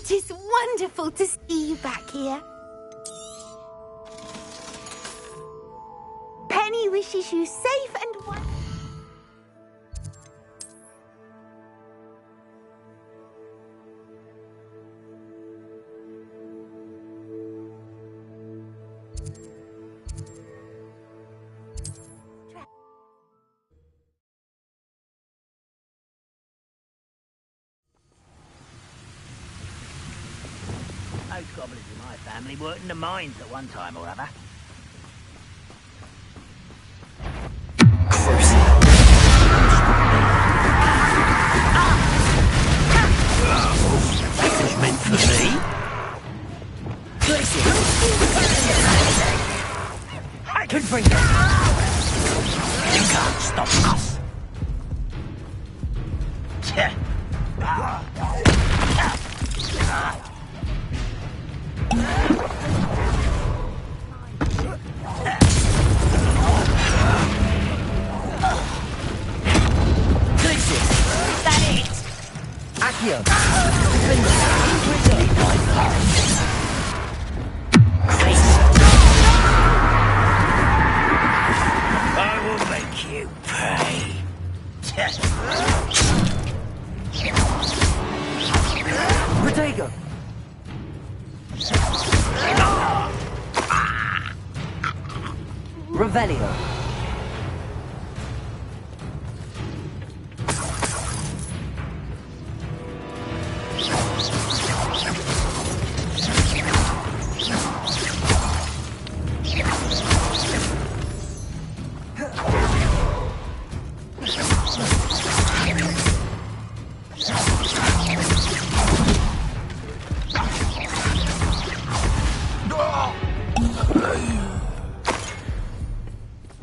It is wonderful to see you back here. Penny wishes you safe and wonderful. Those goblins in my family worked in the mines at one time or other. This was meant for me. I can bring it. You can't stop us. I will make you pay. Protego. Revelio.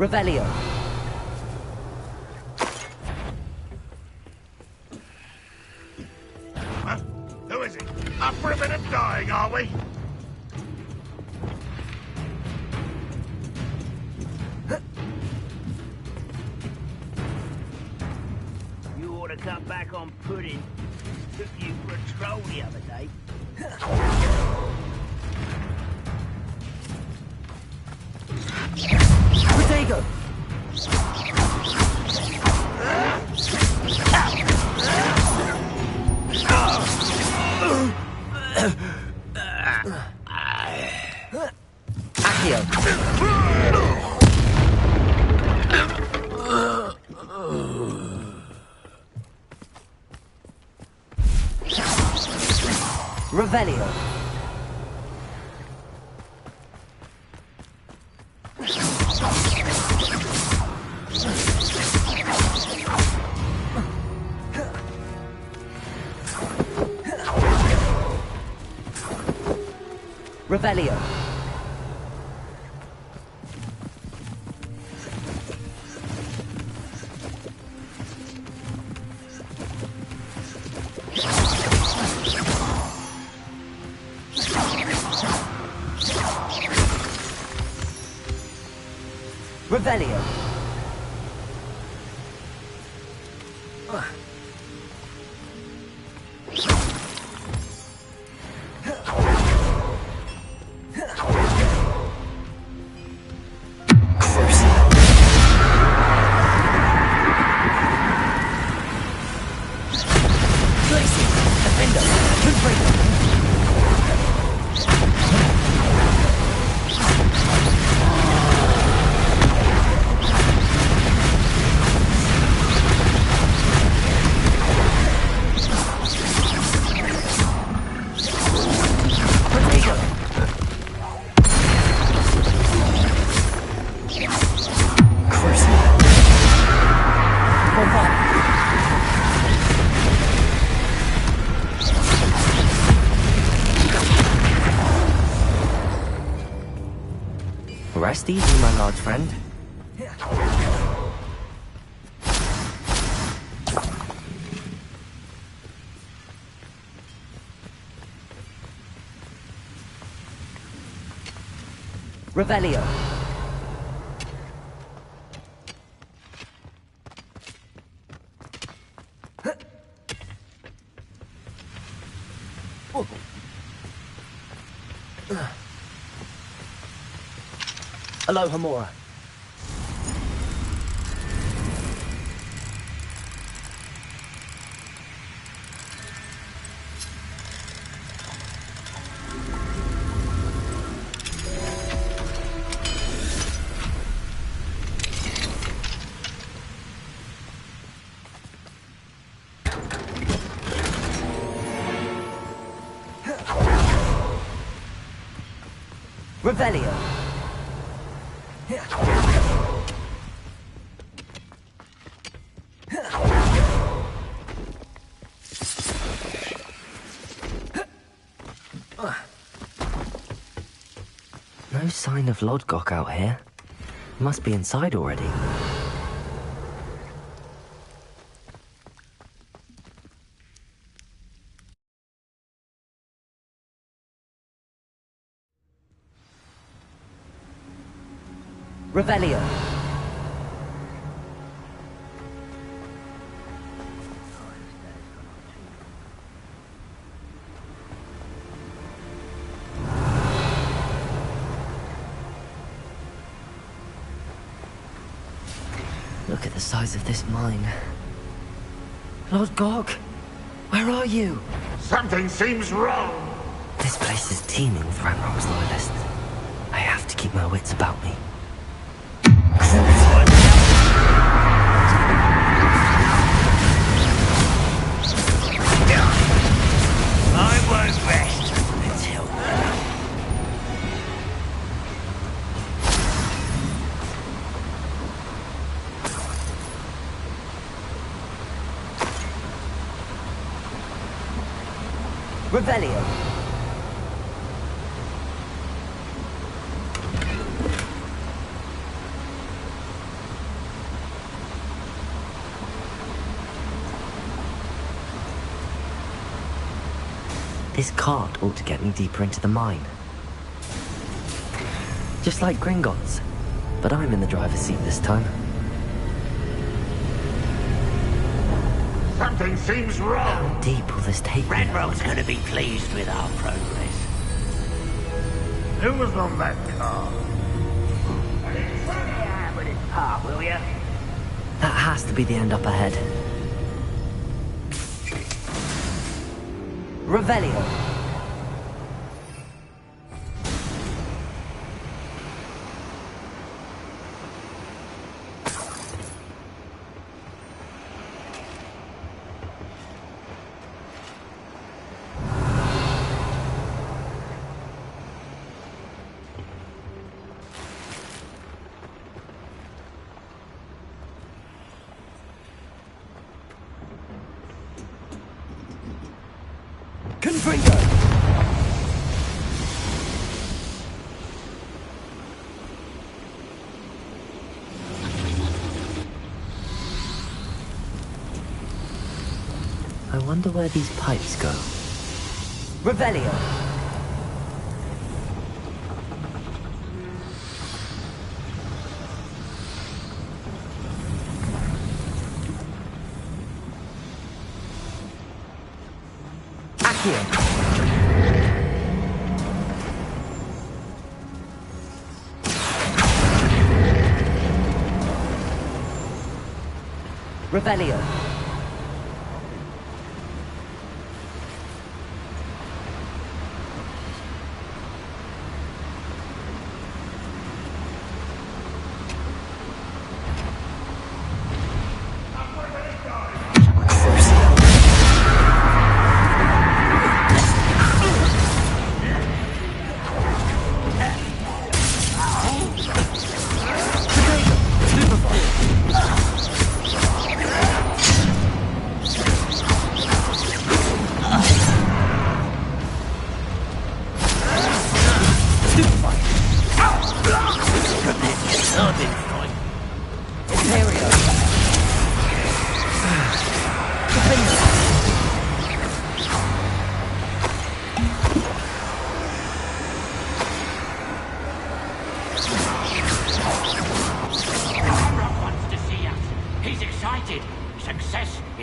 Revelio. Huh? Who is it? Up for a bit of dying, are we? You ought to cut back on pudding. Took you for a troll the other day. Protego. Accio. Revelio. Revelio. Revelio. Rest easy, my large friend. Revelio. Oh. Aloha Mora. Revelio. No sign of Lodgok out here. Must be inside already. Revelio. Look at the size of this mine. Lord Gog, where are you? Something seems wrong. This place is teeming with Ranrock's loyalists. I have to keep my wits about me. I won't rest until Revelio. This cart ought to get me deeper into the mine. Just like Gringotts, but I'm in the driver's seat this time. Something seems wrong. How deep will this take me? Ranrock's gonna be pleased with our progress. Who was on that car? Yeah, with his part, will ya? That has to be the end up ahead. Revelio. Confringo! I wonder where these pipes go. Revelio! Accio! Revelio.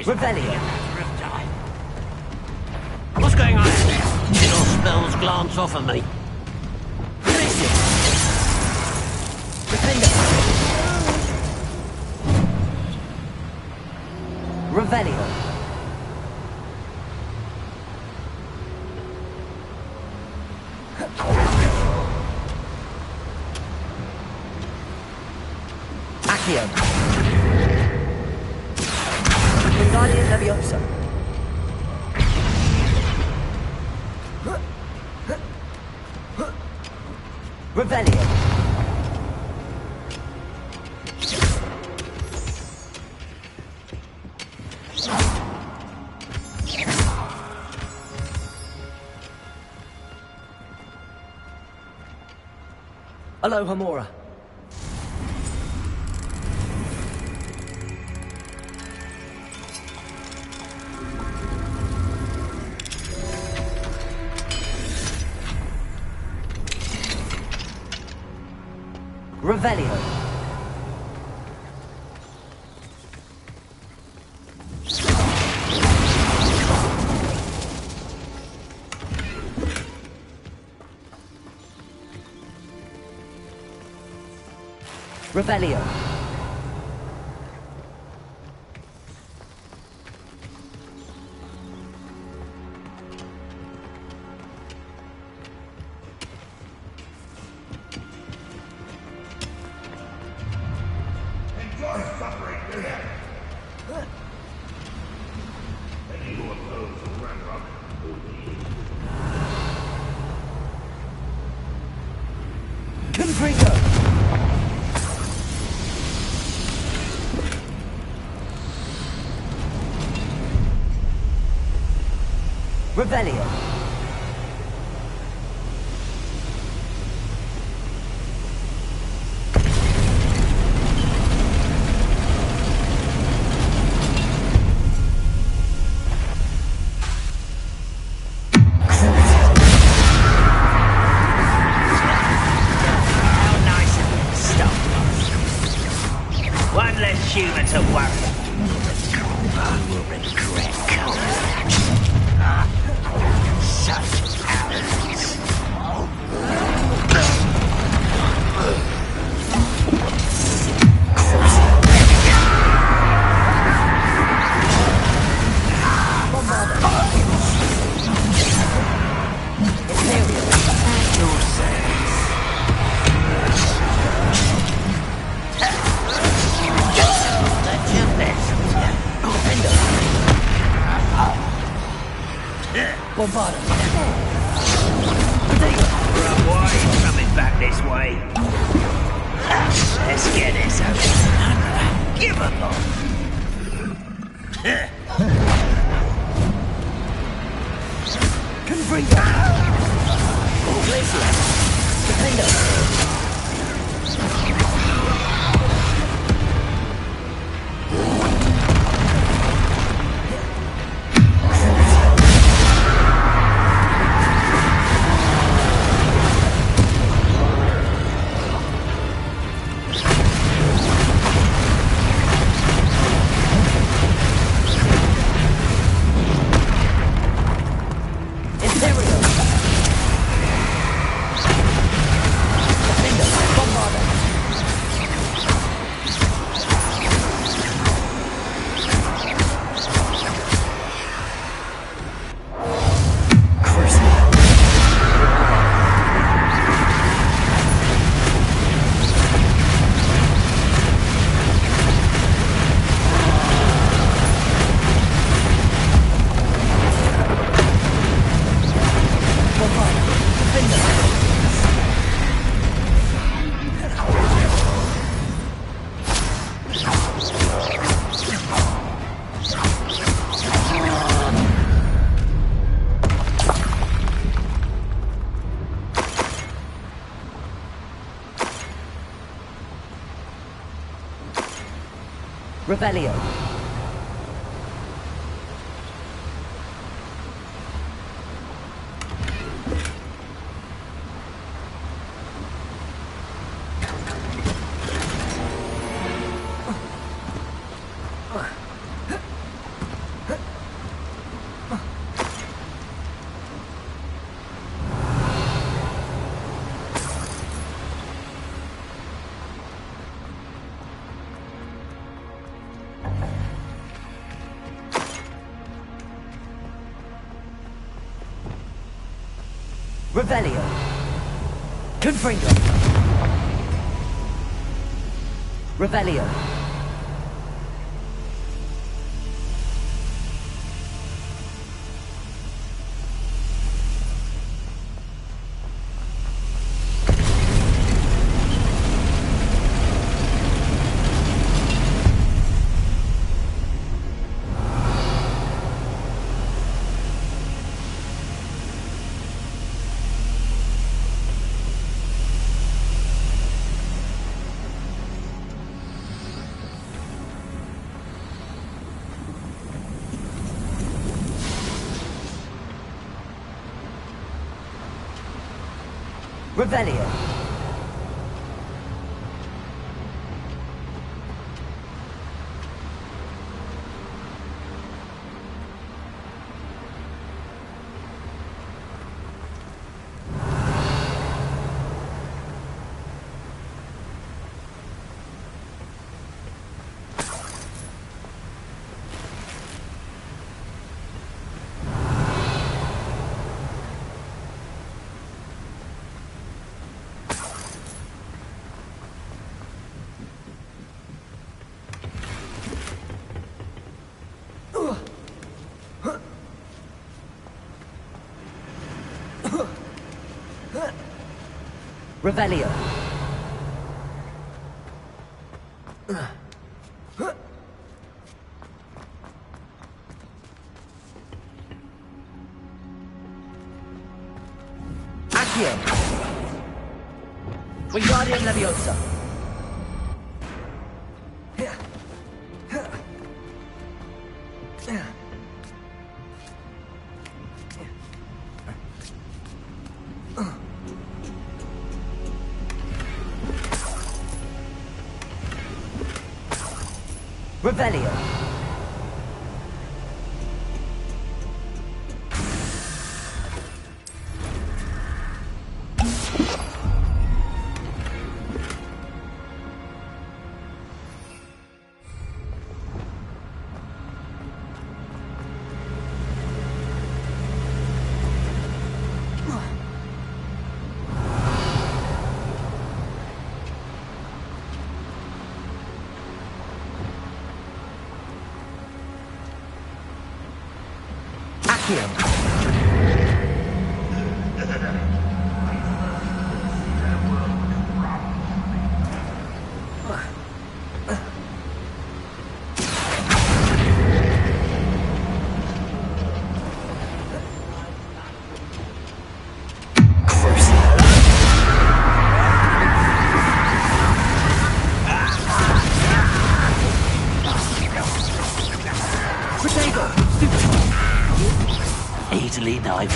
Revelio. What's going on out there? Did all spells glance off of me? Accio. Wingardium Leviosa. Revelio. Alohomora. Revelio. Revelio. Enjoy suffering, do you? Any who oppose Ragnarok will be Confringo. Revelio. How nice of you to stop. One less human to worry. You will regret coming. Such arrogance. Bombarda. Right, why are you coming back this way? Let's get this over. Give a look. Confringo. Glacier. Defendo. Revelio. Revelio. Confringo. Revelio. Revelio. Revelio. Accio. Wingardium Leviosa. Revelio. Accio. Easily dive.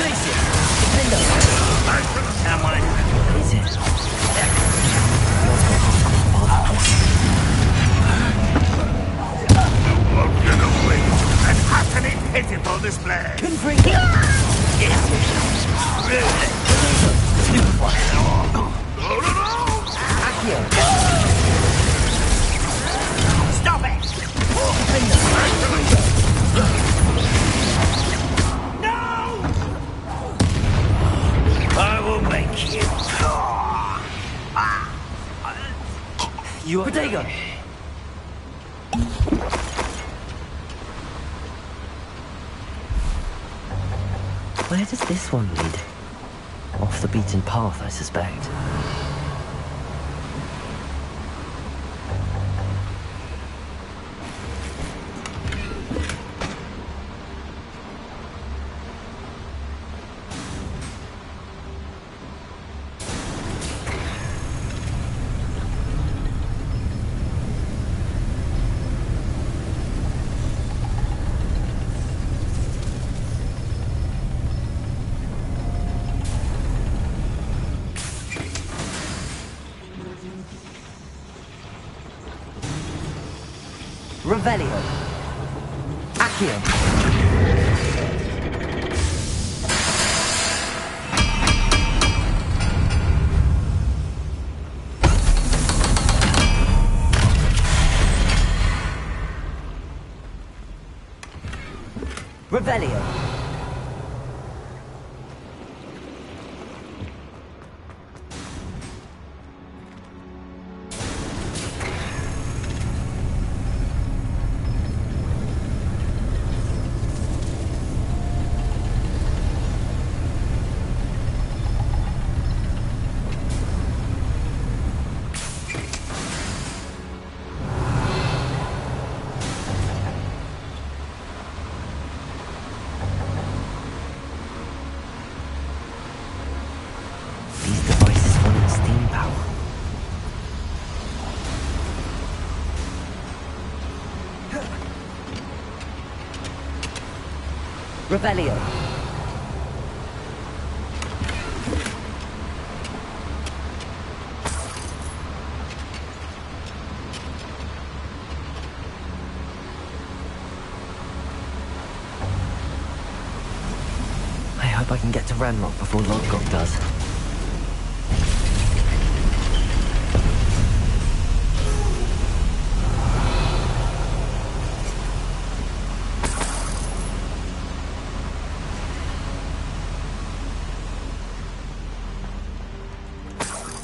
Won't get away. An utterly pitiful display. Stop it! I will make you. You are Protego. Where does this one lead? Off the beaten path, I suspect. Revelio. Accio. Revelio. Revelio. I hope I can get to Ranrock before Lord Gok does.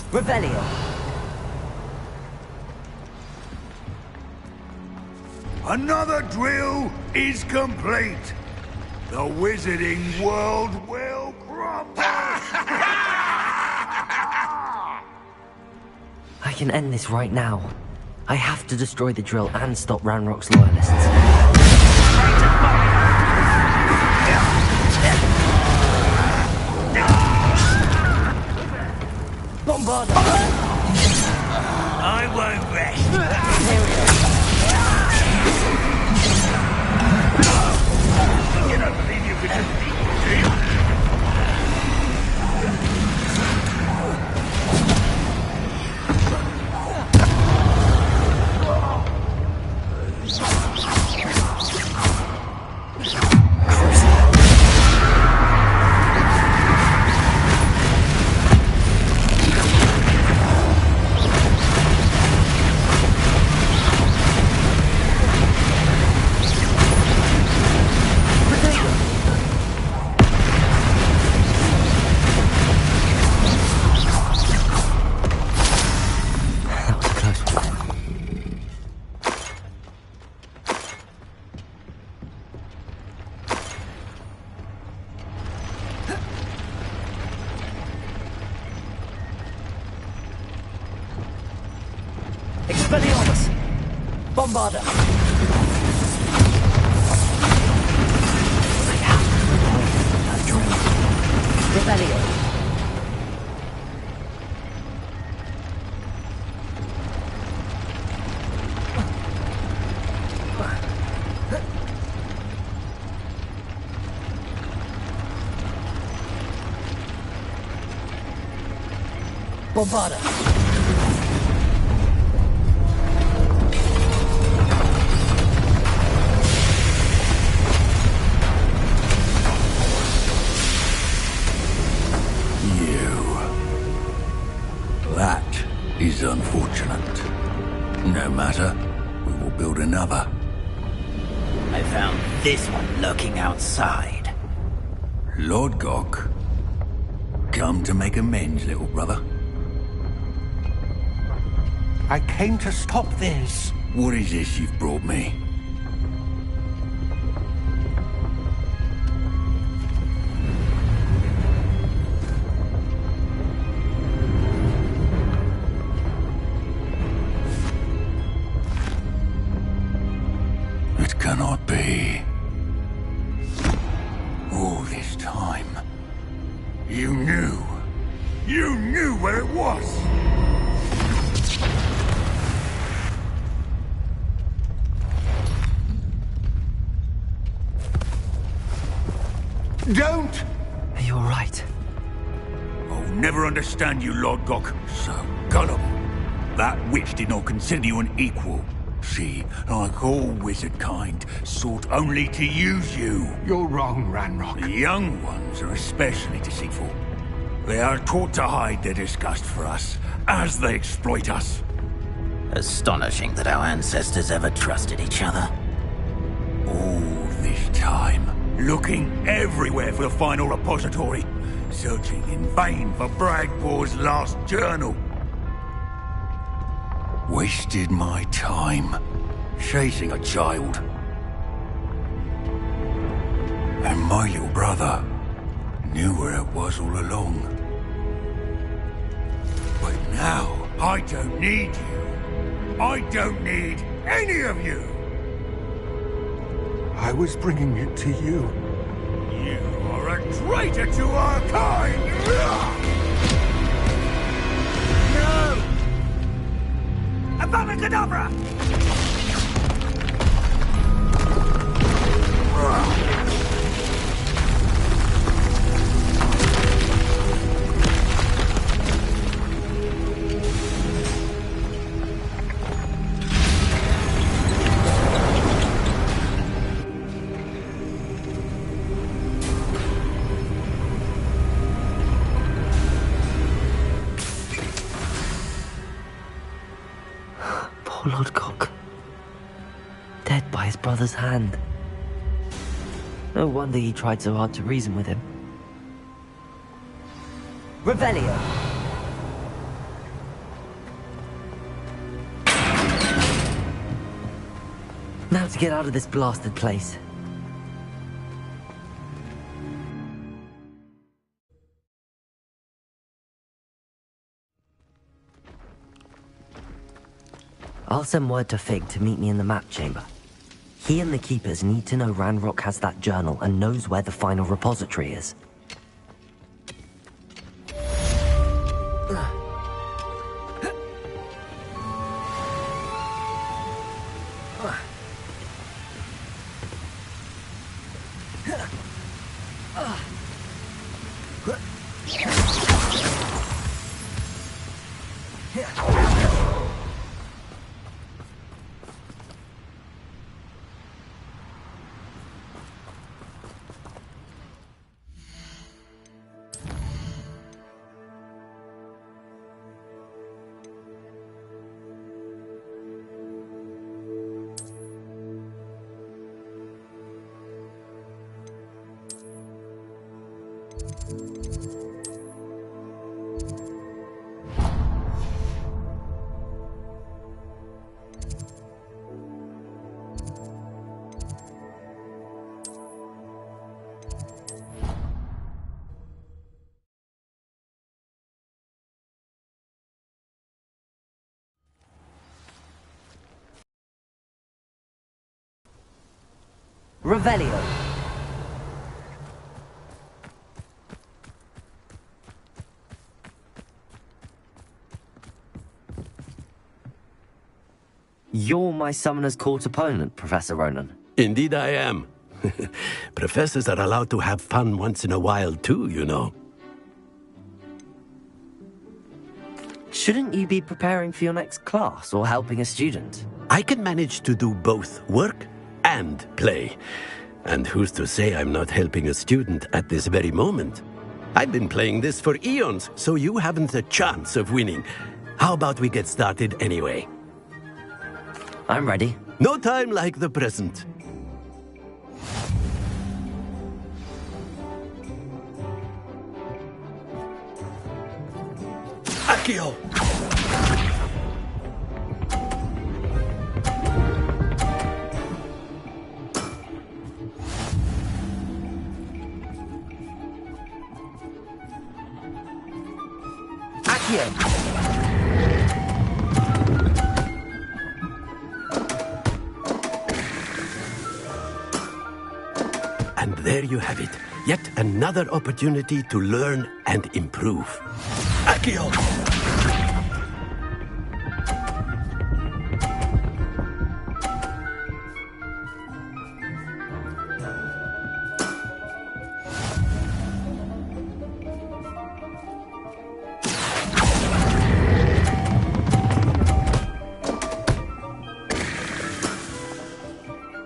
Revelio. Another drill is complete. The wizarding world will crumble. I can end this right now. I have to destroy the drill and stop Ranrock's loyalists. Bombarda! I won't rest. You don't believe you could just beat me, do you? Expelliarmus! Bombarda! I have to get away from that drill. Revelio. Bombarda! That is unfortunate. No matter, we will build another. I found this one lurking outside. Lord Gok, come to make amends, little brother. I came to stop this. What is this you've brought me? It cannot be. All this time, you knew. You knew where it was. Don't! You're right. I'll never understand you, Lord Gok. So, Gollum, that witch did not consider you an equal. She, like all wizard kind, sought only to use you. You're wrong, Ranrock. The young ones are especially deceitful. They are taught to hide their disgust for us, as they exploit us. Astonishing that our ancestors ever trusted each other. All this time, looking everywhere for the final repository, searching in vain for Bragbor's last journal. Wasted my time, chasing a child. And my little brother knew where it was all along. But now, I don't need you. I don't need any of you. I was bringing it to you. You are a traitor to our kind! No! Abamacadabra! Poor Lodgok. Dead by his brother's hand. No wonder he tried so hard to reason with him. Revelio! Now to get out of this blasted place. I'll send word to Fig to meet me in the map chamber. He and the Keepers need to know Ranrock has that journal and knows where the final repository is. Revelio. You're my Summoner's Court opponent, Professor Ronan. Indeed I am. Professors are allowed to have fun once in a while too, you know. Shouldn't you be preparing for your next class or helping a student? I can manage to do both work and play. And who's to say I'm not helping a student at this very moment? I've been playing this for eons, so you haven't a chance of winning. How about we get started anyway? I'm ready. No time like the present. Accio! And there you have it. Yet another opportunity to learn and improve. Accio!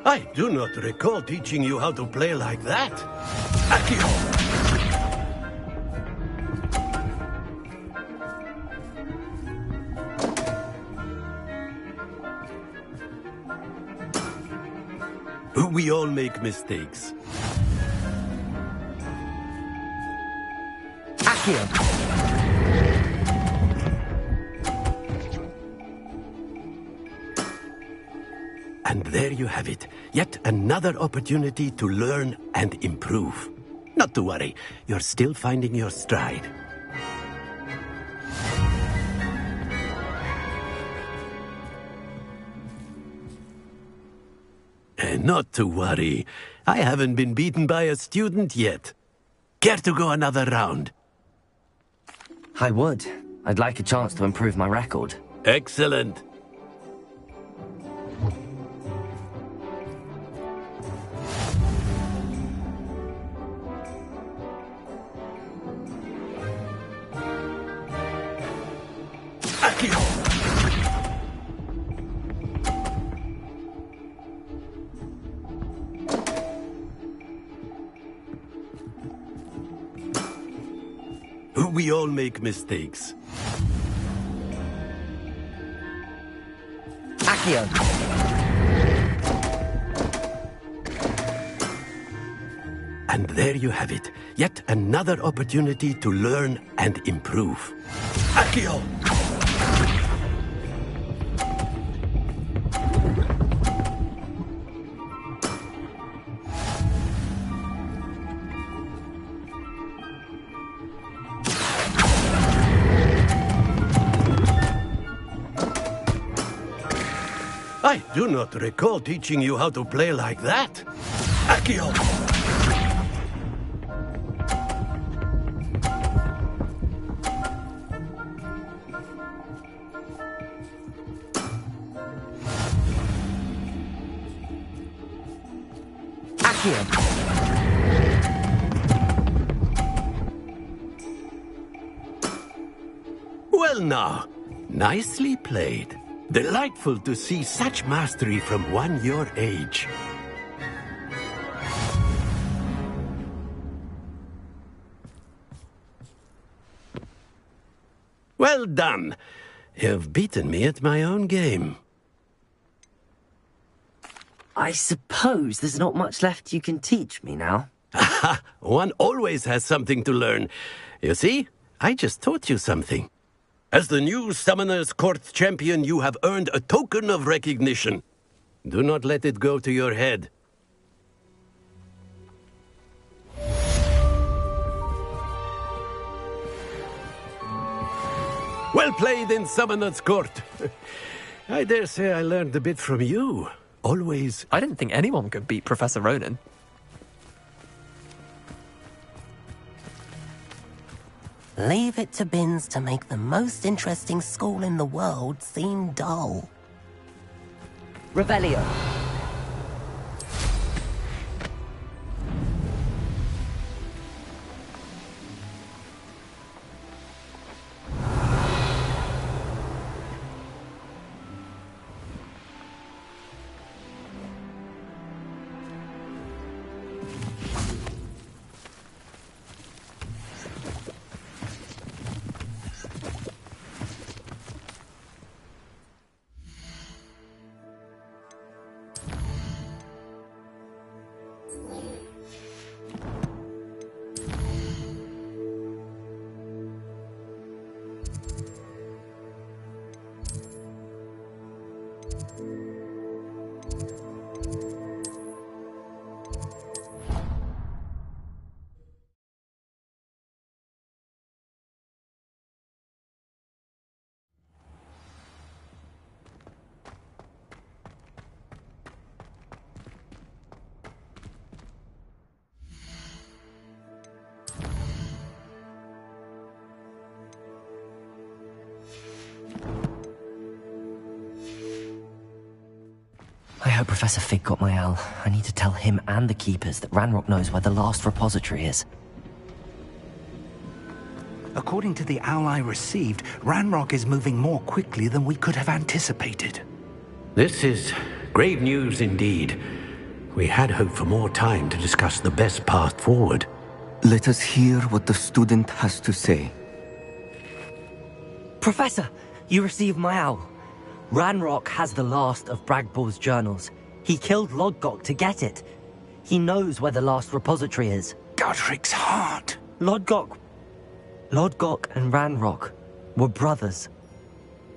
I do not recall teaching you how to play like that. Accio! We all make mistakes. Accio! And there you have it. Yet another opportunity to learn and improve. Not to worry, you're still finding your stride. And not to worry, I haven't been beaten by a student yet. Care to go another round? I would. I'd like a chance to improve my record. Excellent. We all make mistakes. Accio. And there you have it. Yet another opportunity to learn and improve. Accio! I do not recall teaching you how to play like that. Accio! Well now, nicely played. Delightful to see such mastery from one your age. Well done. You've beaten me at my own game. I suppose there's not much left you can teach me now. Aha! One always has something to learn. You see, I just taught you something. As the new Summoner's Court champion, you have earned a token of recognition. Do not let it go to your head. Well played in Summoner's Court. I dare say I learned a bit from you. Always. I didn't think anyone could beat Professor Ronan. Leave it to Binns to make the most interesting school in the world seem dull. Revelio. I hope Professor Fig got my owl. I need to tell him and the Keepers that Ranrock knows where the last repository is. According to the owl I received, Ranrock is moving more quickly than we could have anticipated. This is grave news indeed. We had hoped for more time to discuss the best path forward. Let us hear what the student has to say. Professor, you received my owl. Ranrock has the last of Bragbor's journals. He killed Lodgok to get it. He knows where the last repository is. Godric's heart. Lodgok and Ranrock were brothers.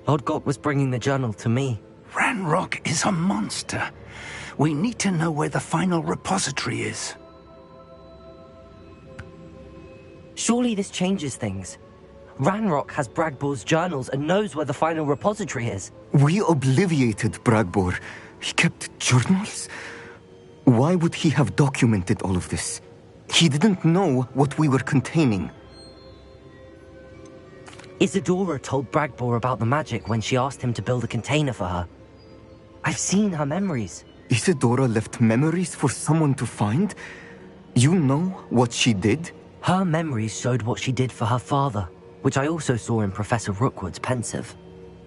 Lodgok was bringing the journal to me. Ranrock is a monster. We need to know where the final repository is. Surely this changes things. Ranrock has Bragbor's journals and knows where the final repository is. We obliviated Bragbor. He kept journals? Why would he have documented all of this? He didn't know what we were containing. Isadora told Bragbor about the magic when she asked him to build a container for her. I've seen her memories. Isadora left memories for someone to find? You know what she did? Her memories showed what she did for her father, which I also saw in Professor Rookwood's pensive.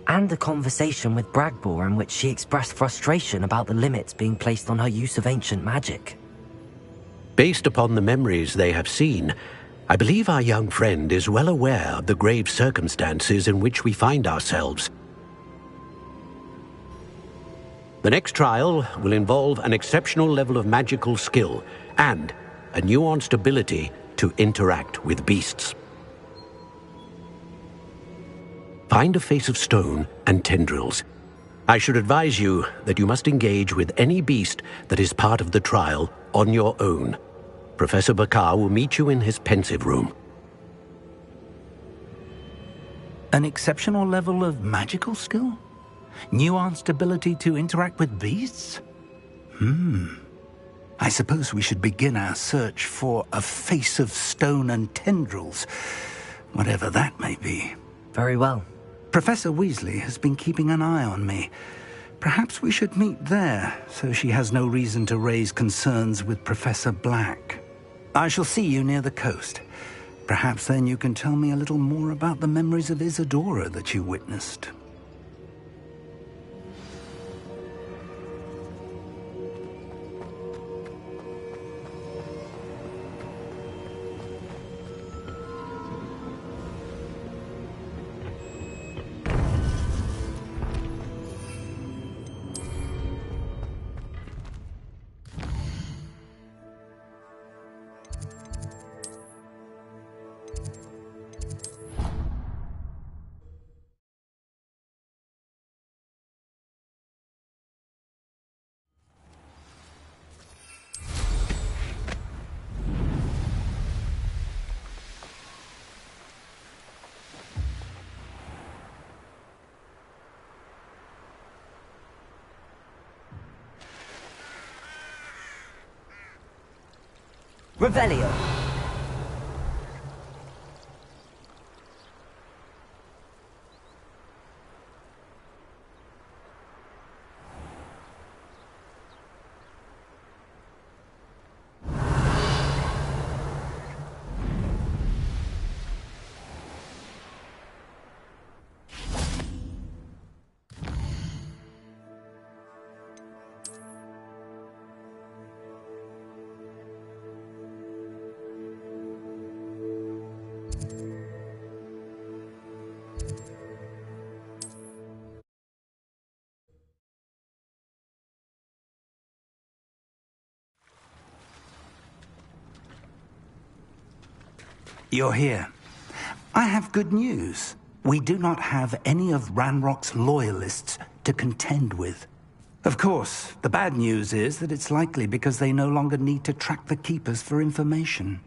And a conversation with Bragbor in which she expressed frustration about the limits being placed on her use of ancient magic. Based upon the memories they have seen, I believe our young friend is well aware of the grave circumstances in which we find ourselves. The next trial will involve an exceptional level of magical skill and a nuanced ability to interact with beasts. Find a face of stone and tendrils. I should advise you that you must engage with any beast that is part of the trial on your own. Professor Bakar will meet you in his pensive room. An exceptional level of magical skill? Nuanced ability to interact with beasts? I suppose we should begin our search for a face of stone and tendrils, whatever that may be. Very well. Professor Weasley has been keeping an eye on me. Perhaps we should meet there, so she has no reason to raise concerns with Professor Black. I shall see you near the coast. Perhaps then you can tell me a little more about the memories of Isadora that you witnessed. Revelio. You're here. I have good news. We do not have any of Ranrock's loyalists to contend with. Of course, the bad news is that it's likely because they no longer need to track the Keepers for information.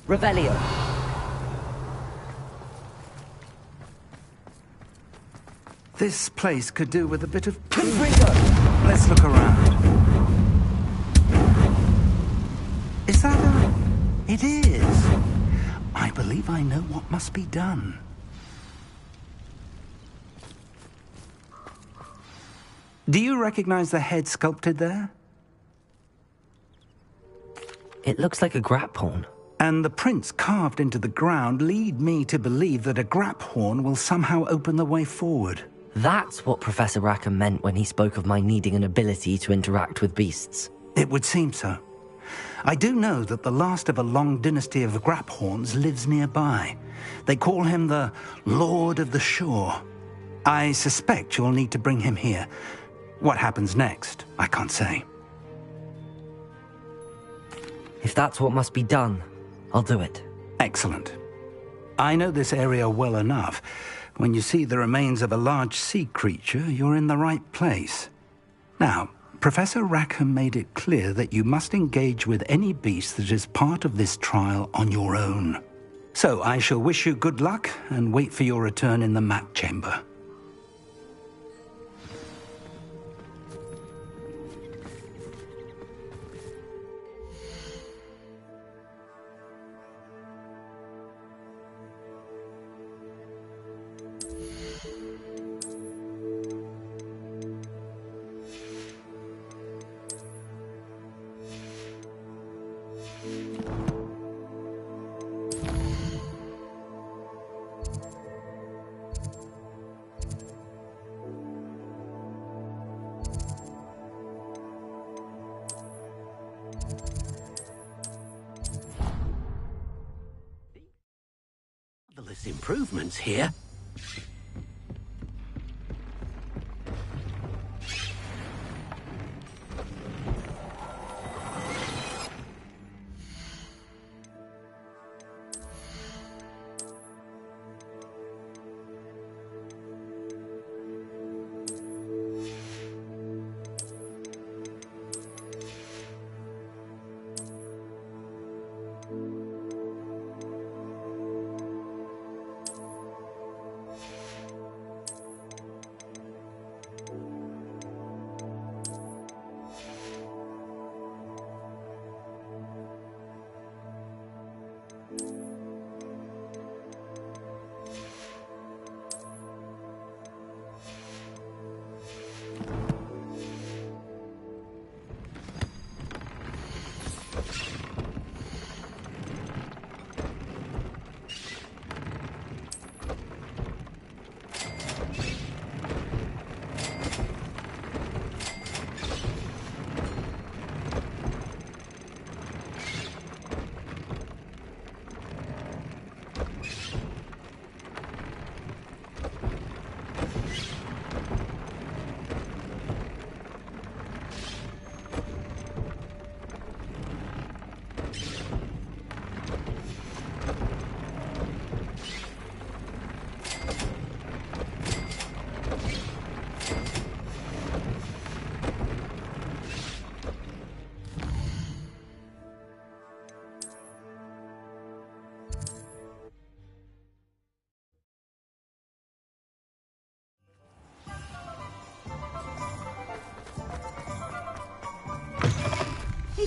Revelio. This place could do with a bit of... Let's look around. Is that a... It is. I believe I know what must be done. Do you recognize the head sculpted there? It looks like a graphorn. And the prints carved into the ground lead me to believe that a graphorn will somehow open the way forward. That's what Professor Rackham meant when he spoke of my needing an ability to interact with beasts. It would seem so. I do know that the last of a long dynasty of graphorns lives nearby. They call him the Lord of the Shore. I suspect you'll need to bring him here. What happens next, I can't say. If that's what must be done, I'll do it. Excellent. I know this area well enough. When you see the remains of a large sea creature, you're in the right place. Now, Professor Rackham made it clear that you must engage with any beast that is part of this trial on your own. So I shall wish you good luck and wait for your return in the map chamber. Marvelous improvements here.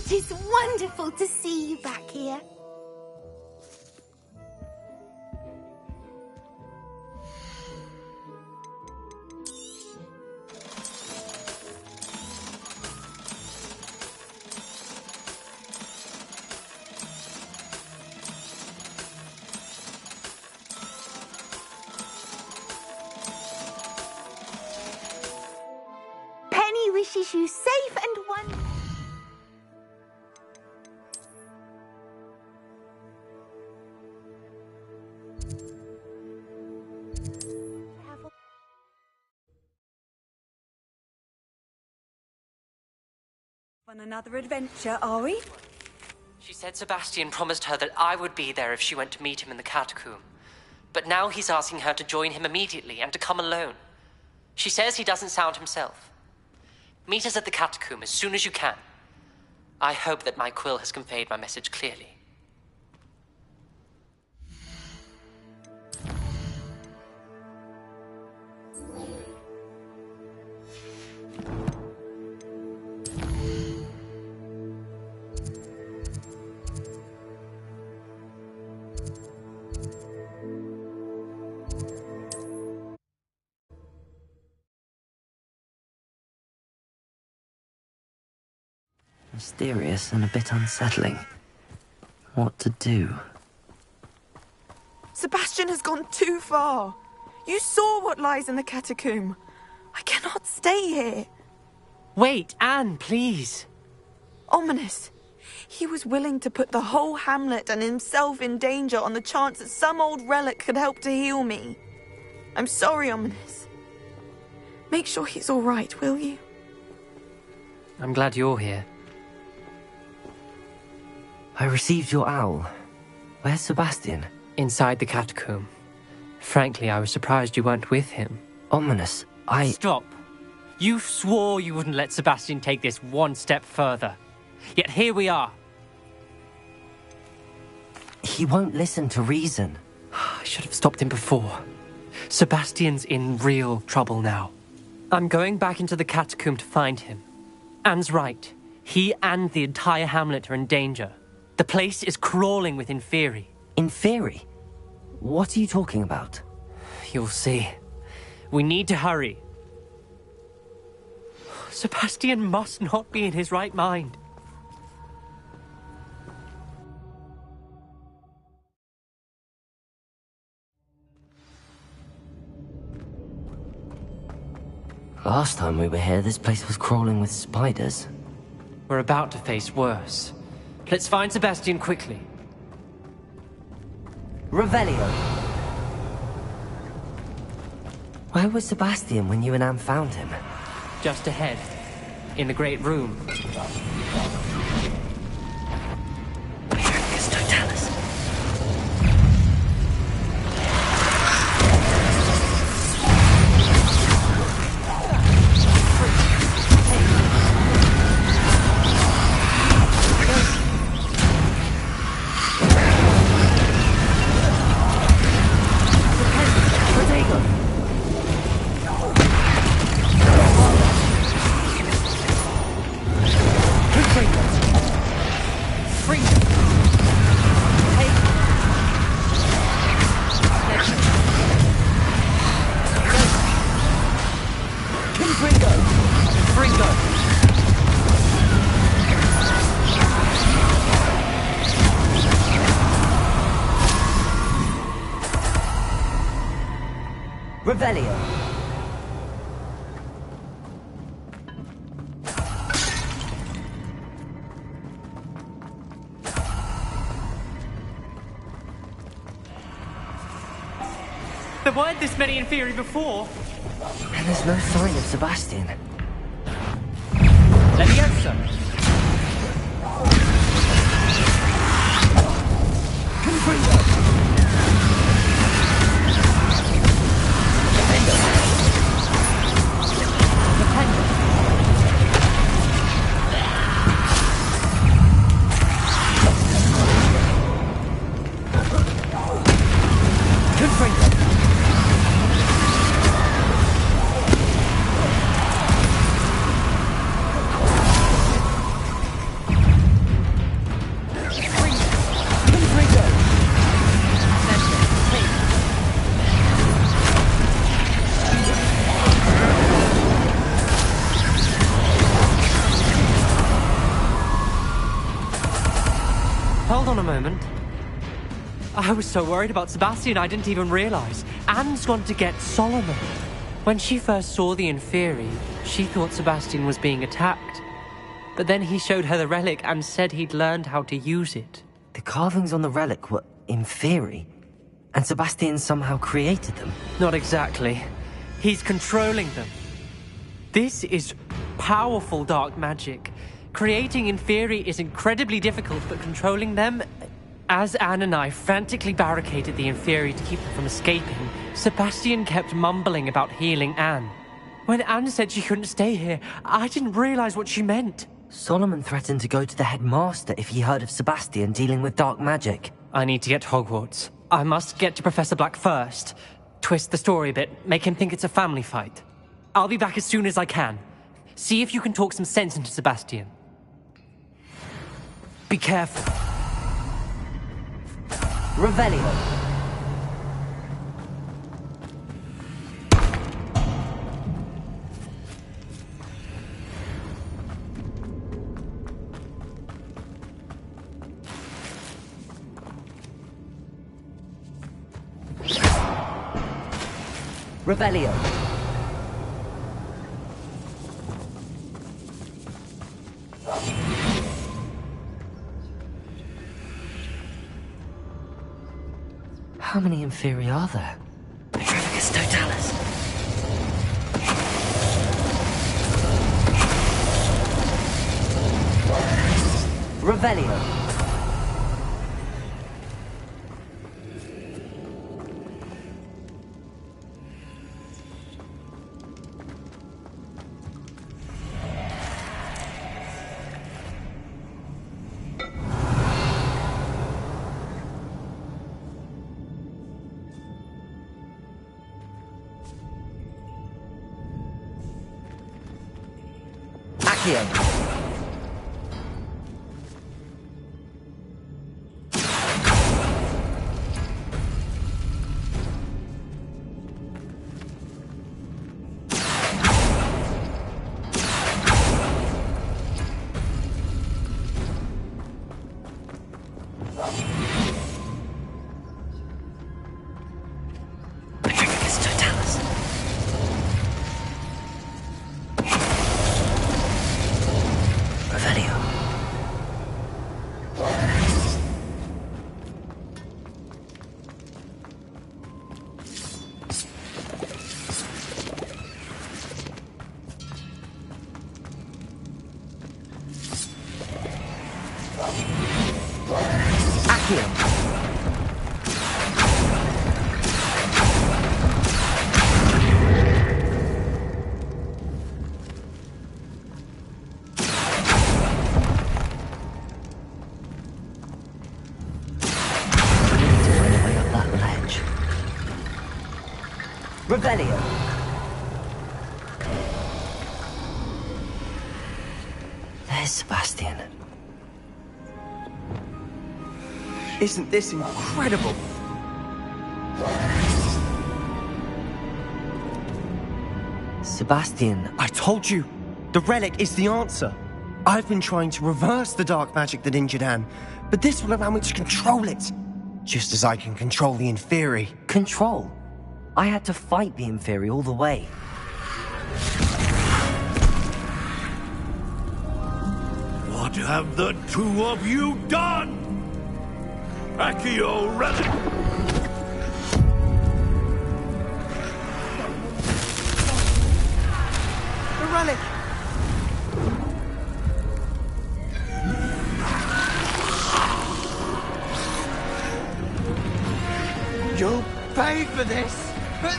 It is wonderful to see you back here. Penny wishes you safe and wonderful. On another adventure, are we? She said Sebastian promised her that I would be there if she went to meet him in the catacomb. But now he's asking her to join him immediately and to come alone. She says he doesn't sound himself. Meet us at the catacomb as soon as you can. I hope that my quill has conveyed my message clearly. Mysterious and a bit unsettling. What to do? Sebastian has gone too far. You saw what lies in the catacomb. I cannot stay here. Wait, Anne, please. Ominous. He was willing to put the whole hamlet and himself in danger on the chance that some old relic could help to heal me. I'm sorry, Ominous. Make sure he's all right, will you? I'm glad you're here. I received your owl. Where's Sebastian? Inside the catacomb. Frankly, I was surprised you weren't with him. Ominous, Stop. You swore you wouldn't let Sebastian take this one step further. Yet here we are. He won't listen to reason. I should have stopped him before. Sebastian's in real trouble now. I'm going back into the catacomb to find him. Anne's right. He and the entire hamlet are in danger. The place is crawling with Inferi. Inferi? What are you talking about? You'll see. We need to hurry. Sebastian must not be in his right mind. Last time we were here, this place was crawling with spiders. We're about to face worse. Let's find Sebastian quickly. Revelio. Where was Sebastian when you and Anne found him? Just ahead, in the Great Room. Revelio. There weren't this many Inferi before. And there's no sign of Sebastian. Leviosa. Hold on a moment. I was so worried about Sebastian I didn't even realize. Anne's gone to get Solomon. When she first saw the Inferi, she thought Sebastian was being attacked. But then he showed her the relic and said he'd learned how to use it. The carvings on the relic were Inferi, and Sebastian somehow created them. Not exactly. He's controlling them. This is powerful dark magic. Creating Inferi is incredibly difficult, but controlling them... As Anne and I frantically barricaded the Inferi to keep them from escaping, Sebastian kept mumbling about healing Anne. When Anne said she couldn't stay here, I didn't realize what she meant. Solomon threatened to go to the headmaster if he heard of Sebastian dealing with dark magic. I need to get to Hogwarts. I must get to Professor Black first. Twist the story a bit, make him think it's a family fight. I'll be back as soon as I can. See if you can talk some sense into Sebastian. Be careful. Revelio. Revelio. How many Inferi are there? Petrificus Totalis. Revelio. Revelio. There's Sebastian. Isn't this incredible? Sebastian. I told you, the relic is the answer. I've been trying to reverse the dark magic that injured Anne, but this will allow me to control it. Just as I can control the Inferi. Control? I had to fight the Inferi all the way. What have the two of you done? Accio relic! The relic! You'll pay for this! But...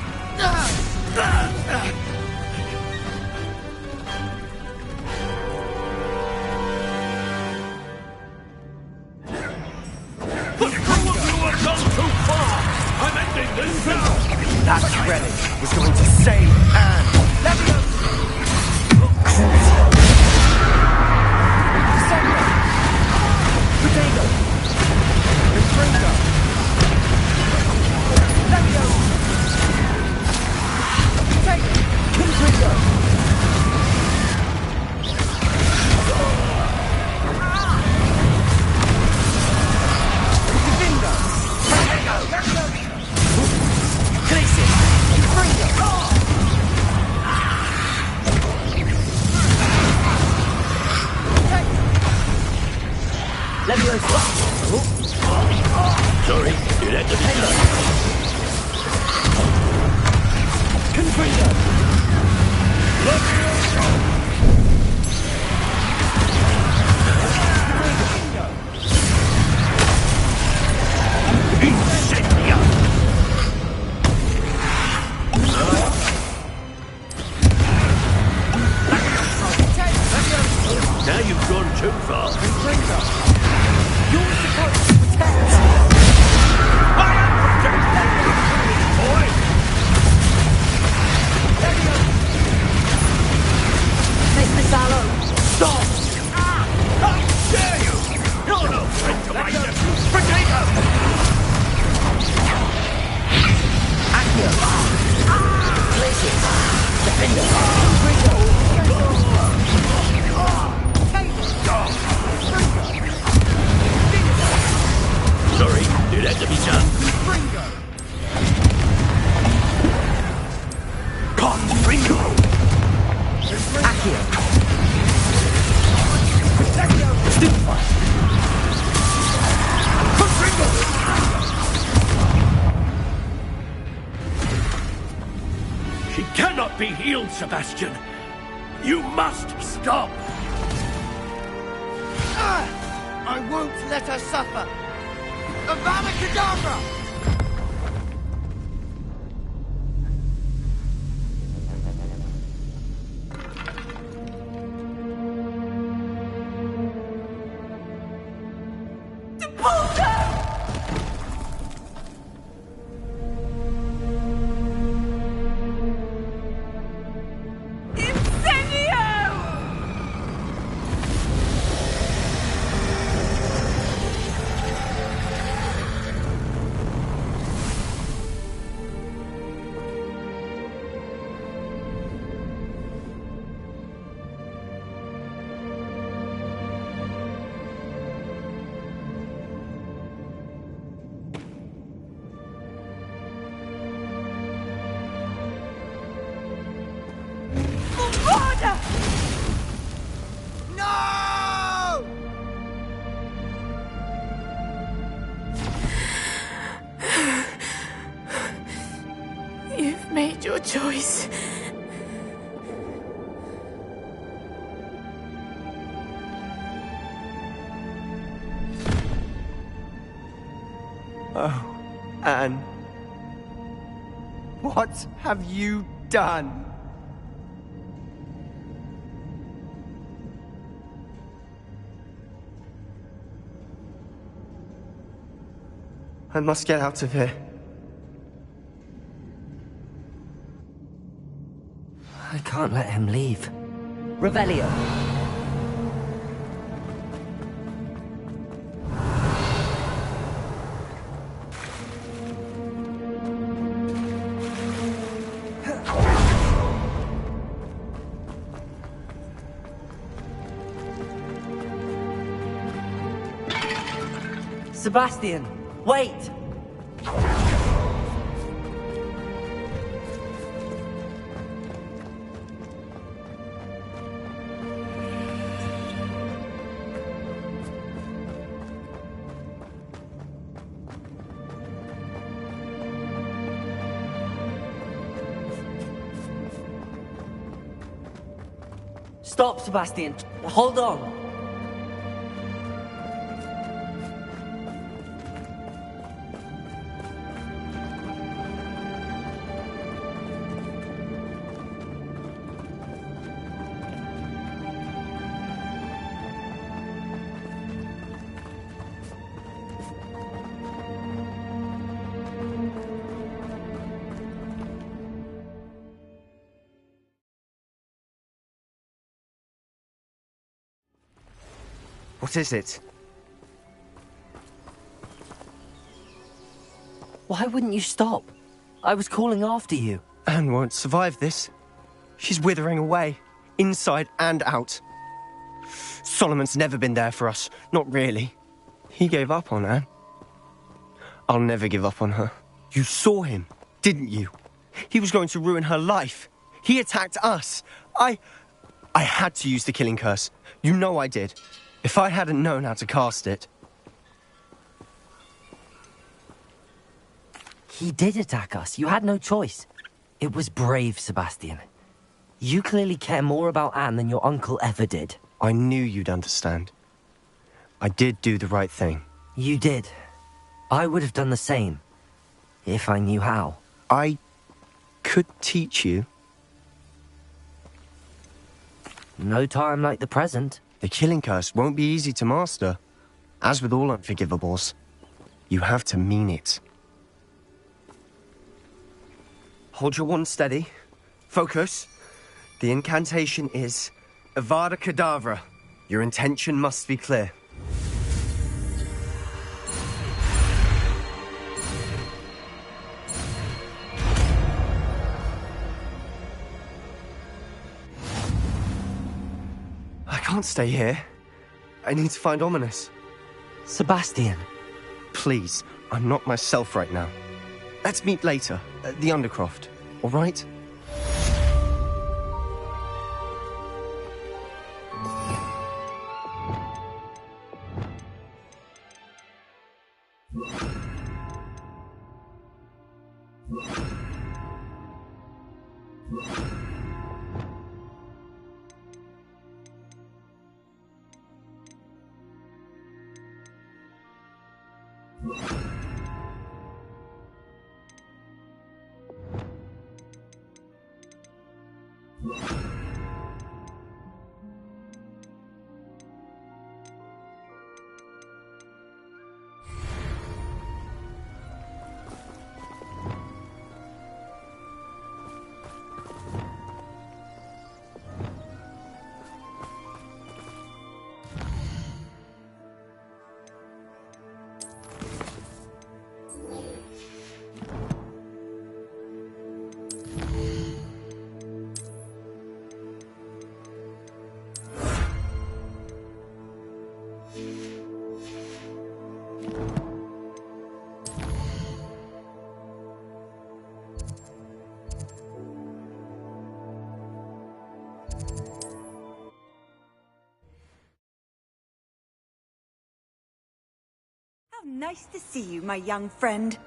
I'm ending this now! That relic was going to save Anne! Sorry, you had to be done. Now you've gone too far. You're supposed to protect. I am protecting, boy. Take this arrow. Stop! How dare you! You're no friend to my nephew! Potato! Accio. Glacius. Defender. Sorry, it had to be done. Confringo! Accio. Stupefy. Confringo! She cannot be healed, Sebastian. You must stop. I won't let her suffer. Avada Kedavra! You've made your choice. Oh, Anne. What have you done? I must get out of here. I can't let him leave. Revelio. Sebastian, wait! Stop, Sebastian. Hold on. What is it? Why wouldn't you stop? I was calling after you. Anne won't survive this. She's withering away, inside and out. Solomon's never been there for us, not really. He gave up on Anne. I'll never give up on her. You saw him, didn't you? He was going to ruin her life. He attacked us. I had to use the killing curse. You know I did. If I hadn't known how to cast it... He did attack us. You had no choice. It was brave, Sebastian. You clearly care more about Anne than your uncle ever did. I knew you'd understand. I did do the right thing. You did. I would have done the same, if I knew how. I could teach you. No time like the present. The killing curse won't be easy to master. As with all unforgivables, you have to mean it. Hold your wand steady. Focus. The incantation is Avada Kedavra. Your intention must be clear. I can't stay here. I need to find Ominous. Sebastian. Please, I'm not myself right now. Let's meet later, at the Undercroft, all right? How nice to see you, my young friend.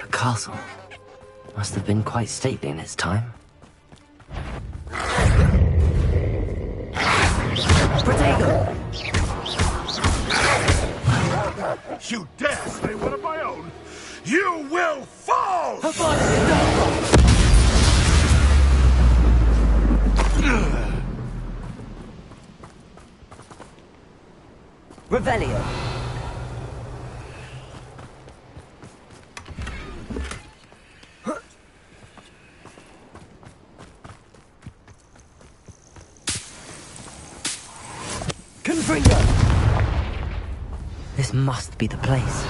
castle. Must have been quite stately in its time. Protego! You dare slay one of my own? You will fall! Revelio. Confringo! This must be the place.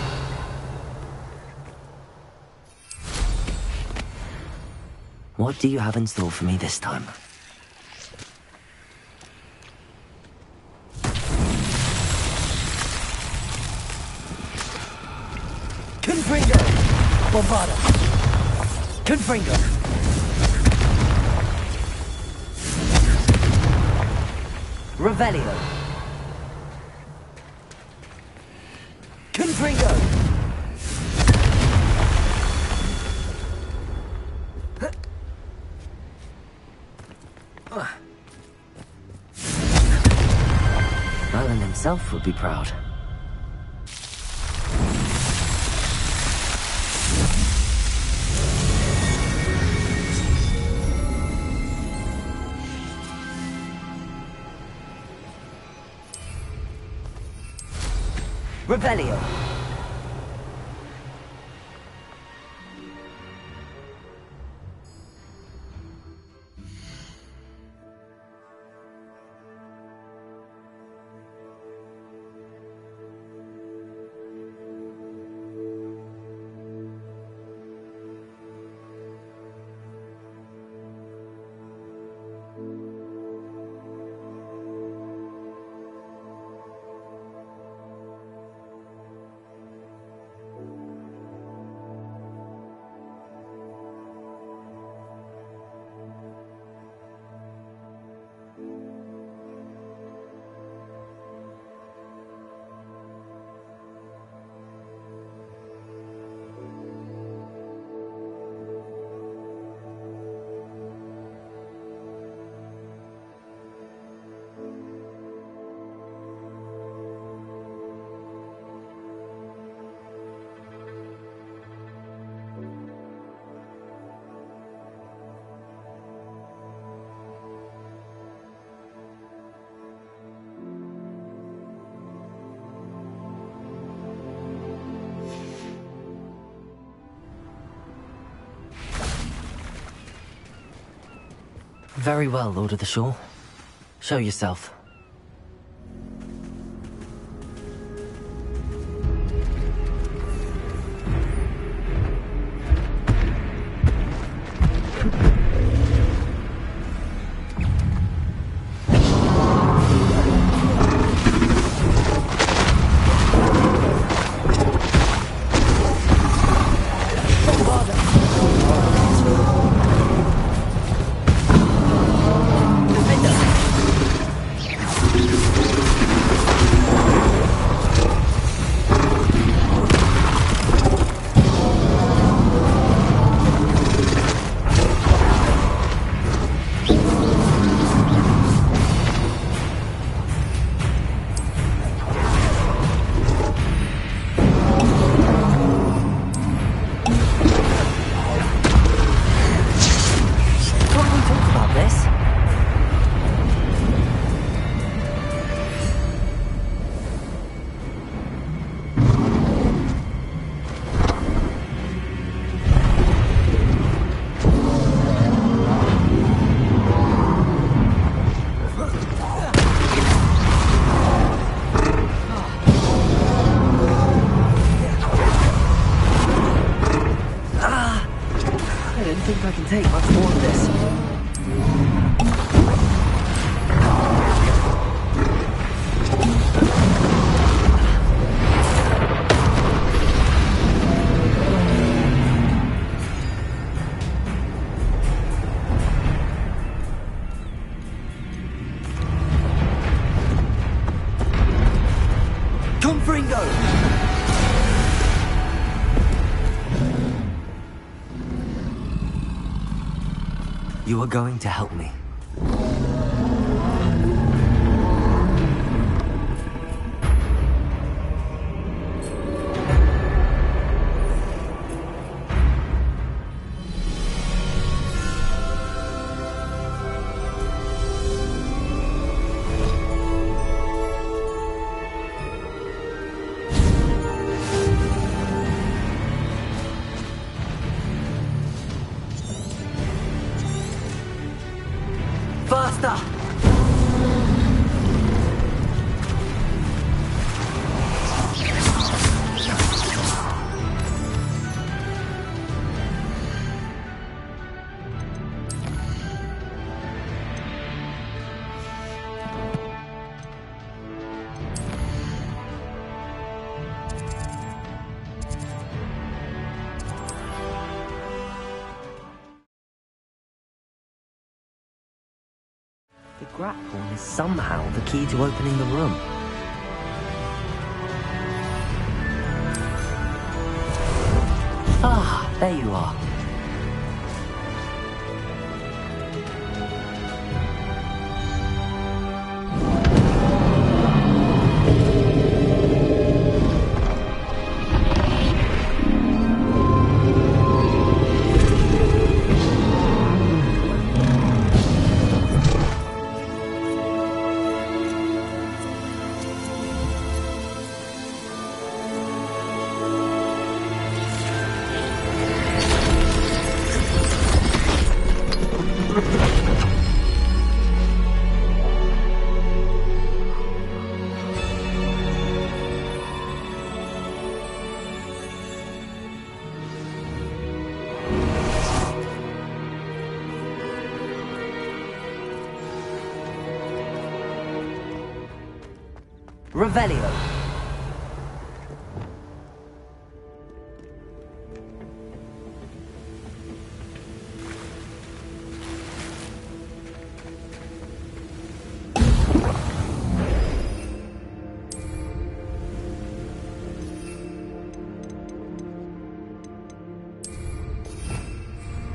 What do you have in store for me this time? Confringo! Bombada! Confringo! Revelio! Confringo! Merlin himself would be proud. Revelio. Very well, Lord of the Shore. Show yourself. Take much more of this. You are going to help me. Faster! The grapple is somehow the key to opening the room. Ah, there you are. Revelio.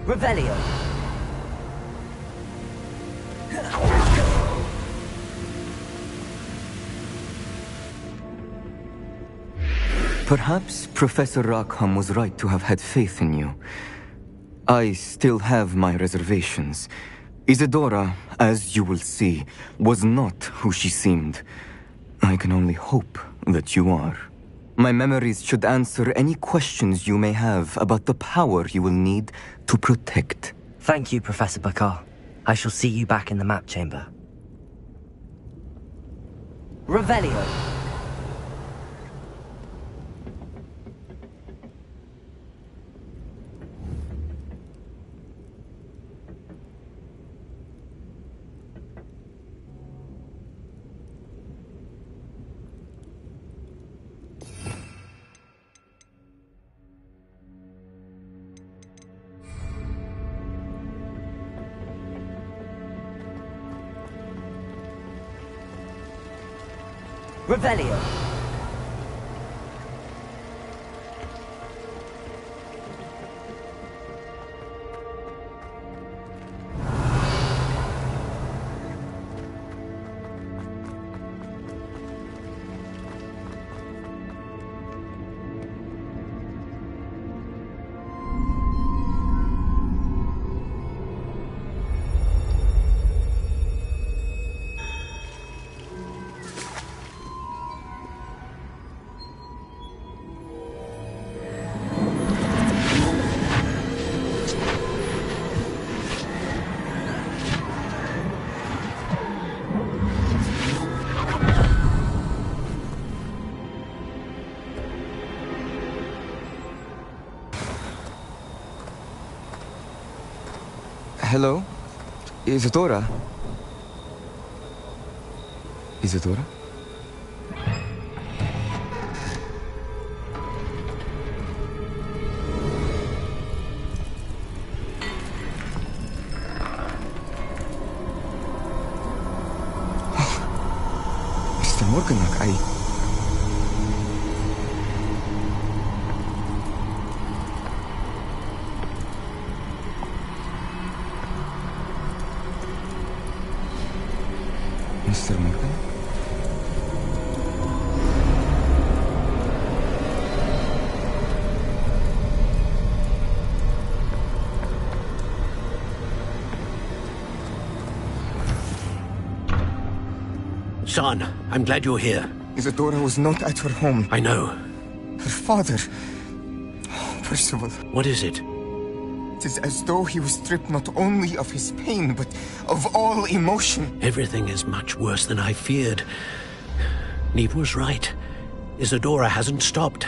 Revelio. Perhaps Professor Rackham was right to have had faith in you. I still have my reservations. Isadora, as you will see, was not who she seemed. I can only hope that you are. My memories should answer any questions you may have about the power you will need to protect. Thank you, Professor Bakar. I shall see you back in the map chamber. Revelio. Revelio. Hello? Isadora? Isadora? Mr. Morganach, Mr. Morgan? Son, I'm glad you're here. Isadora was not at her home. I know. Her father... Oh, Percival. What is it? It is as though he was stripped not only of his pain, but of all emotion. Everything is much worse than I feared. Neve was right. Isadora hasn't stopped.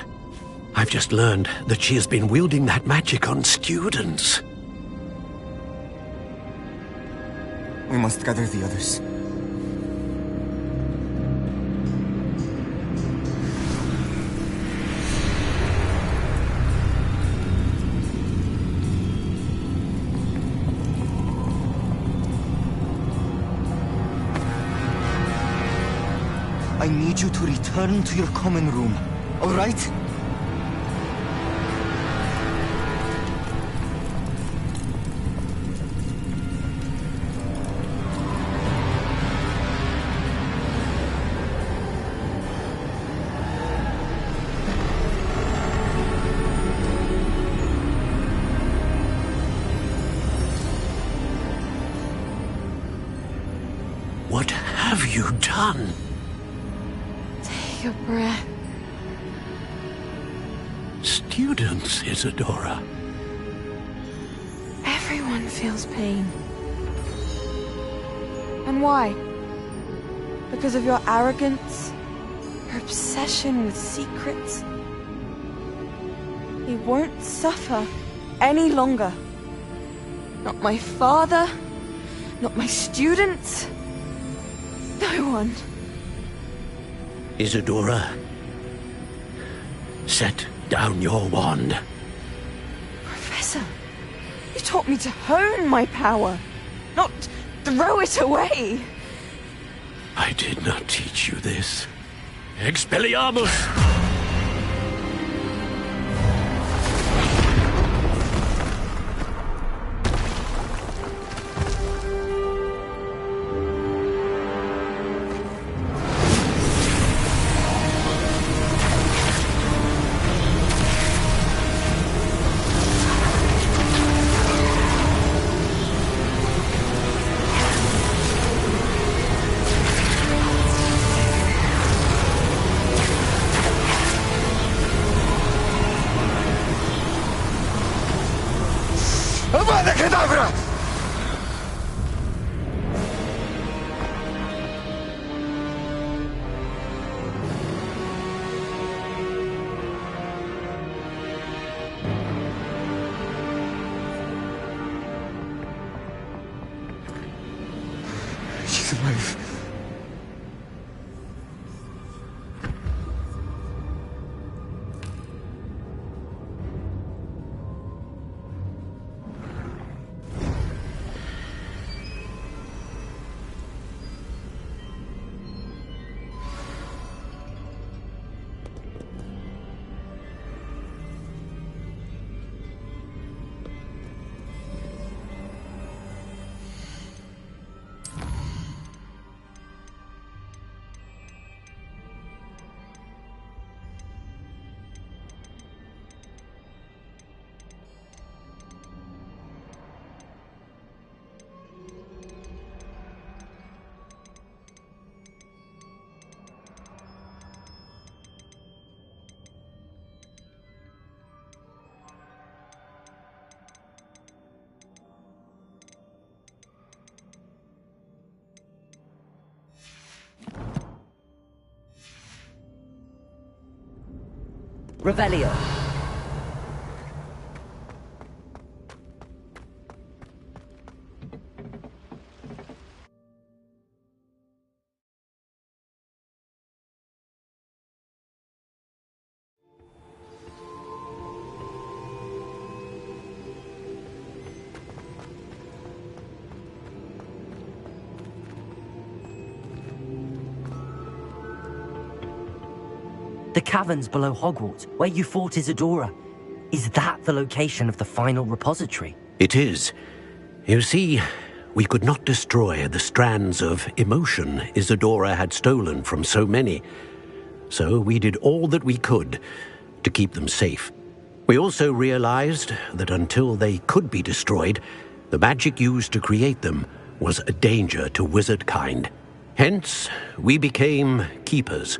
I've just learned that she has been wielding that magic on students. We must gather the others. I need you to return to your common room, all right? What have you done? Take a breath. Students, Isadora. Everyone feels pain. And why? Because of your arrogance? Your obsession with secrets? He won't suffer any longer. Not my father, not my students, no one. Isadora, set down your wand. Professor, you taught me to hone my power, not throw it away. I did not teach you this. Expelliarmus! She's alive. Revelio. The caverns below Hogwarts, where you fought Isadora. Is that the location of the final repository? It is. You see, we could not destroy the strands of emotion Isadora had stolen from so many. So we did all that we could to keep them safe. We also realized that until they could be destroyed, the magic used to create them was a danger to wizard kind. Hence, we became keepers.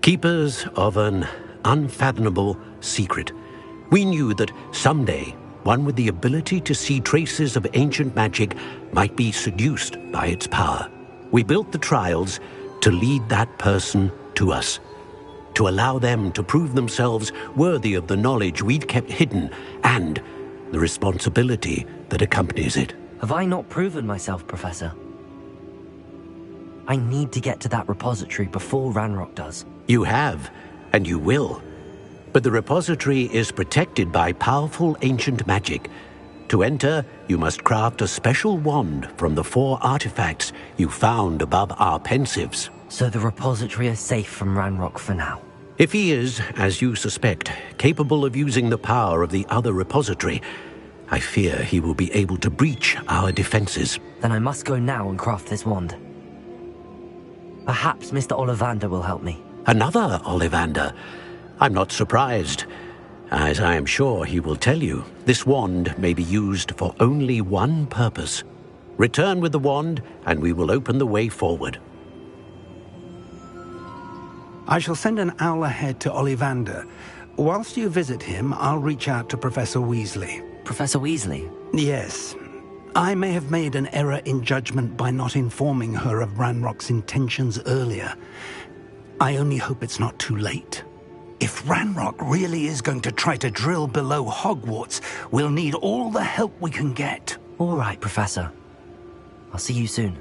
Keepers of an unfathomable secret. We knew that someday, one with the ability to see traces of ancient magic might be seduced by its power. We built the trials to lead that person to us, to allow them to prove themselves worthy of the knowledge we'd kept hidden and the responsibility that accompanies it. Have I not proven myself, Professor? I need to get to that repository before Ranrock does. You have, and you will. But the repository is protected by powerful ancient magic. To enter, you must craft a special wand from the 4 artifacts you found above our pensives. So the repository is safe from Ranrock for now? If he is, as you suspect, capable of using the power of the other repository, I fear he will be able to breach our defenses. Then I must go now and craft this wand. Perhaps Mr. Ollivander will help me. Another Ollivander? I'm not surprised. As I am sure he will tell you, this wand may be used for only one purpose. Return with the wand, and we will open the way forward. I shall send an owl ahead to Ollivander. Whilst you visit him, I'll reach out to Professor Weasley. Professor Weasley? Yes. I may have made an error in judgment by not informing her of Ranrock's intentions earlier. I only hope it's not too late. If Ranrock really is going to try to drill below Hogwarts, we'll need all the help we can get. All right, Professor. I'll see you soon.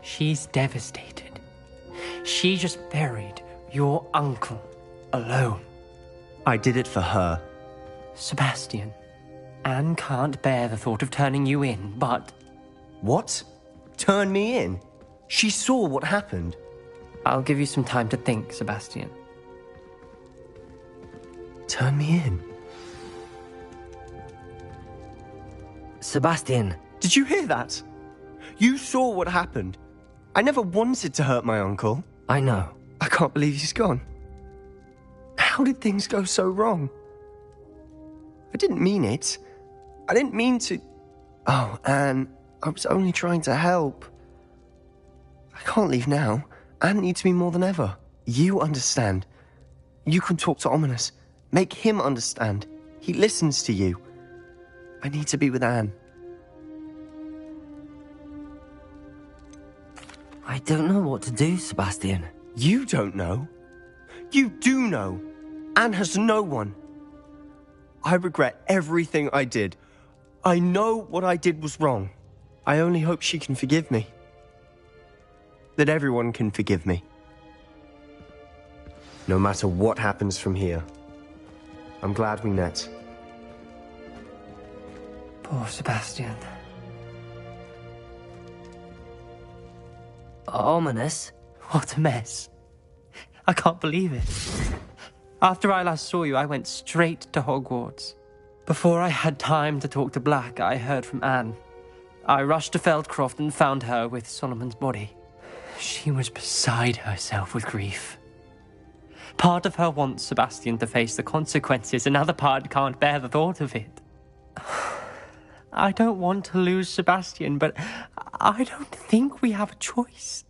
She's devastated. She just buried Your uncle. Alone. I did it for her. Sebastian, Anne can't bear the thought of turning you in, but... What? Turn me in? She saw what happened. I'll give you some time to think, Sebastian. Turn me in? Sebastian. Did you hear that? You saw what happened. I never wanted to hurt my uncle. I know. I can't believe he's gone. How did things go so wrong? I didn't mean it. I didn't mean to... Oh, Anne, I was only trying to help. I can't leave now. Anne needs me more than ever. You understand. You can talk to Ominous. Make him understand. He listens to you. I need to be with Anne. I don't know what to do, Sebastian. You don't know. You do know. Anne has no one. I regret everything I did. I know what I did was wrong. I only hope she can forgive me. That everyone can forgive me. No matter what happens from here. I'm glad we met. Poor Sebastian. Ominous? What a mess. I can't believe it. After I last saw you, I went straight to Hogwarts. Before I had time to talk to Black, I heard from Anne. I rushed to Feldcroft and found her with Solomon's body. She was beside herself with grief. Part of her wants Sebastian to face the consequences, another part can't bear the thought of it. I don't want to lose Sebastian, but I don't think we have a choice.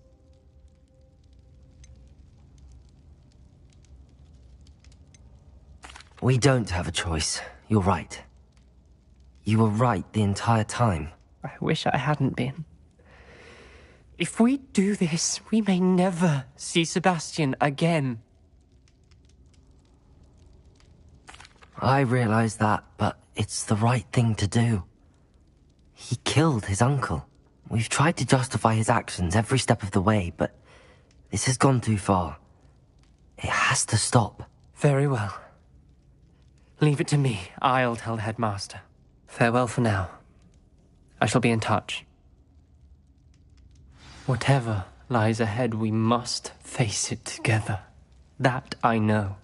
We don't have a choice. You're right. You were right the entire time. I wish I hadn't been. If we do this, we may never see Sebastian again. I realize that, but it's the right thing to do. He killed his uncle. We've tried to justify his actions every step of the way, but this has gone too far. It has to stop. Very well. Leave it to me. I'll tell the headmaster. Farewell for now. I shall be in touch. Whatever lies ahead, we must face it together. That I know.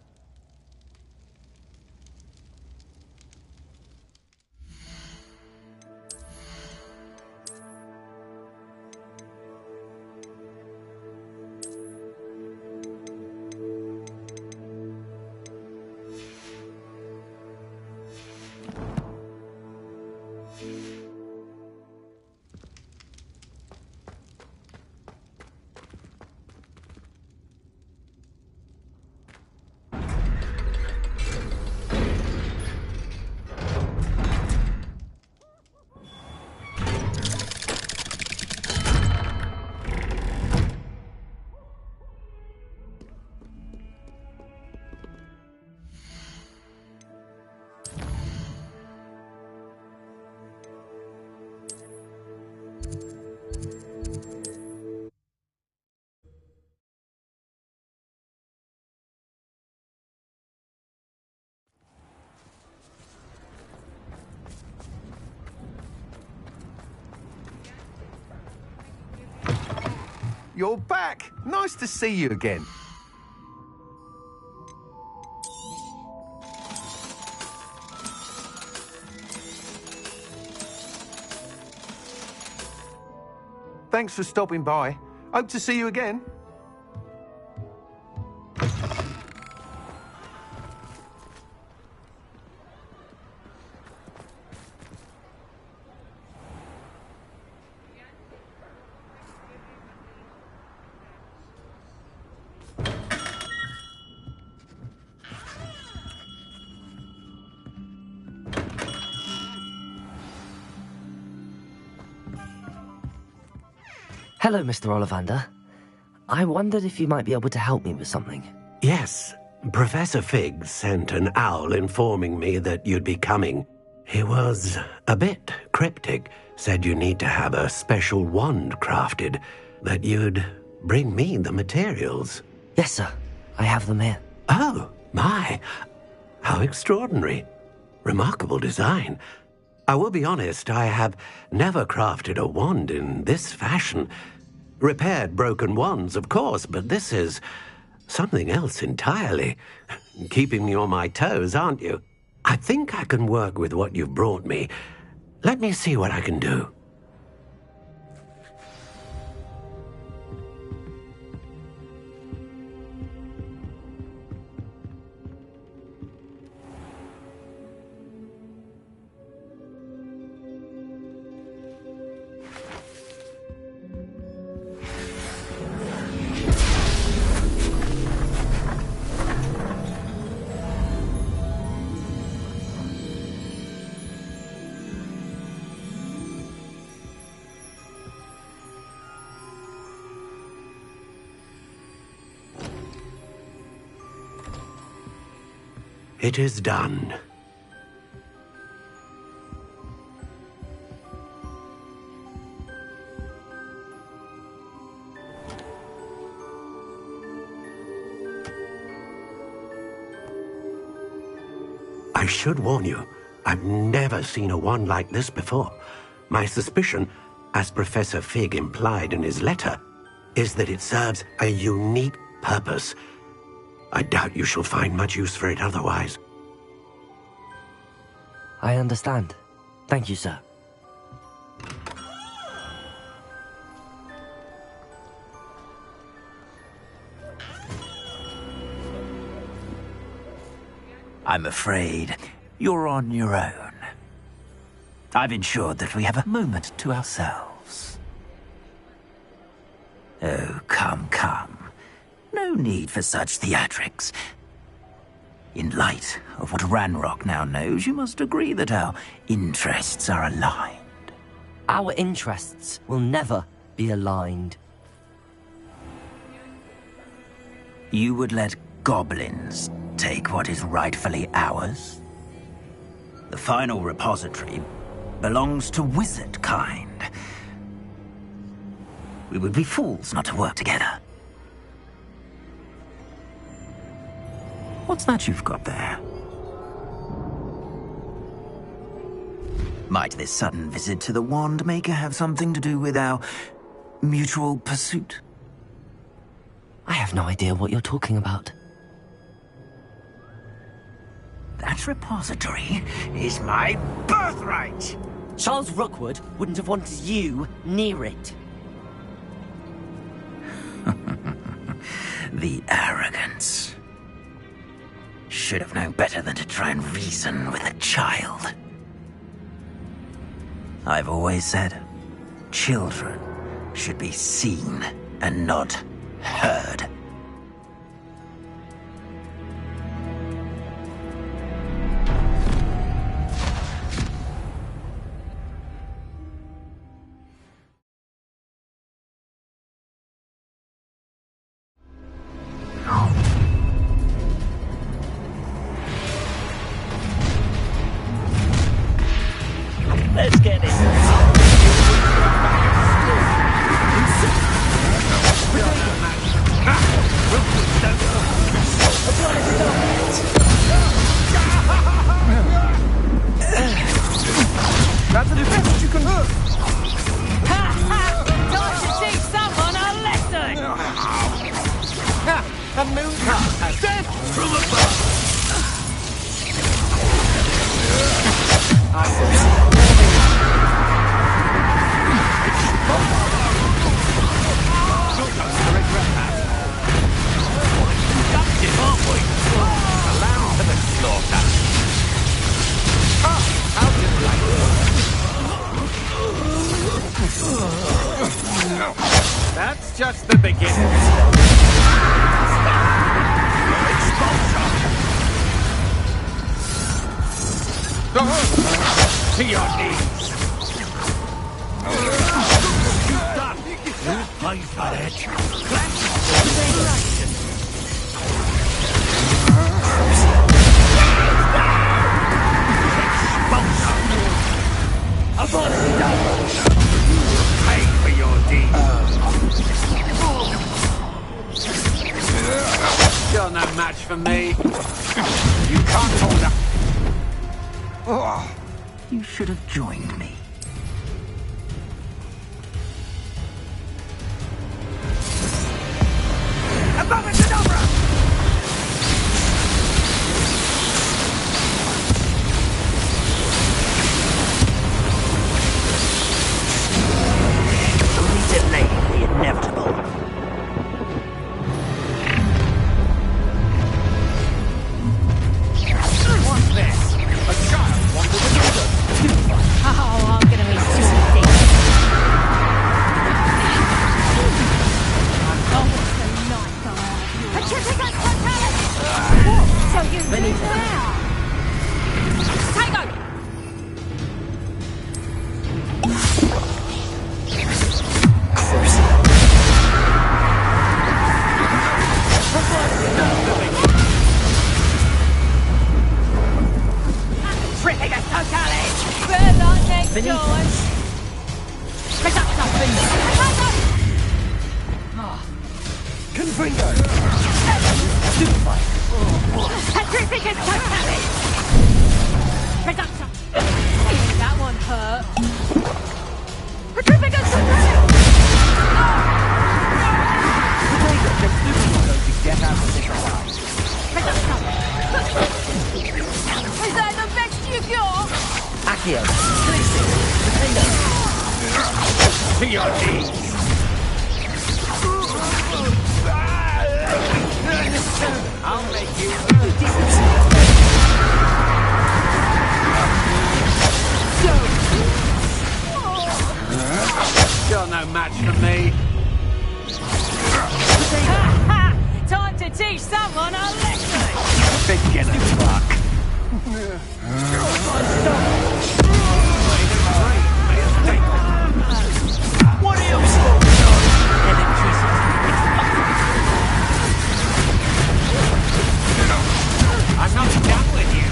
You're back! Nice to see you again. Thanks for stopping by. Hope to see you again. Hello, Mr. Ollivander. I wondered if you might be able to help me with something. Yes, Professor Fig sent an owl informing me that you'd be coming. He was a bit cryptic, said you need to have a special wand crafted, that you'd bring me the materials. Yes, sir. I have them here. Oh, my. How extraordinary. Remarkable design. I will be honest, I have never crafted a wand in this fashion. Repaired broken wands, of course, but this is something else entirely. Keeping me on my toes, aren't you? I think I can work with what you've brought me. Let me see what I can do. It is done. I should warn you, I've never seen a wand like this before. My suspicion, as Professor Fig implied in his letter, is that it serves a unique purpose. I doubt you shall find much use for it otherwise. I understand. Thank you, sir. I'm afraid you're on your own. I've ensured that we have a moment to ourselves. Oh, come, come. No need for such theatrics. In light of what Ranrock now knows, you must agree that our interests are aligned. Our interests will never be aligned. You would let goblins take what is rightfully ours? The final repository belongs to wizard kind. We would be fools not to work together. What's that you've got there? Might this sudden visit to the Wand Maker have something to do with our mutual pursuit? I have no idea what you're talking about. That repository is my birthright! Charles Rookwood wouldn't have wanted you near it. The arrogance. Should have known better than to try and reason with a child. I've always said, children should be seen and not heard. Let's get it. That's the best you can do. Time to teach someone a lesson! A moon has dead from above. That's just the beginning. To your knees. Done. You pay for that. I've already done. Pay for your deeds. for me. You can't hold up. Oh, you should have joined me. Abominable! Only delaying the inevitable. What's this? A child wanted a daughter. Oh, I'm gonna be stupid. Oh, what's the night guy? So you do now? Tango! Tripping us totally! Better luck next time. Confringo! Stupefy! Petrificus totally! Reductor! That one hurt. Petrificus totally! Get out of this alive. Is that the best you got? Accio! Sleeping! Potato! To your knees! I'll make you. You're no match for me. Time to teach someone a lesson. Beginner luck. What are you smoking on? Electricity. I'm not done with you.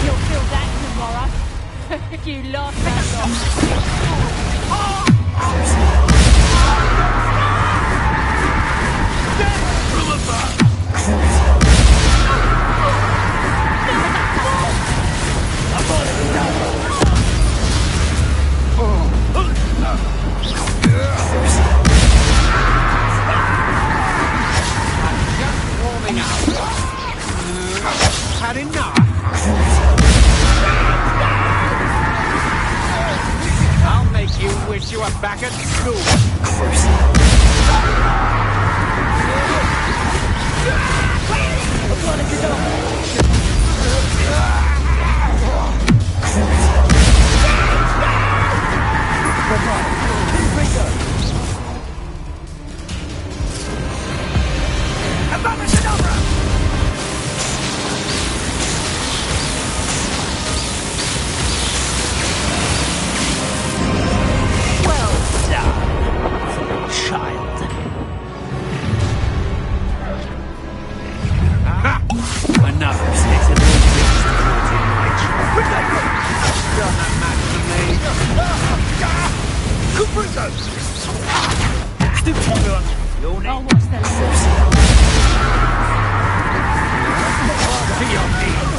You'll feel that tomorrow. If you last that long. Had enough. I'll make you wish you were back at school. Well done, child. Another set of beast caught in my trap. You're no match for me. Confringo! Stupid! You'll need... Oh, what's the To your knees.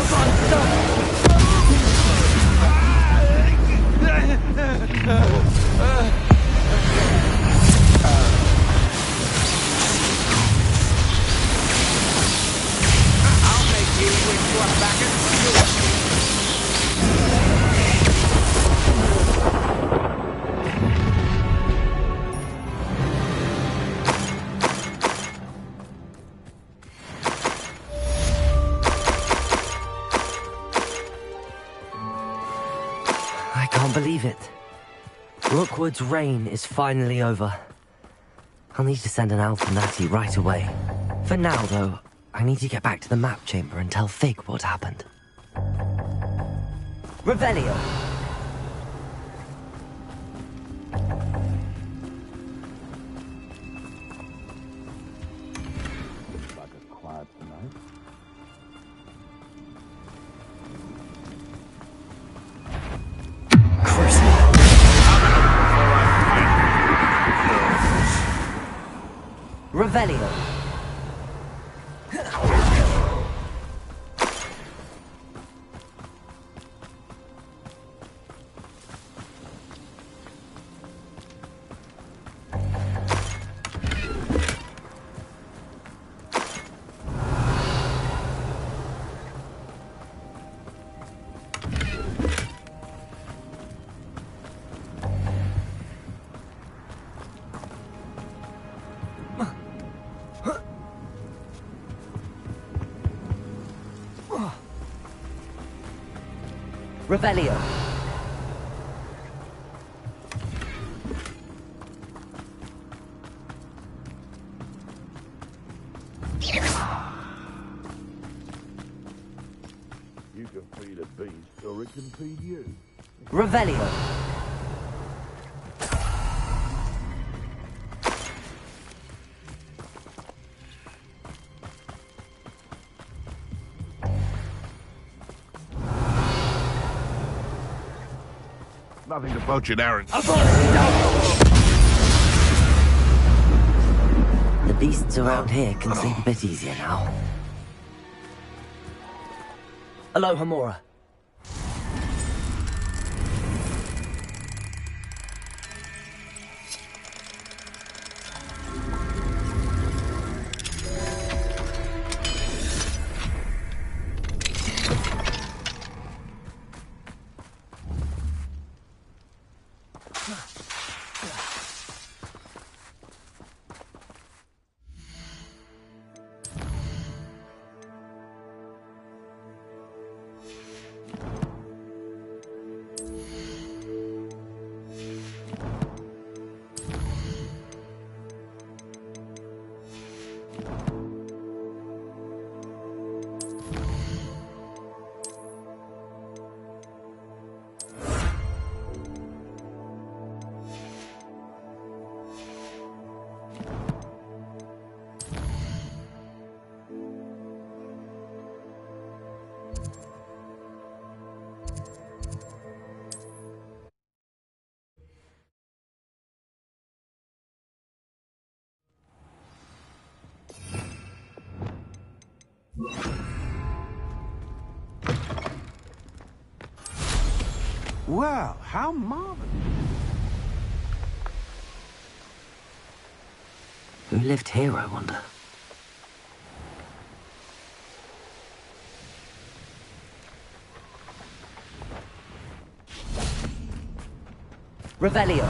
I'll make you wish you were back at school. I can't believe it. Rookwood's reign is finally over. I'll need to send an owl to Natty right away. For now, though, I need to get back to the map chamber and tell Fig what happened. Revelio! Revelio. Revelio. You can feed a beast, or it can feed you. Revelio. Nothing to budge it, Aaron. The beasts around here can sleep a bit easier now. Hello, Hamura. Well, how marvelous. Who lived here, I wonder? Revelio.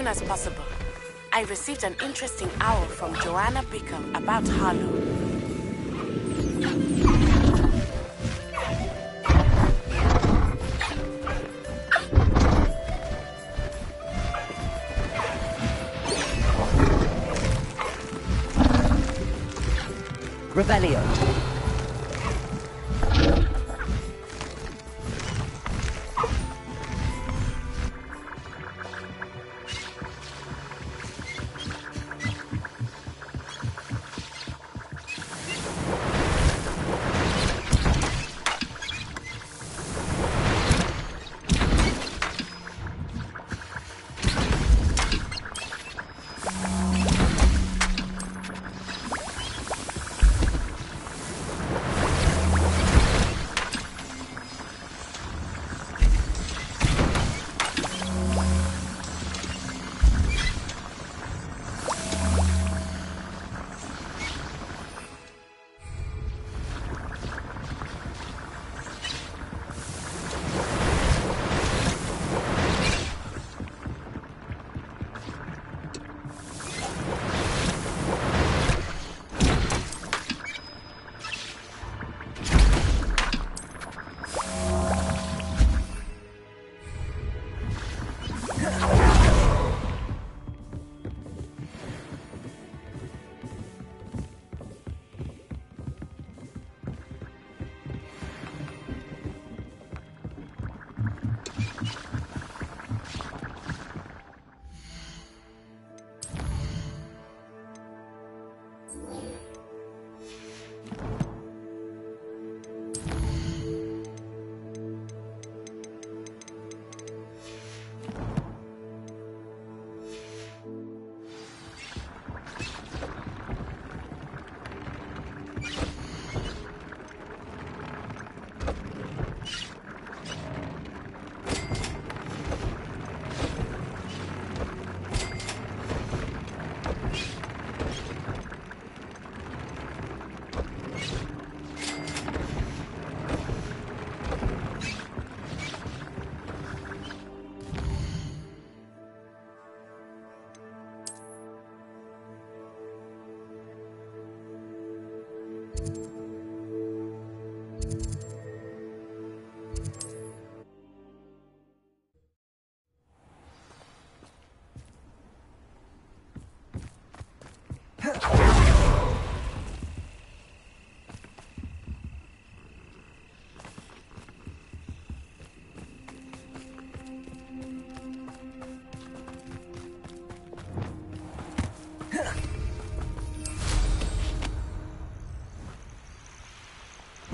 soon as possible. I received an interesting owl from Joanna Bickle about Harlow. Revelio.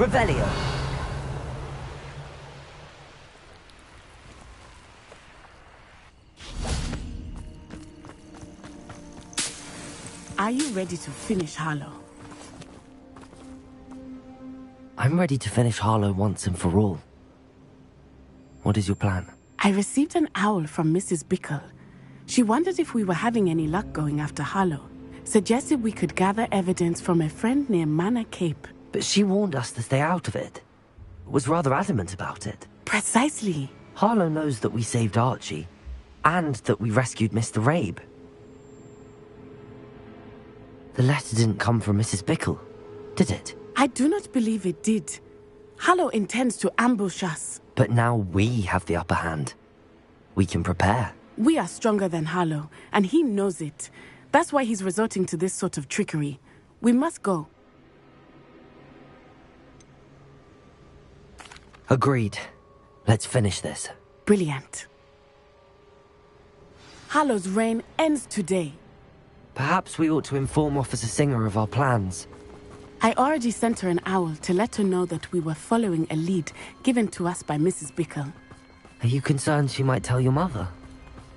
Revelio. Are you ready to finish Harlow? I'm ready to finish Harlow once and for all. What is your plan? I received an owl from Mrs. Bickle. She wondered if we were having any luck going after Harlow. Suggested we could gather evidence from a friend near Manor Cape. But she warned us to stay out of it. Was rather adamant about it. Precisely. Harlow knows that we saved Archie, and that we rescued Mr. Rabe. The letter didn't come from Mrs. Bickle, did it? I do not believe it did. Harlow intends to ambush us. But now we have the upper hand. We can prepare. We are stronger than Harlow, and he knows it. That's why he's resorting to this sort of trickery. We must go. Agreed. Let's finish this. Brilliant. Harlow's reign ends today. Perhaps we ought to inform Officer Singer of our plans. I already sent her an owl to let her know that we were following a lead given to us by Mrs. Bickle. Are you concerned she might tell your mother?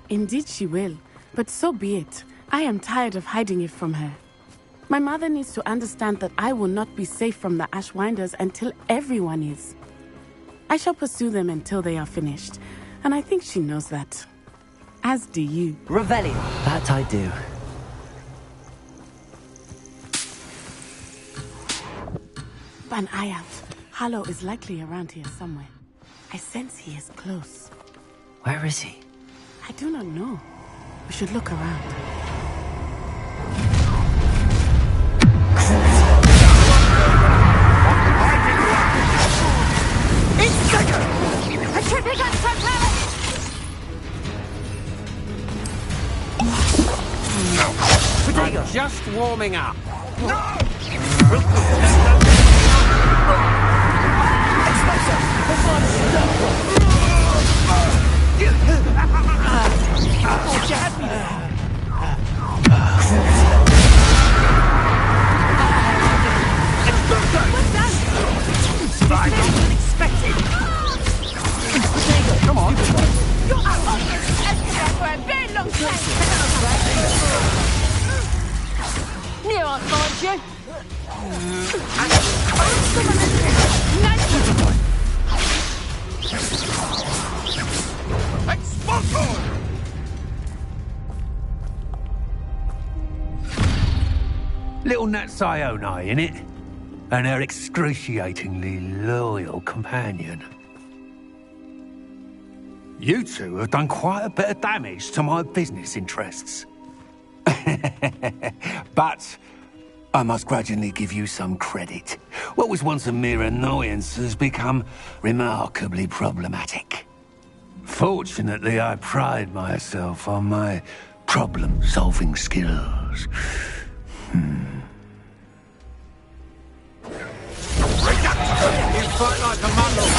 Indeed she will, but so be it. I am tired of hiding it from her. My mother needs to understand that I will not be safe from the Ashwinders until everyone is. I shall pursue them until they are finished, and I think she knows that. As do you. Revelio. That I do. Keep an eye out. Harlow is likely around here somewhere. I sense he is close. Where is he? I do not know. We should look around. A tripping on propeller! I'm just warming up. Thought you had me there. I didn't expect it. Come on. You're out of Escobar for a very long time. Near I'll find you. Expulso! Little Nat Sione, innit? And her excruciatingly loyal companion. You two have done quite a bit of damage to my business interests. But I must grudgingly give you some credit. What was once a mere annoyance has become remarkably problematic. Fortunately, I pride myself on my problem-solving skills. You fight like a muddle.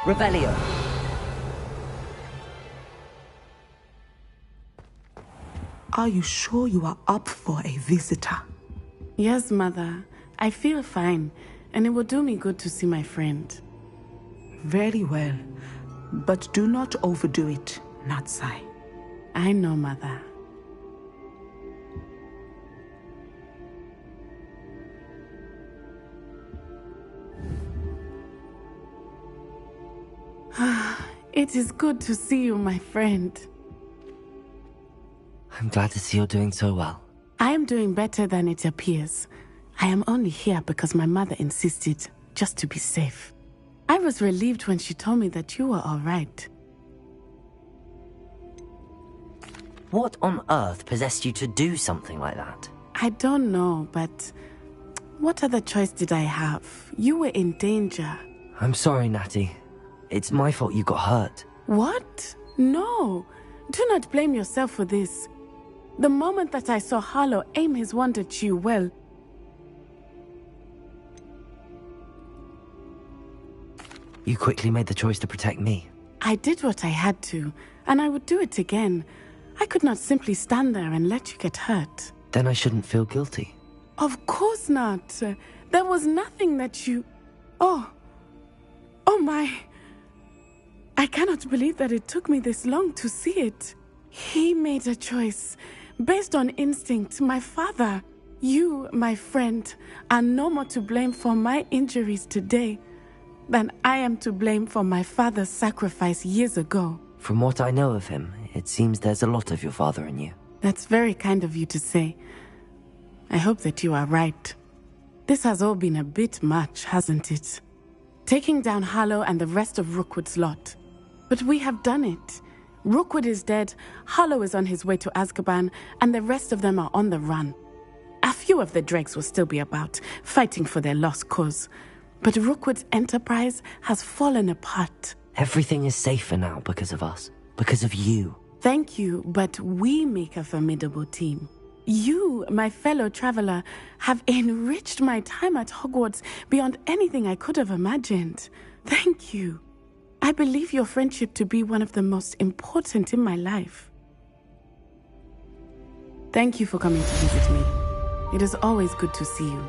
Revelio. Are you sure you are up for a visitor? Yes, Mother. I feel fine, and it will do me good to see my friend. Very well. But do not overdo it, Natsai. I know, Mother. It is good to see you, my friend. I'm glad to see you're doing so well. I am doing better than it appears. I am only here because my mother insisted, just to be safe. I was relieved when she told me that you were all right. What on earth possessed you to do something like that? I don't know, but what other choice did I have? You were in danger. I'm sorry, Natty. It's my fault you got hurt. What? No. Do not blame yourself for this. The moment that I saw Harlow aim his wand at you, well... You quickly made the choice to protect me. I did what I had to, and I would do it again. I could not simply stand there and let you get hurt. Then I shouldn't feel guilty. Of course not. There was nothing that you... Oh my... I cannot believe that it took me this long to see it. He made a choice based on instinct. My father, you, my friend, are no more to blame for my injuries today than I am to blame for my father's sacrifice years ago. From what I know of him, it seems there's a lot of your father in you. That's very kind of you to say. I hope that you are right. This has all been a bit much, hasn't it? Taking down Harlow and the rest of Rookwood's lot. But we have done it. Rookwood is dead, Harlow is on his way to Azkaban, and the rest of them are on the run. A few of the dregs will still be about, fighting for their lost cause. But Rookwood's enterprise has fallen apart. Everything is safer now because of us. Because of you. Thank you, but we make a formidable team. You, my fellow traveler, have enriched my time at Hogwarts beyond anything I could have imagined. Thank you. I believe your friendship to be one of the most important in my life. Thank you for coming to visit me. It is always good to see you.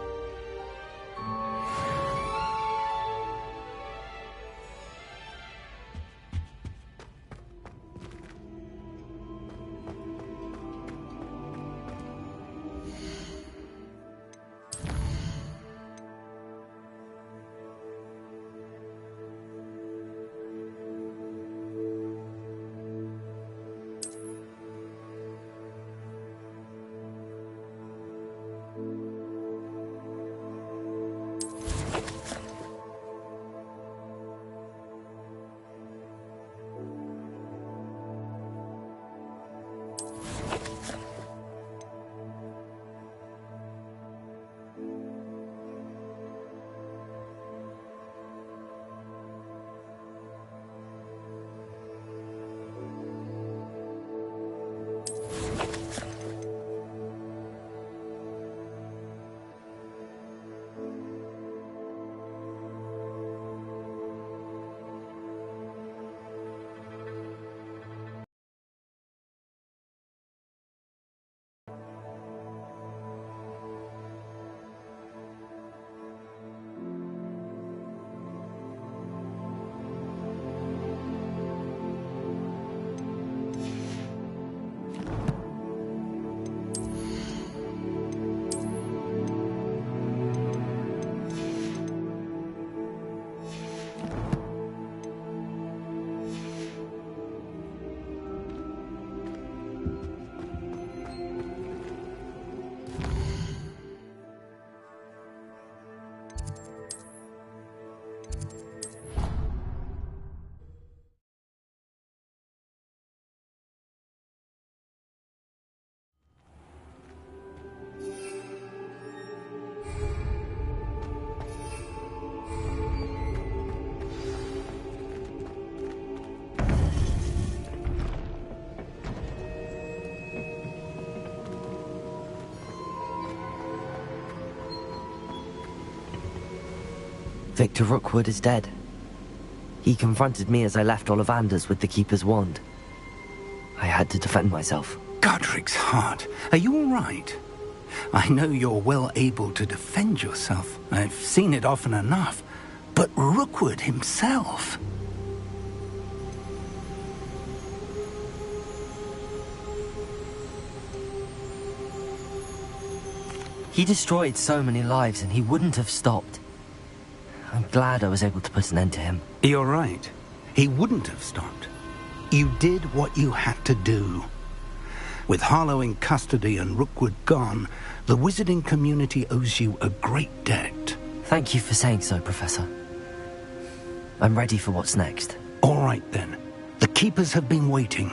Victor Rookwood is dead. He confronted me as I left Ollivanders with the Keeper's wand. I had to defend myself. Godric's heart, are you all right? I know you're well able to defend yourself. I've seen it often enough. But Rookwood himself... He destroyed so many lives and he wouldn't have stopped. I'm glad I was able to put an end to him. You're right. He wouldn't have stopped. You did what you had to do. With Harlow in custody and Rookwood gone, the wizarding community owes you a great debt. Thank you for saying so, Professor. I'm ready for what's next. All right, then. The Keepers have been waiting.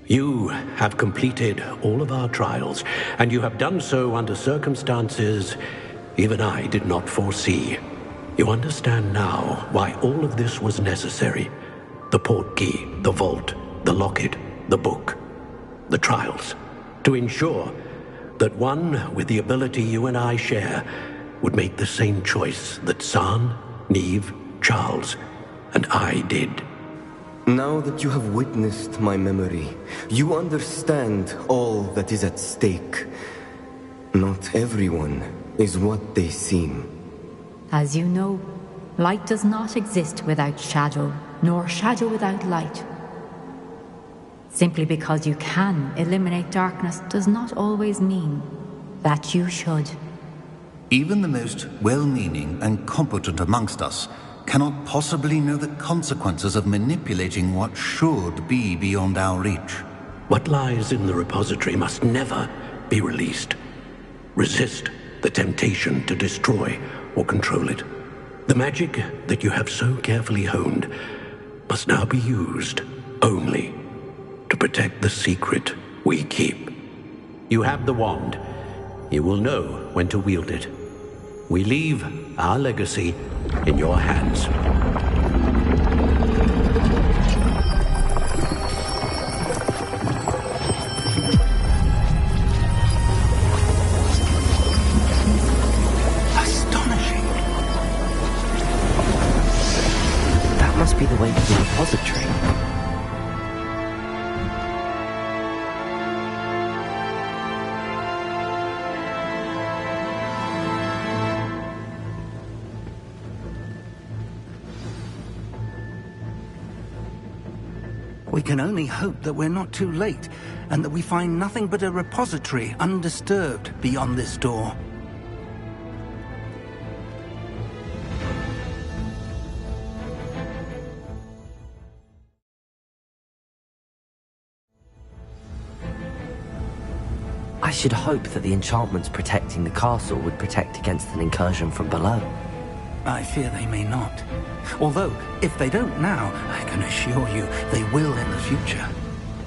You have completed all of our trials, and you have done so under circumstances even I did not foresee. You understand now why all of this was necessary. The portkey, the vault, the locket, the book, the trials. To ensure that one with the ability you and I share would make the same choice that San, Neve, Charles, and I did. Now that you have witnessed my memory, you understand all that is at stake. Not everyone is what they seem. As you know, light does not exist without shadow, nor shadow without light. Simply because you can eliminate darkness does not always mean that you should. Even the most well-meaning and competent amongst us cannot possibly know the consequences of manipulating what should be beyond our reach. What lies in the repository must never be released. Resist the temptation to destroy or control it. The magic that you have so carefully honed must now be used only to protect the secret we keep. You have the wand. You will know when to wield it. We leave our legacy in your hands. Astonishing. That must be the way to the repository. We can only hope that we're not too late, and that we find nothing but a repository undisturbed beyond this door. I should hope that the enchantments protecting the castle would protect against an incursion from below. I fear they may not. Although, if they don't now, I can assure you they will in the future.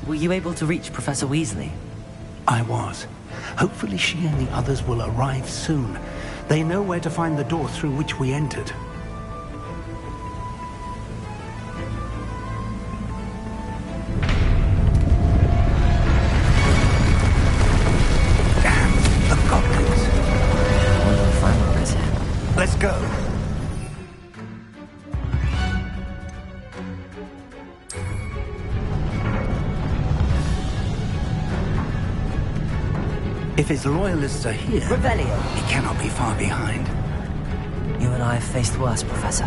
Were you able to reach Professor Weasley? I was. Hopefully she and the others will arrive soon. They know where to find the door through which we entered. Damn, the goblins. I wonder if Ranrock is here. Let's go. If his loyalists are here, Revelio. He cannot be far behind. You and I have faced worse, Professor.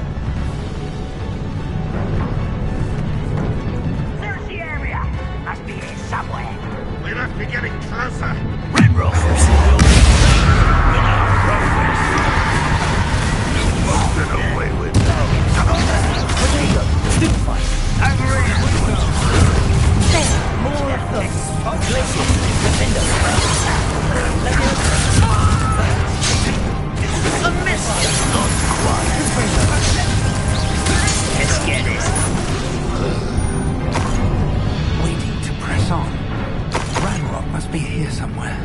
Search the area. Must be here somewhere. We must be getting closer. Ranrock will be in our progress. You won't get away with that. Rodrigo, stupefy. Over here. More of them. Defender. A missile. Not quite. Let's get it. Waiting to press on. Ranrock must be here somewhere.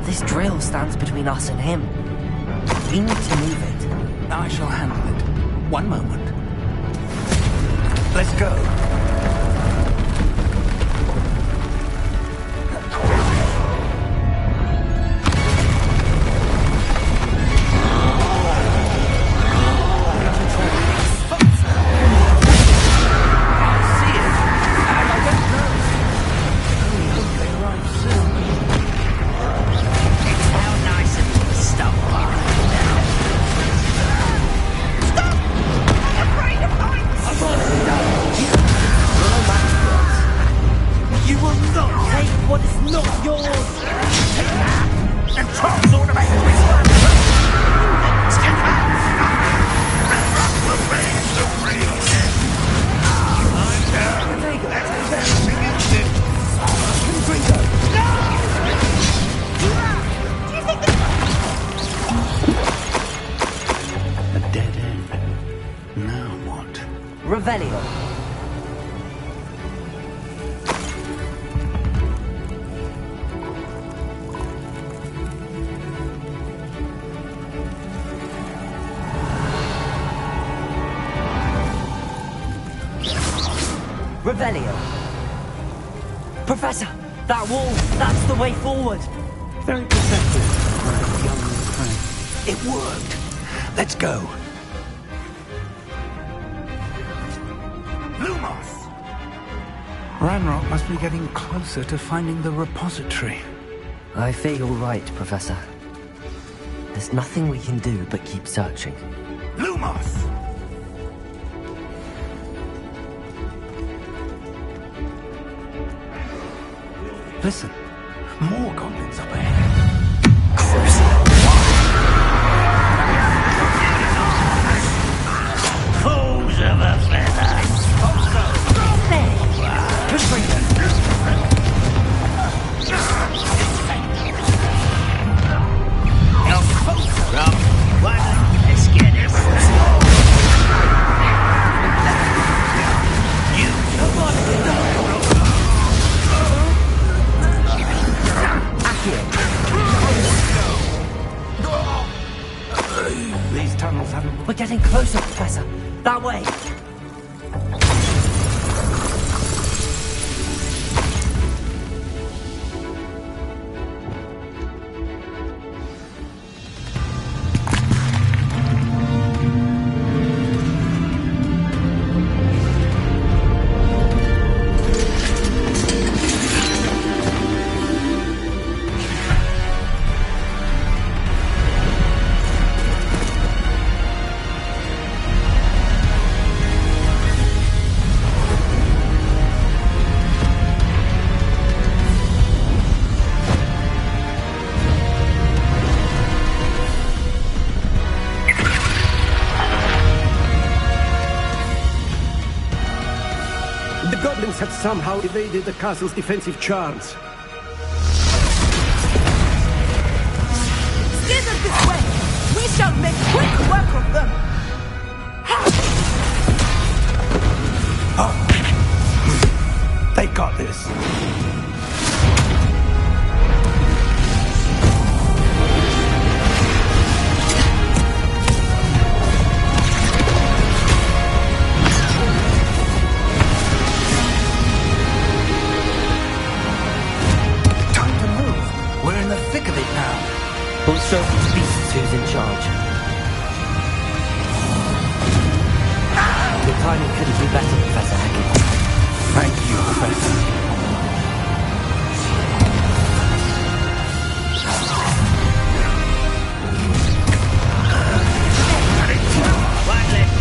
This drill stands between us and him. We need to move it. I shall handle it. One moment. Let's go. Revelio. Revelio. Professor, that wall, that's the way forward. Very perceptive, my young friend. It worked. Let's go. Lumos! Ranrock must be getting closer to finding the repository. I fear you're right, Professor. There's nothing we can do but keep searching. Lumos! Listen, more goblins up ahead. Full That way! Had somehow evaded the castle's defensive charms. Steer them this way! We shall make quick work of them! They got this. Also, Beasts who's in charge. Your timing couldn't be better, Professor Hackett. Thank you, Professor.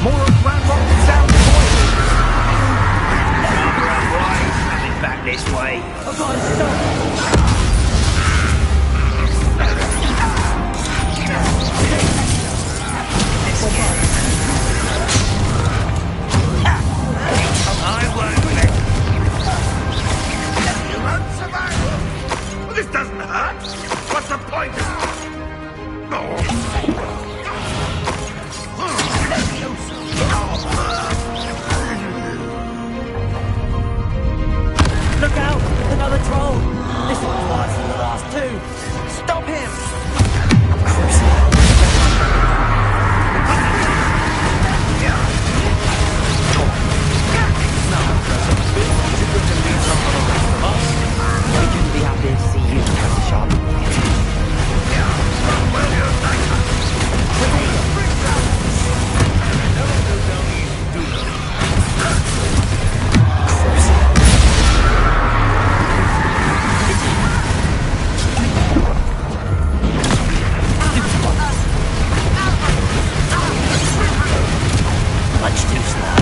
More of Ranrock sound voices! Right, coming back this way. I've got to stop! I won't let you won't survive. Well, this doesn't hurt. What's the point? Look out! Another troll! This one's worse than the last two! Stop him! We couldn't be happier to see you, Professor Sharp. Much too slow.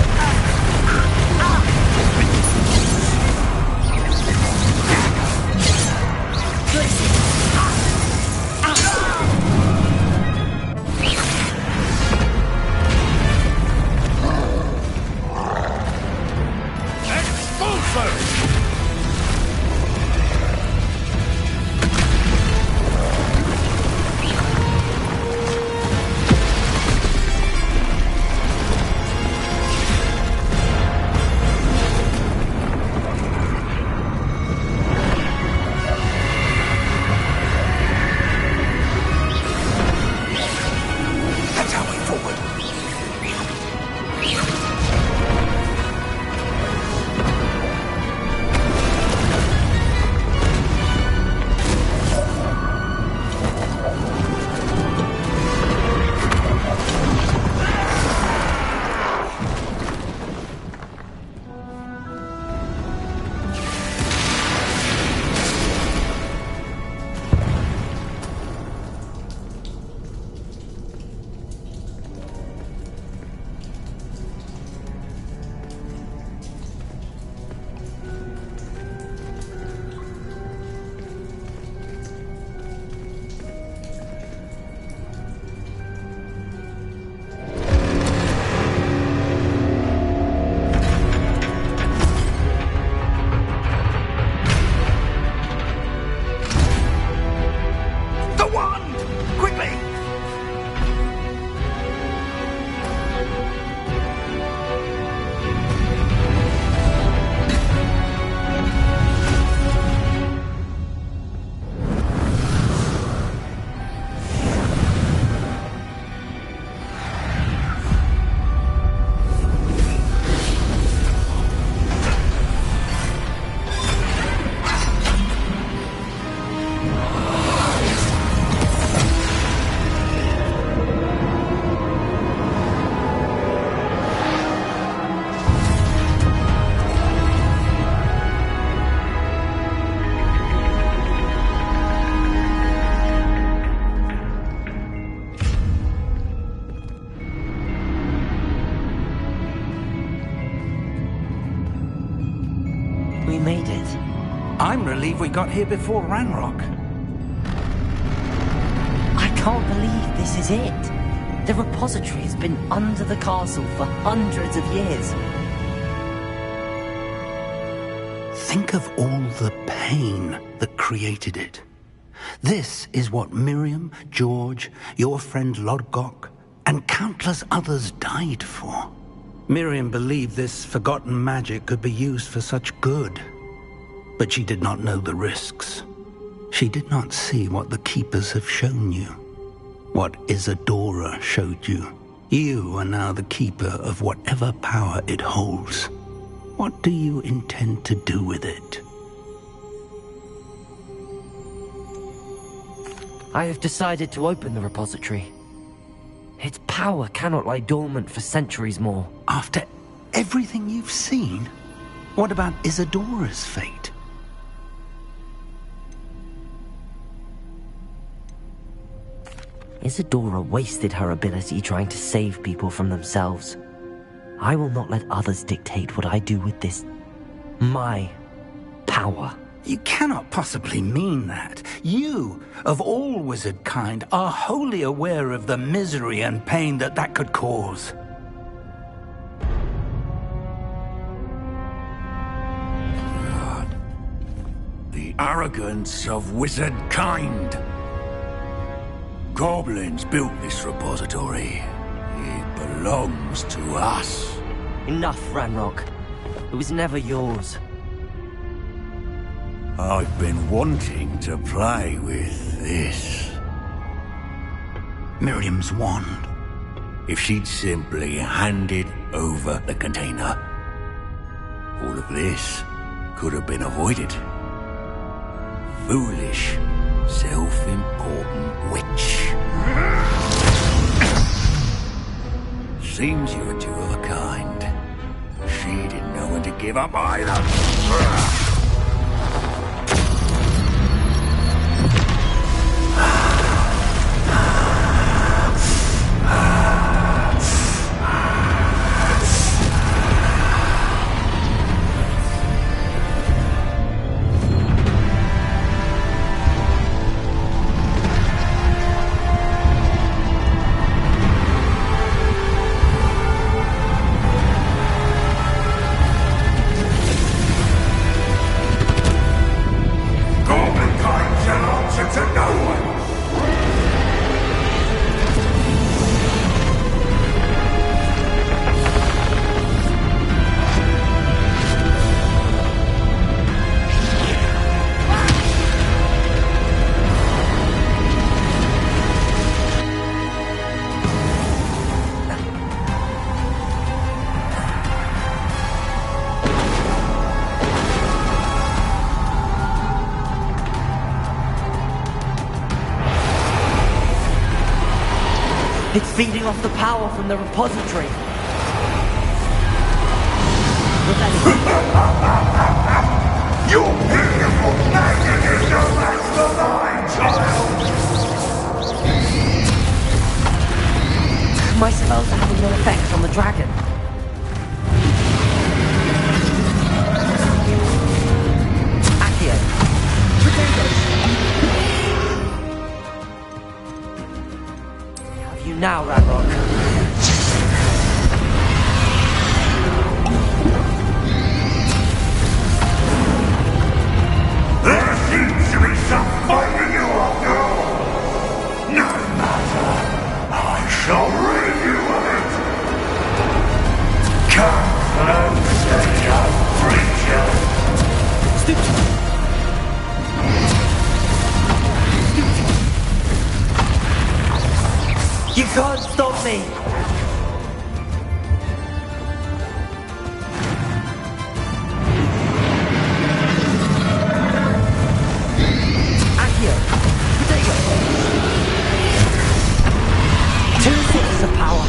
I'm relieved we got here before Ranrock. I can't believe this is it. The repository has been under the castle for hundreds of years. Think of all the pain that created it. This is what Miriam, George, your friend Lodgok, and countless others died for. Miriam believed this forgotten magic could be used for such good. But she did not know the risks. She did not see what the Keepers have shown you. What Isadora showed you. You are now the Keeper of whatever power it holds. What do you intend to do with it? I have decided to open the repository. Its power cannot lie dormant for centuries more. After everything you've seen? What about Isadora's fate? Isadora wasted her ability trying to save people from themselves. I will not let others dictate what I do with this. My power. You cannot possibly mean that. You, of all wizard kind, are wholly aware of the misery and pain that could cause. God. The arrogance of wizard kind. Goblins built this repository. It belongs to us. Enough, Ranrock. It was never yours. I've been wanting to play with this. Miriam's wand. If she'd simply handed over the container, all of this could have been avoided. Foolish, self-important witch. Seems you're two of a kind. She didn't know when to give up either. It's feeding off the power from the repository. Your beautiful magic is no match for mine, child! My spells are having no effect on the dragon. Accio. Have you now, Ranrock? There seems to be some fighting you after all. No matter. I shall rid you of it. Come closer, young creature. You can't stop me! Accio! Potato! 2 sources of power.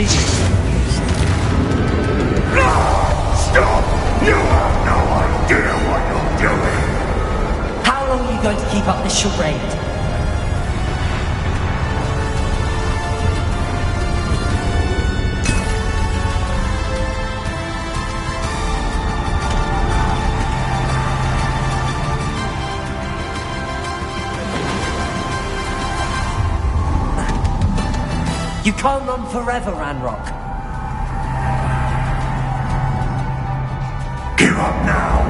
do you? No! Stop! You have no idea what you're doing! How long are you going to keep up this charade? You can't run forever, Ranrock. Give up now,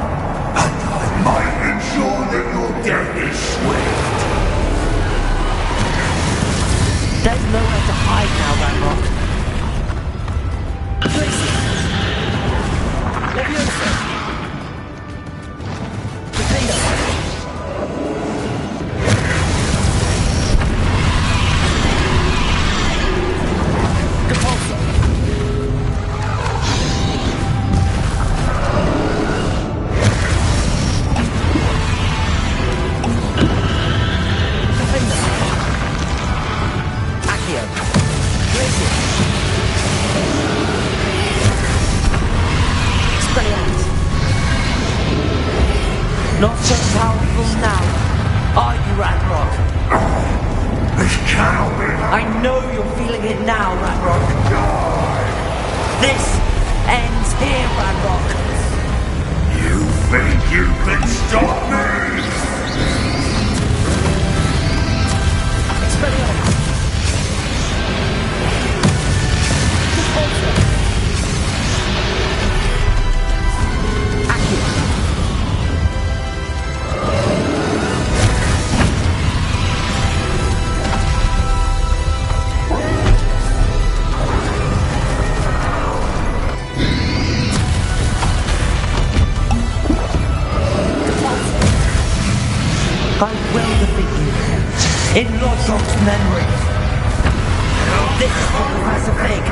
and I might ensure that your death is swift. There's nowhere to hide now, Ranrock. Leviosa! Potato! Not so powerful now, are you, Ranrock? This cannot be. I know you're feeling it now, Ranrock. This ends here, Ranrock. You think you can stop me? Expelliarmus. Repulsor. Accio. I will defeat you in Lord God's memory. This is for Professor Fig.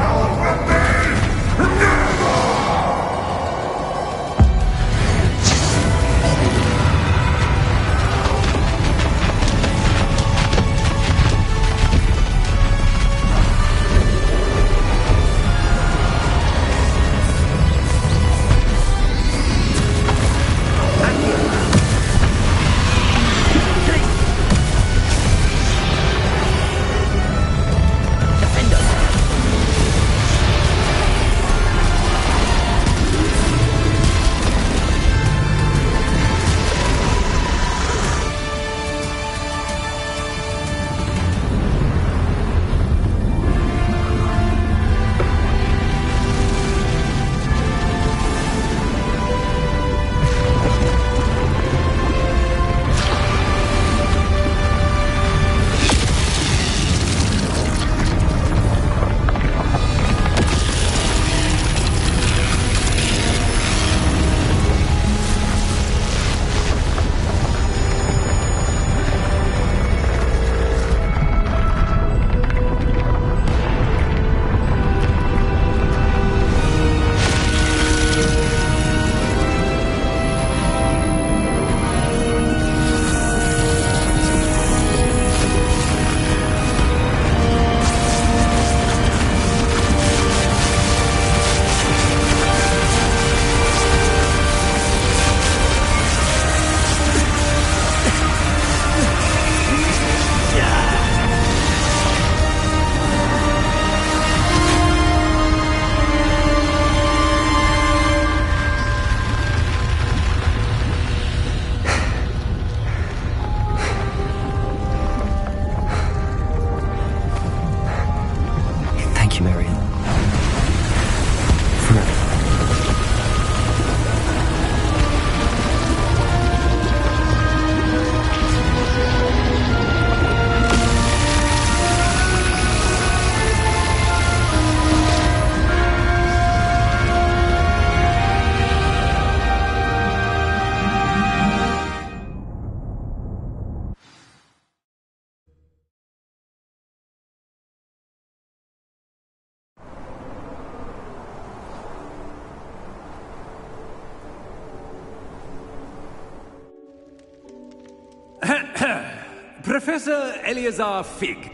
Professor Eleazar Fig,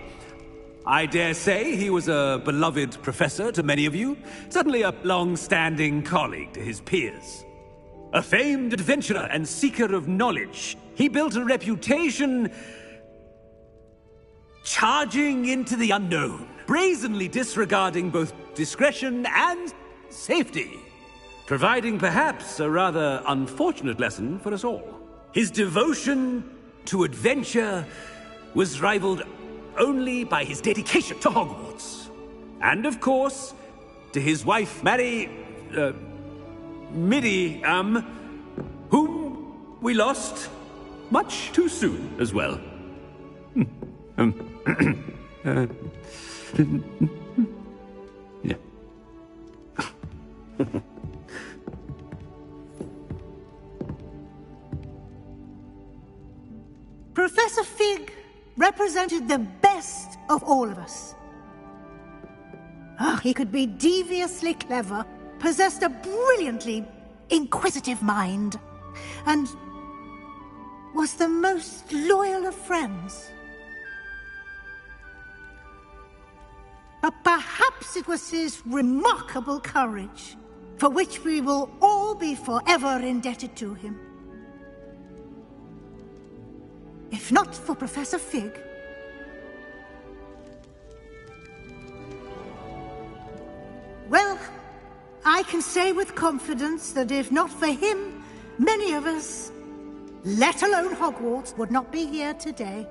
I dare say he was a beloved professor to many of you, certainly a long-standing colleague to his peers. A famed adventurer and seeker of knowledge, he built a reputation charging into the unknown, brazenly disregarding both discretion and safety, providing perhaps a rather unfortunate lesson for us all. His devotion to adventure was rivaled only by his dedication to Hogwarts. And of course, to his wife, Middy, whom we lost much too soon as well. Yeah. Professor Fig represented the best of all of us. He could be deviously clever, possessed a brilliantly inquisitive mind, and was the most loyal of friends. But perhaps it was his remarkable courage, for which we will all be forever indebted to him. If not for Professor Fig, well, I can say with confidence that if not for him, many of us, let alone Hogwarts, would not be here today.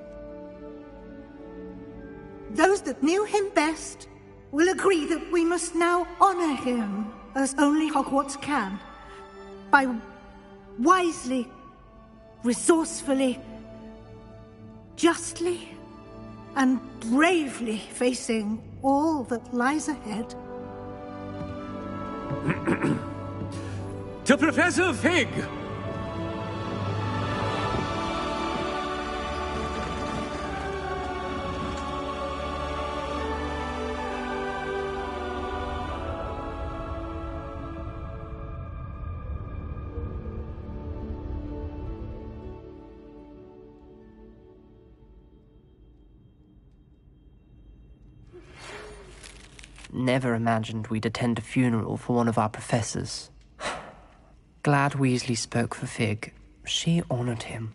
Those that knew him best will agree that we must now honor him as only Hogwarts can, by wisely, resourcefully, justly, and bravely facing all that lies ahead. To Professor Fig! Never imagined we'd attend a funeral for one of our professors. Glad Weasley spoke for Fig. She honored him.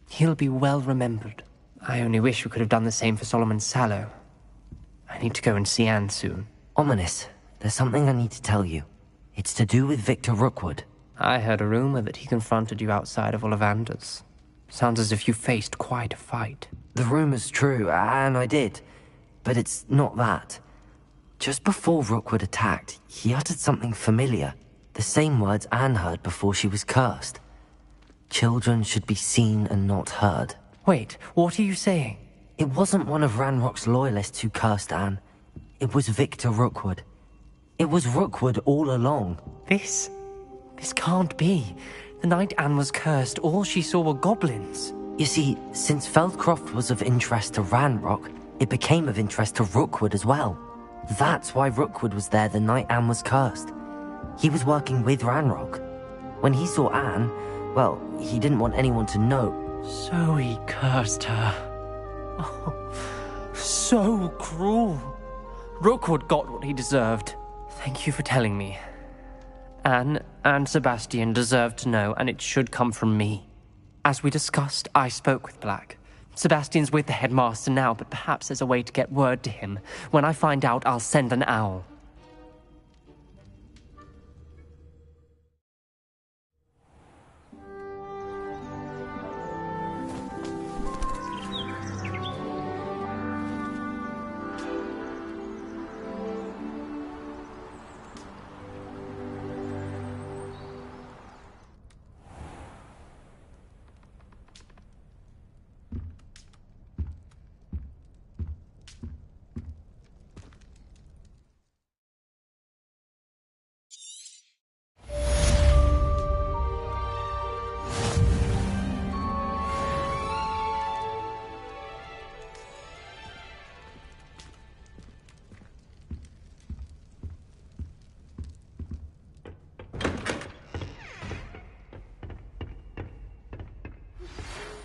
He'll be well remembered. I only wish we could have done the same for Solomon Sallow. I need to go and see Anne soon. Ominous, there's something I need to tell you. It's to do with Victor Rookwood. I heard a rumor that he confronted you outside of Ollivander's. Sounds as if you faced quite a fight. The rumor's true, and I did. But it's not that. Just before Rookwood attacked, he uttered something familiar. The same words Anne heard before she was cursed. Children should be seen and not heard. Wait, what are you saying? It wasn't one of Ranrock's loyalists who cursed Anne. It was Victor Rookwood. It was Rookwood all along. This can't be. The night Anne was cursed, all she saw were goblins. You see, since Feldcroft was of interest to Ranrock, it became of interest to Rookwood as well. That's why Rookwood was there the night Anne was cursed. He was working with Ranrock. When he saw Anne, well, he didn't want anyone to know. So he cursed her. Oh, so cruel. Rookwood got what he deserved. Thank you for telling me. Anne and Sebastian deserve to know, and it should come from me. As we discussed, I spoke with Black. Sebastian's with the headmaster now, but perhaps there's a way to get word to him. When I find out, I'll send an owl.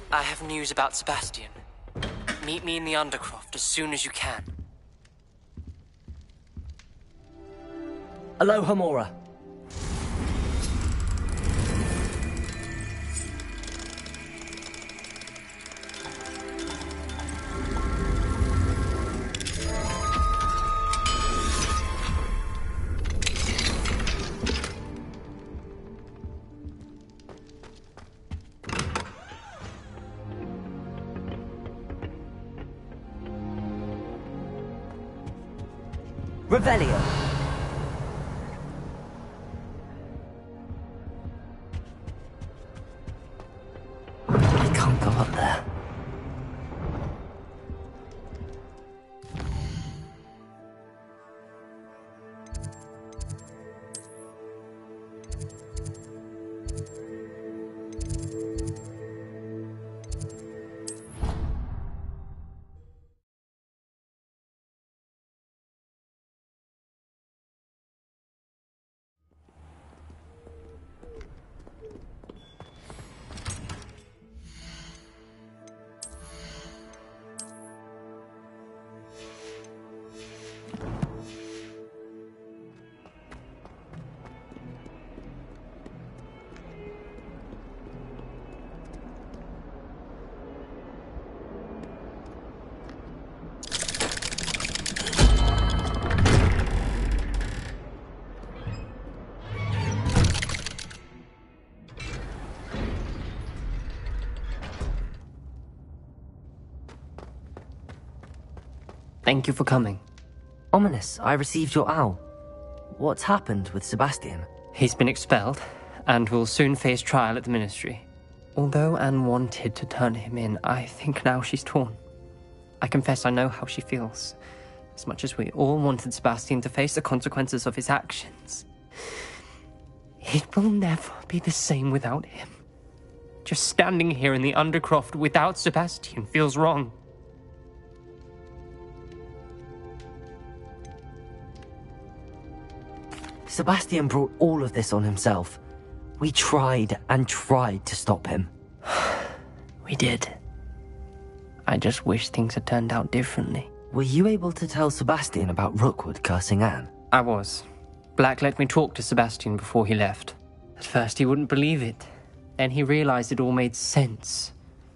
I have news about Sebastian. Meet me in the Undercroft as soon as you can. Aloha Mora. Revelio. I can't go up there. Thank you for coming. Ominous, I received your owl. What's happened with Sebastian? He's been expelled, and will soon face trial at the Ministry. Although Anne wanted to turn him in, I think now she's torn. I confess I know how she feels. As much as we all wanted Sebastian to face the consequences of his actions. It will never be the same without him. Just standing here in the Undercroft without Sebastian feels wrong. Sebastian brought all of this on himself. We tried and tried to stop him. We did. I just wish things had turned out differently. Were you able to tell Sebastian about Rookwood cursing Anne? I was. Black let me talk to Sebastian before he left. At first he wouldn't believe it. Then he realized it all made sense.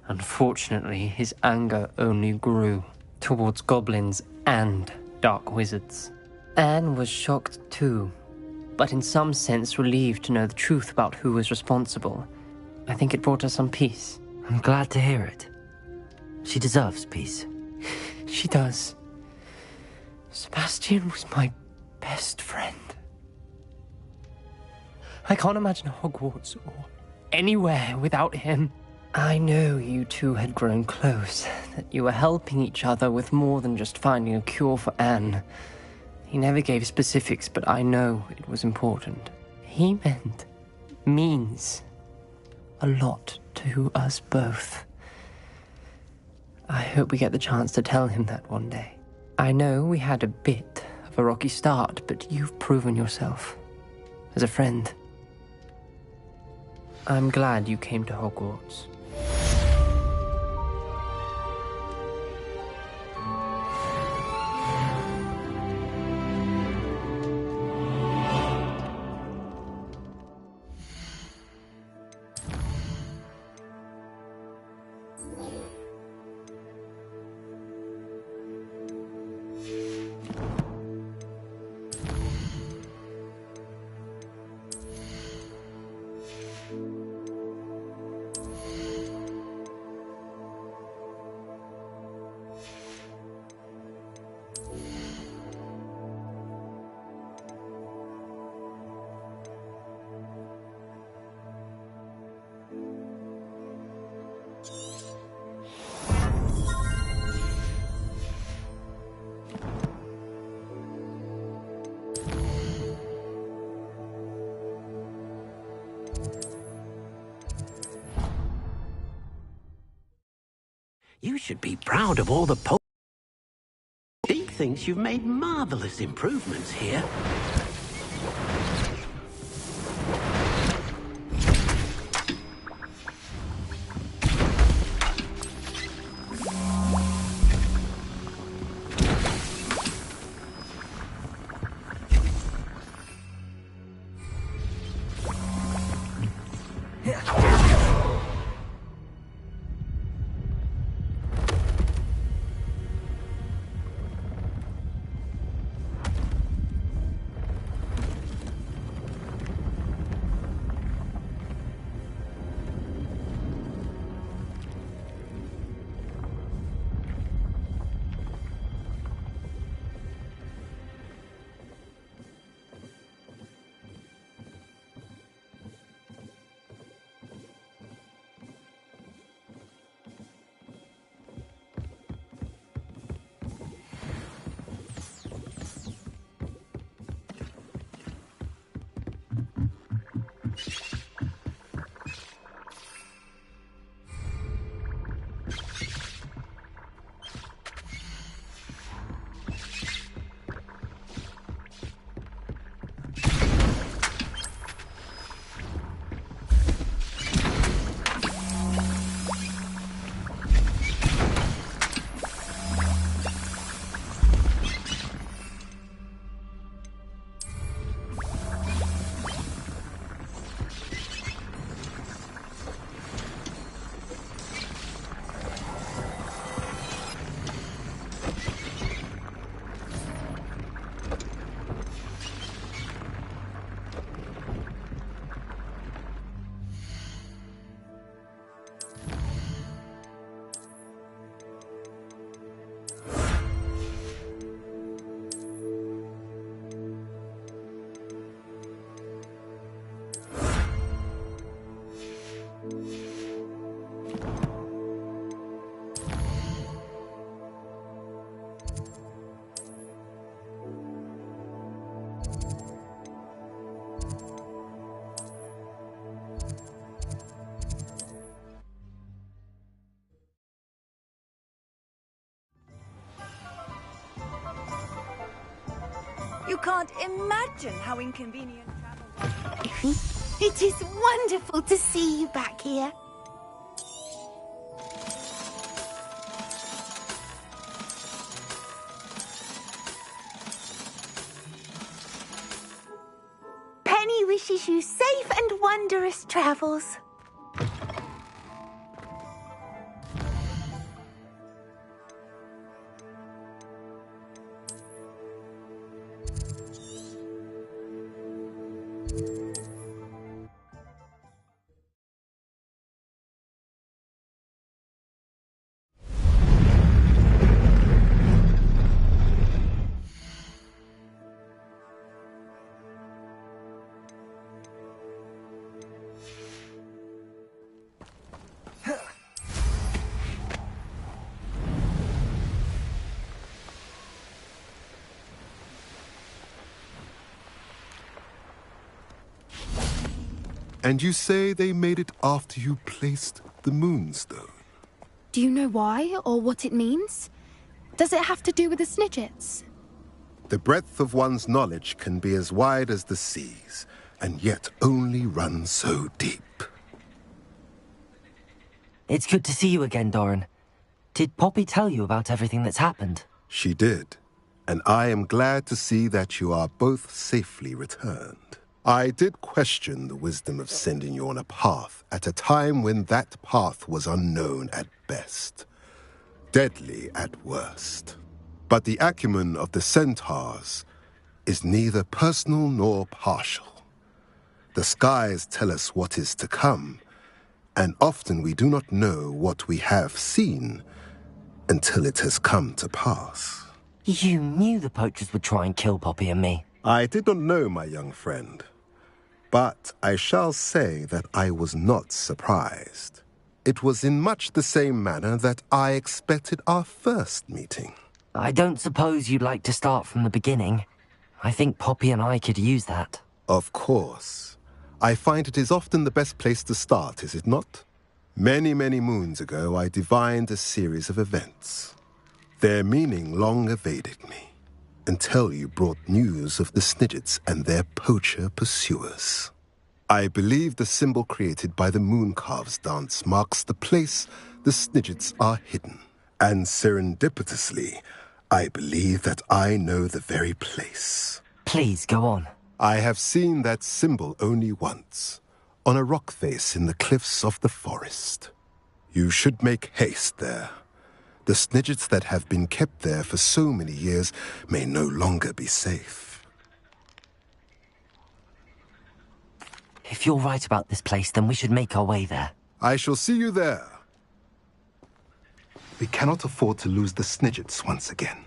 Unfortunately, his anger only grew towards goblins and dark wizards. Anne was shocked too, but in some sense relieved to know the truth about who was responsible. I think it brought her some peace. I'm glad to hear it. She deserves peace. She does. Sebastian was my best friend. I can't imagine Hogwarts or anywhere without him. I know you two had grown close, that you were helping each other with more than just finding a cure for Anne. He never gave specifics, but I know it was important. He means a lot to us both. I hope we get the chance to tell him that one day. I know we had a bit of a rocky start, but you've proven yourself as a friend. I'm glad you came to Hogwarts. You should be proud of all the Steve thinks you've made marvelous improvements here. You can't imagine how inconvenient travel. It is wonderful to see you back here. Penny wishes you safe and wondrous travels. And you say they made it after you placed the Moonstone? Do you know why, or what it means? Does it have to do with the Snidgets? The breadth of one's knowledge can be as wide as the seas, and yet only run so deep. It's good to see you again, Doran. Did Poppy tell you about everything that's happened? She did, and I am glad to see that you are both safely returned. I did question the wisdom of sending you on a path at a time when that path was unknown at best, deadly at worst. But the acumen of the centaurs is neither personal nor partial. The skies tell us what is to come, and often we do not know what we have seen until it has come to pass. You knew the poachers would try and kill Poppy and me. I did not know, my young friend. But I shall say that I was not surprised. It was in much the same manner that I expected our first meeting. I don't suppose you'd like to start from the beginning. I think Poppy and I could use that. Of course. I find it is often the best place to start, is it not? Many, many moons ago, I divined a series of events. Their meaning long evaded me, until you brought news of the Snidgets and their poacher pursuers. I believe the symbol created by the Mooncalves dance marks the place the Snidgets are hidden. And serendipitously, I believe that I know the very place. Please, go on. I have seen that symbol only once, on a rock face in the cliffs of the forest. You should make haste there. The Snidgets that have been kept there for so many years may no longer be safe. If you're right about this place, then we should make our way there. I shall see you there. We cannot afford to lose the Snidgets once again.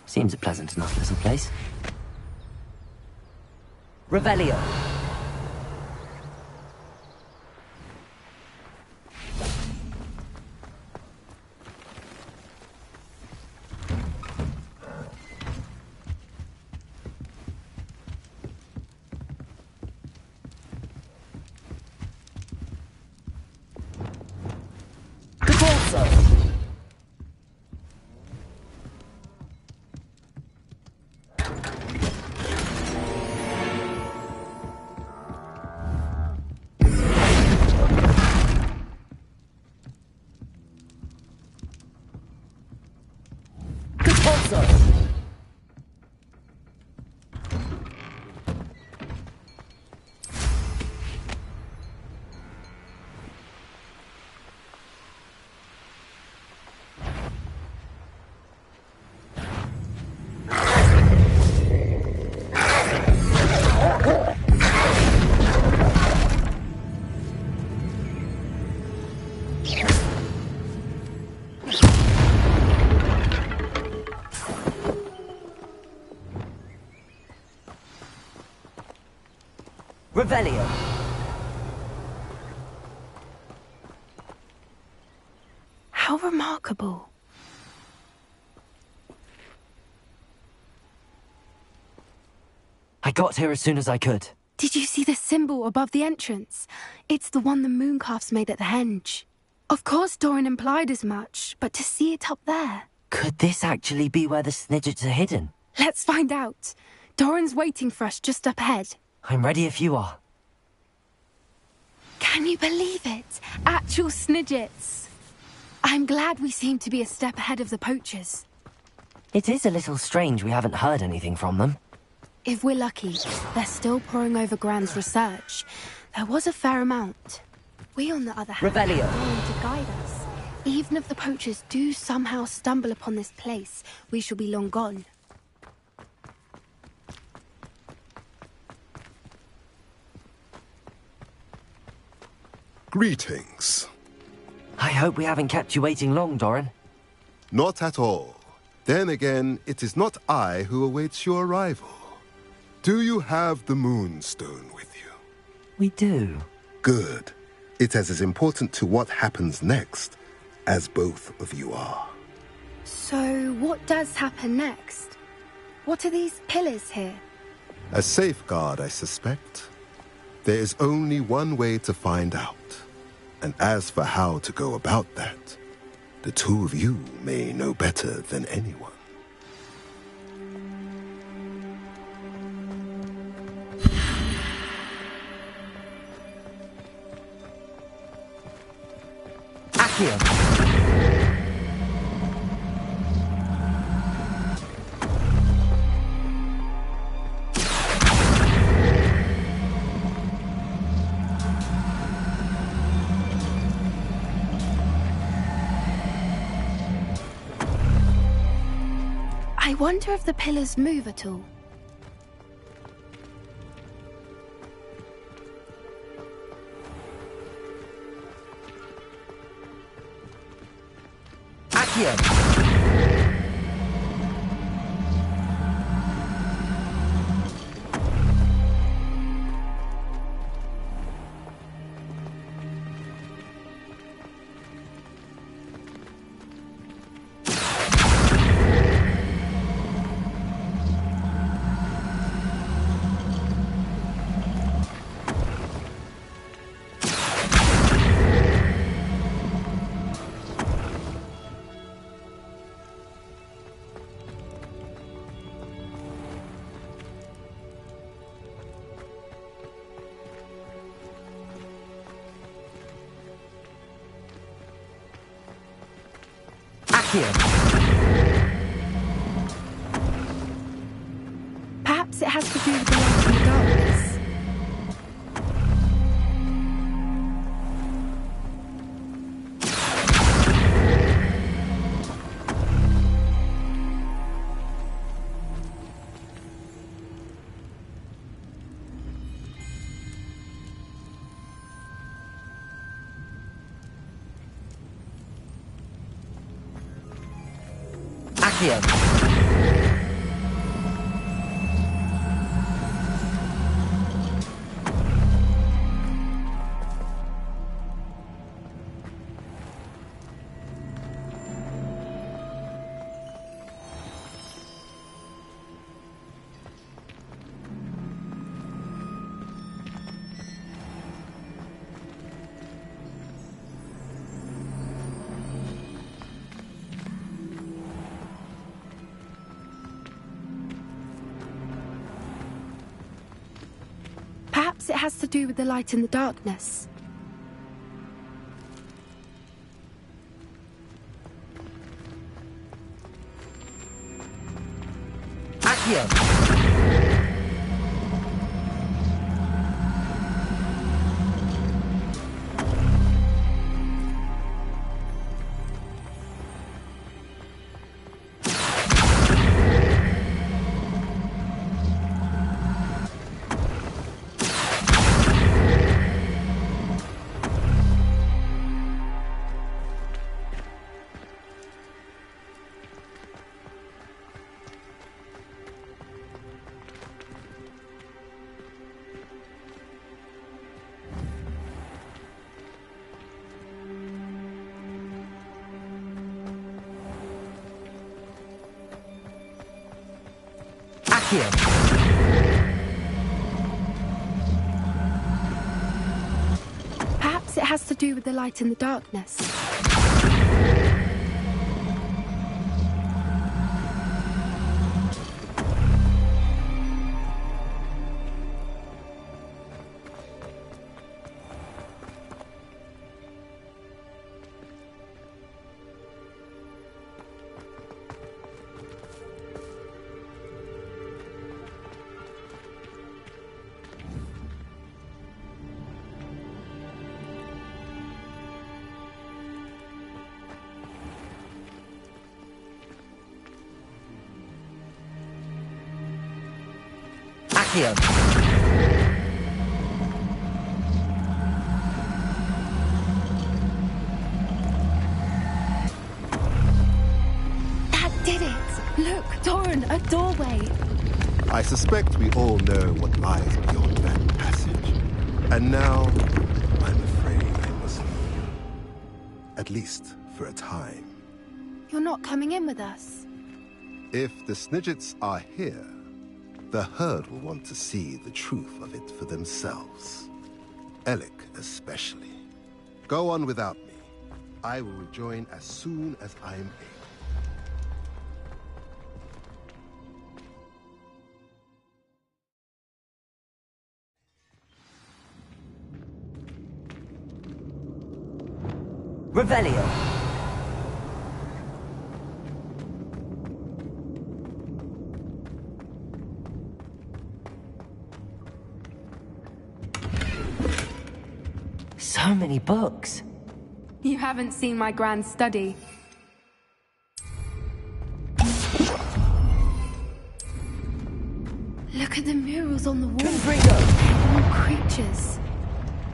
Seems a pleasant enough little place. Revelio. Revelio. How remarkable. I got here as soon as I could. Did you see the symbol above the entrance? It's the one the mooncalfs made at the henge. Of course Doran implied as much, but to see it up there... Could this actually be where the Snidgets are hidden? Let's find out. Doran's waiting for us just up ahead. I'm ready if you are. Can you believe it? Actual Snidgets. I'm glad we seem to be a step ahead of the poachers. It is a little strange we haven't heard anything from them. If we're lucky, they're still poring over Gran's research. There was a fair amount. We, on the other hand, Revelio. are going to guide us. Even if the poachers do somehow stumble upon this place, we shall be long gone. Greetings. I hope we haven't kept you waiting long, Doran. Not at all. Then again, it is not I who awaits your arrival. Do you have the Moonstone with you? We do. Good. It is as important to what happens next as both of you are. So, what does happen next? What are these pillars here? A safeguard, I suspect. There is only one way to find out. And as for how to go about that, the two of you may know better than anyone. I wonder if the pillars move at all. Perhaps it has to do with the light and the darkness. Perhaps it has to do with the light and the darkness. Perhaps it has to do with the light and the darkness. That did it! Look, Doran, a doorway! I suspect we all know what lies beyond that passage. And now, I'm afraid I must leave. At least for a time. You're not coming in with us. If the Snidgets are here, the herd will want to see the truth of it for themselves. Alec especially. Go on without me. I will rejoin as soon as I am able. Revelio. So many books. You haven't seen my grand study. Look at the murals on the wall. They're all creatures.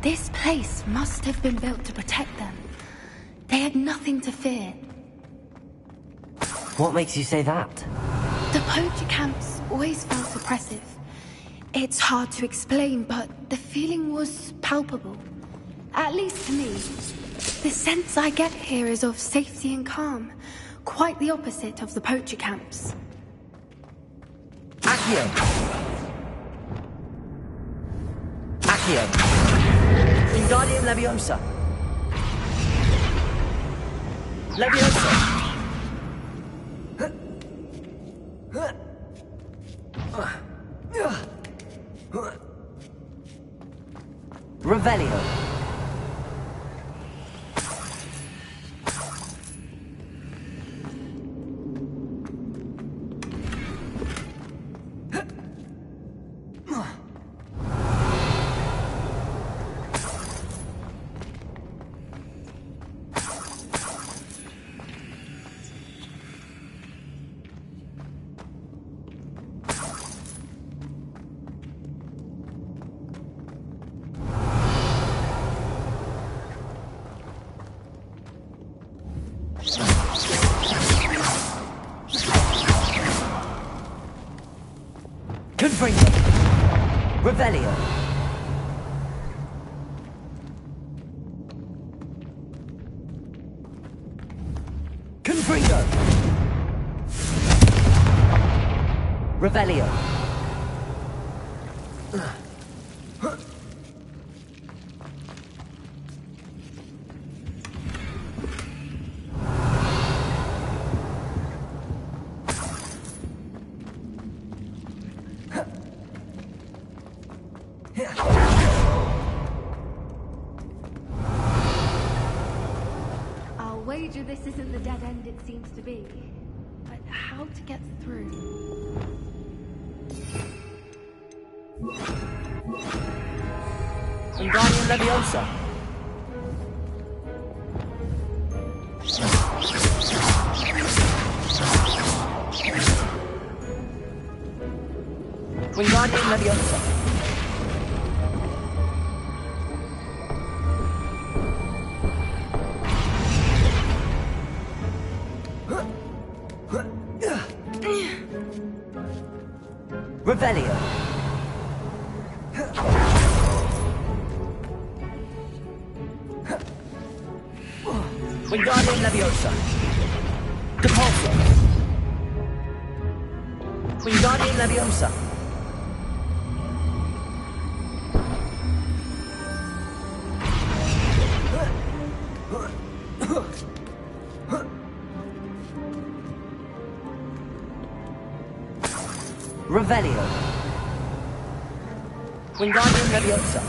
This place must have been built to protect them. They had nothing to fear. What makes you say that? The poacher camps always felt oppressive. It's hard to explain, but the feeling was palpable. At least to me. The sense I get here is of safety and calm. Quite the opposite of the poacher camps. Accio! Accio! Wingardium Leviosa! Leviosa! Revelio! Confringo! Revelio! Confringo! Revelio! I'll wager this isn't the dead end it seems to be. But how to get through? Wingardium Leviosa! Wingardium Leviosa! Revelio! Wingardium Leviosa! Depulso! Wingardium Leviosa! Revelio! Wingardium Leviosa!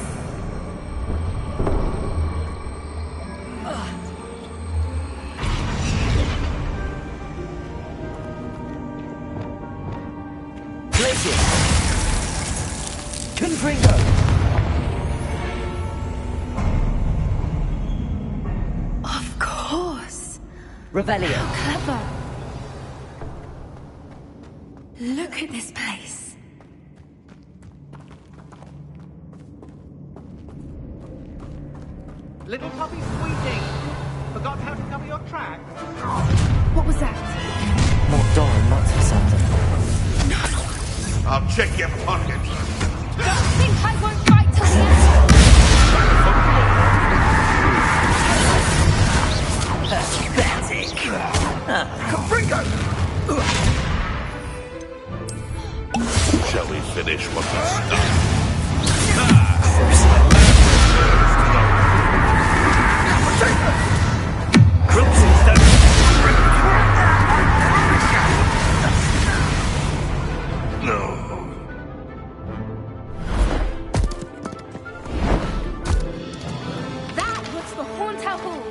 Glacier! Confringo! Of course! Revelio! How clever! Look at this place. Little puppy squeaking. Forgot how to cover your tracks? What was that? Not Doran, that's for something. I'll check your pockets. Don't think I won't fight till the Pathetic. Confringo! Shall we finish what we started? No. That was the Haunter Hall.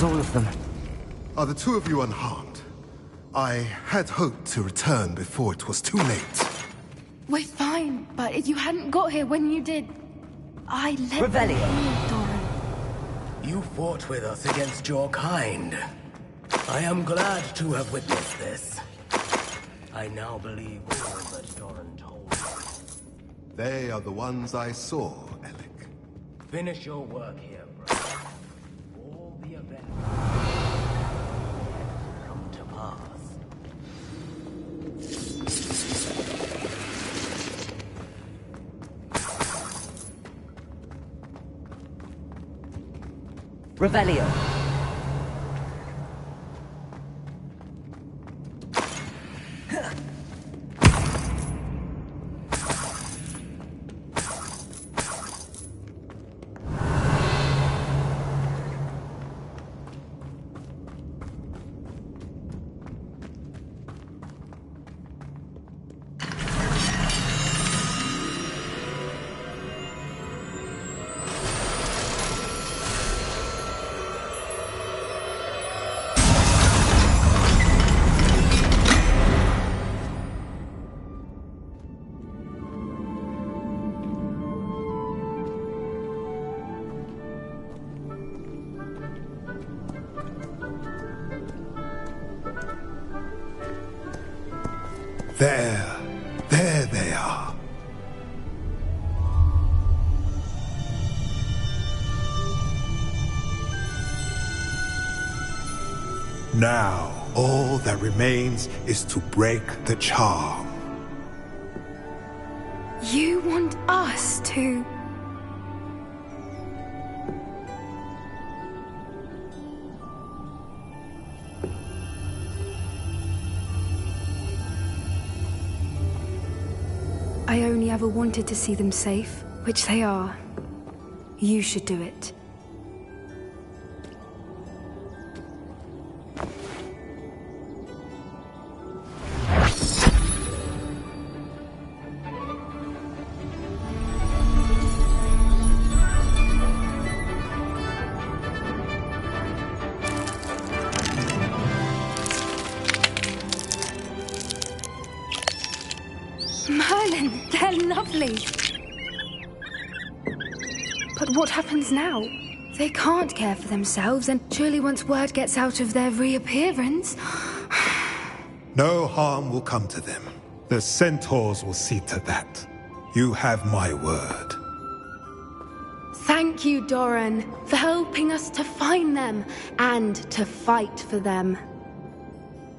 was all of them. Are the two of you unharmed? I had hoped to return before it was too late. We're fine, but if you hadn't got here when you did, I let them hear, Doran. You fought with us against your kind. I am glad to have witnessed this. I now believe all that Doran told me. They are the ones I saw, Alec. Finish your work here, brother. All the events come to pass. Revelio. There they are. Now, all that remains is to break the charm. You want us to... I only ever wanted to see them safe, which they are. You should do it. Merlin, they're lovely. But what happens now? They can't care for themselves, and surely once word gets out of their reappearance... No harm will come to them. The centaurs will see to that. You have my word. Thank you, Doran, for helping us to find them, and to fight for them.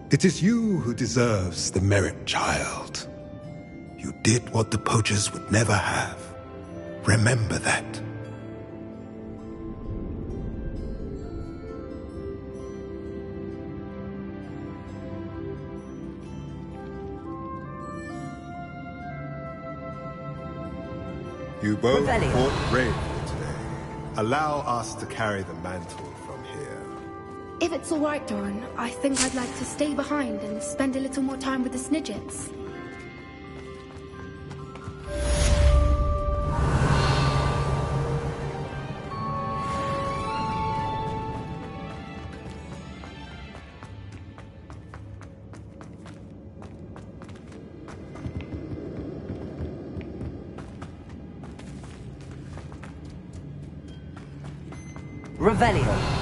It is you who deserves the merit, child. You did what the poachers would never have. Remember that. You both fought bravely today. Allow us to carry the mantle from here. If it's all right, Doran, I think I'd like to stay behind and spend a little more time with the Snidgets. Revelio.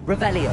Revelio.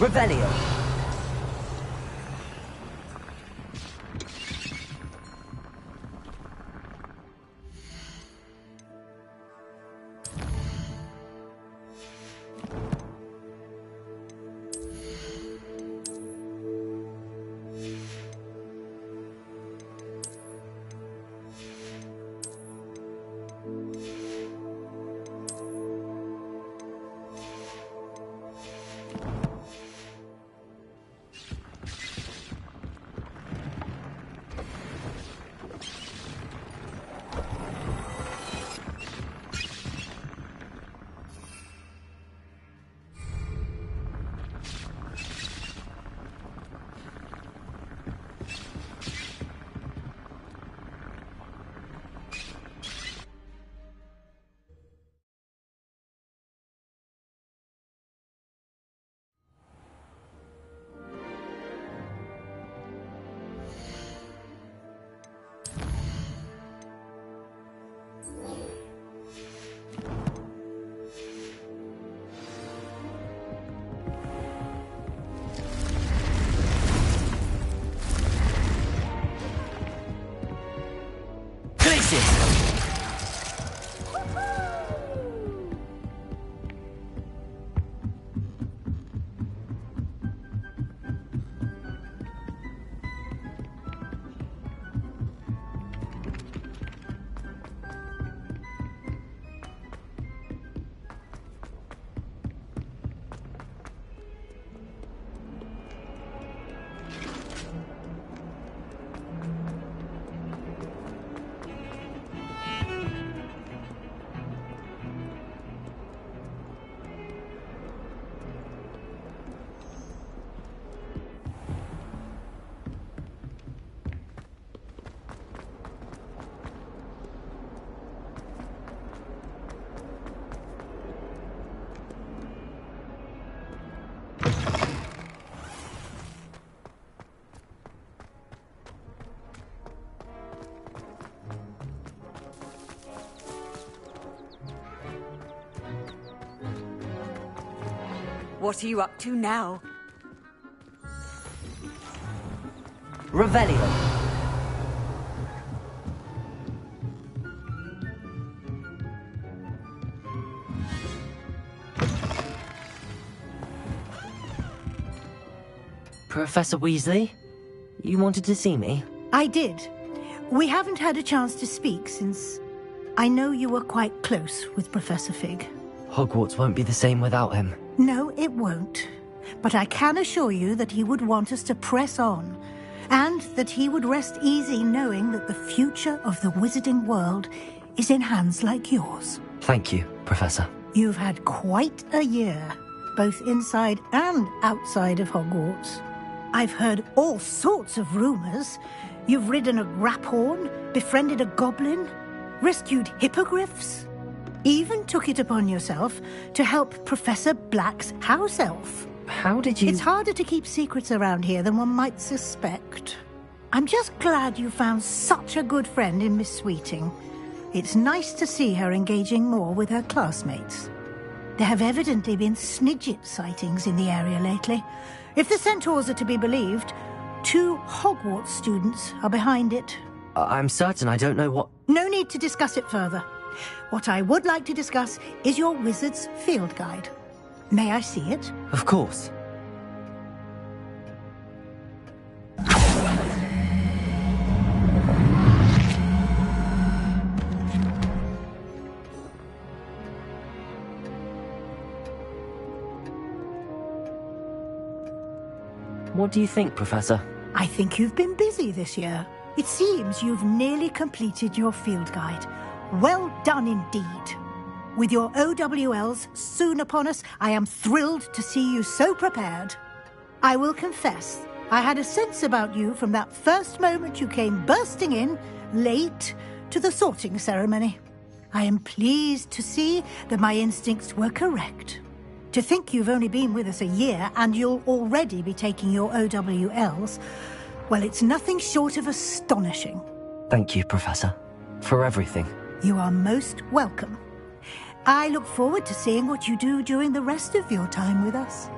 Revelio. What are you up to now? Revelio. Professor Weasley? You wanted to see me? I did. We haven't had a chance to speak since I know you were quite close with Professor Fig. Hogwarts won't be the same without him. No, it won't. But I can assure you that he would want us to press on, and that he would rest easy knowing that the future of the wizarding world is in hands like yours. Thank you, Professor. You've had quite a year, both inside and outside of Hogwarts. I've heard all sorts of rumors. You've ridden a graphorn, befriended a goblin, rescued hippogriffs, even took it upon yourself to help Professor Black's house elf. How did you... It's harder to keep secrets around here than one might suspect. I'm just glad you found such a good friend in Miss Sweeting. It's nice to see her engaging more with her classmates. There have evidently been Snidget sightings in the area lately. If the centaurs are to be believed, 2 Hogwarts students are behind it. I'm certain I don't know what... No need to discuss it further. What I would like to discuss is your wizard's field guide. May I see it? Of course. What do you think, Professor? I think you've been busy this year. It seems you've nearly completed your field guide. Well done indeed. With your OWLs soon upon us, I am thrilled to see you so prepared. I will confess, I had a sense about you from that first moment you came bursting in, late, to the sorting ceremony. I am pleased to see that my instincts were correct. To think you've only been with us a year and you'll already be taking your OWLs, well, it's nothing short of astonishing. Thank you, Professor, for everything. You are most welcome. I look forward to seeing what you do during the rest of your time with us.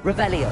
Revelio.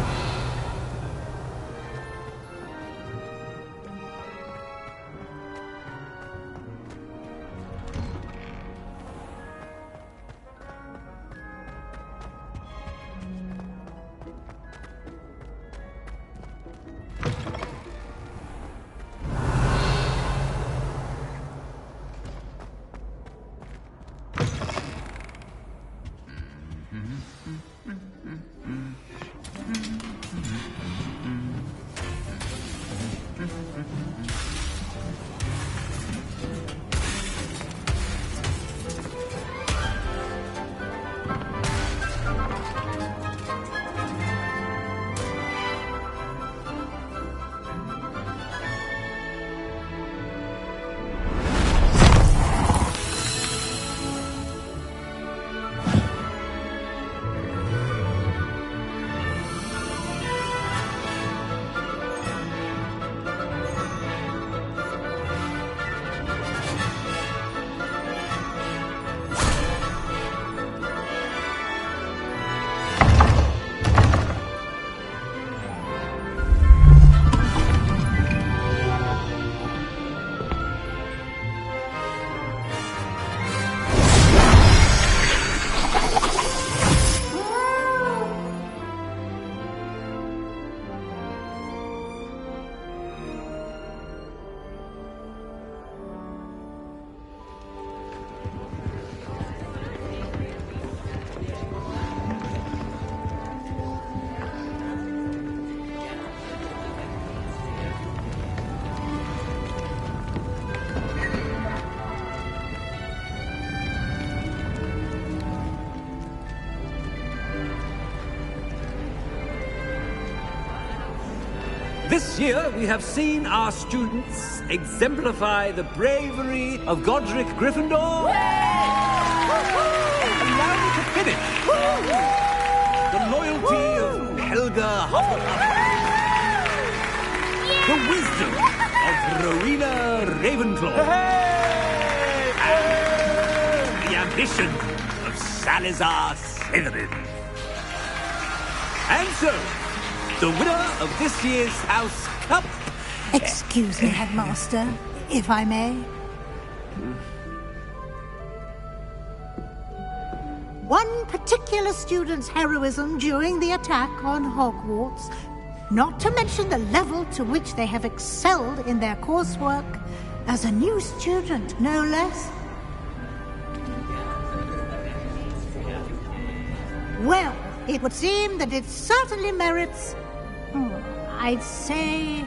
This year, we have seen our students exemplify the bravery of Godric Gryffindor. Allow me to finish. The loyalty of Helga Hufflepuff. The wisdom of Rowena Ravenclaw. And the ambition of Salazar Slytherin. And so, the winner of this year's House Cup... Excuse me, Headmaster, if I may. One particular student's heroism during the attack on Hogwarts, not to mention the level to which they have excelled in their coursework, as a new student, no less. Well, it would seem that it certainly merits... I'd say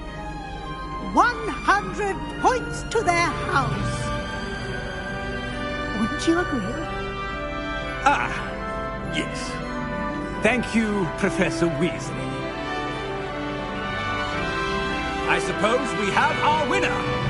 100 points to their house. Wouldn't you agree? Ah, yes. Thank you, Professor Weasley. I suppose we have our winner.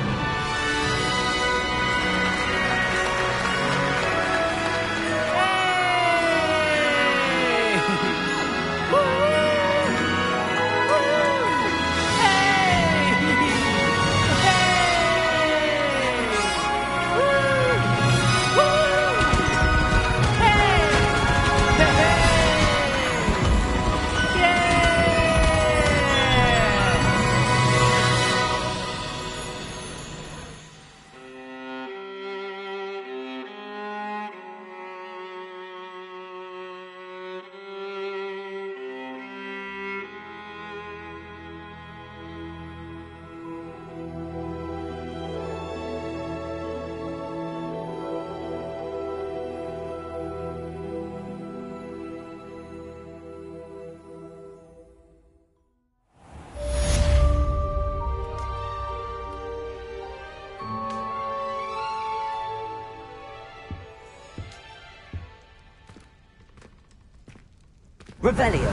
Revelio.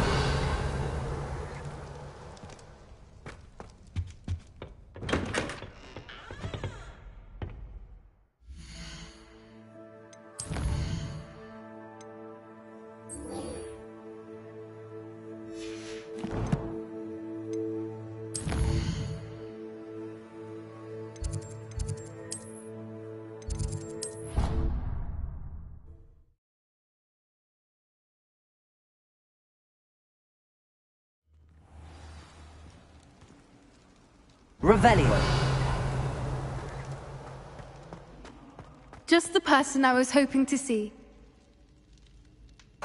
Revelio. Just the person I was hoping to see.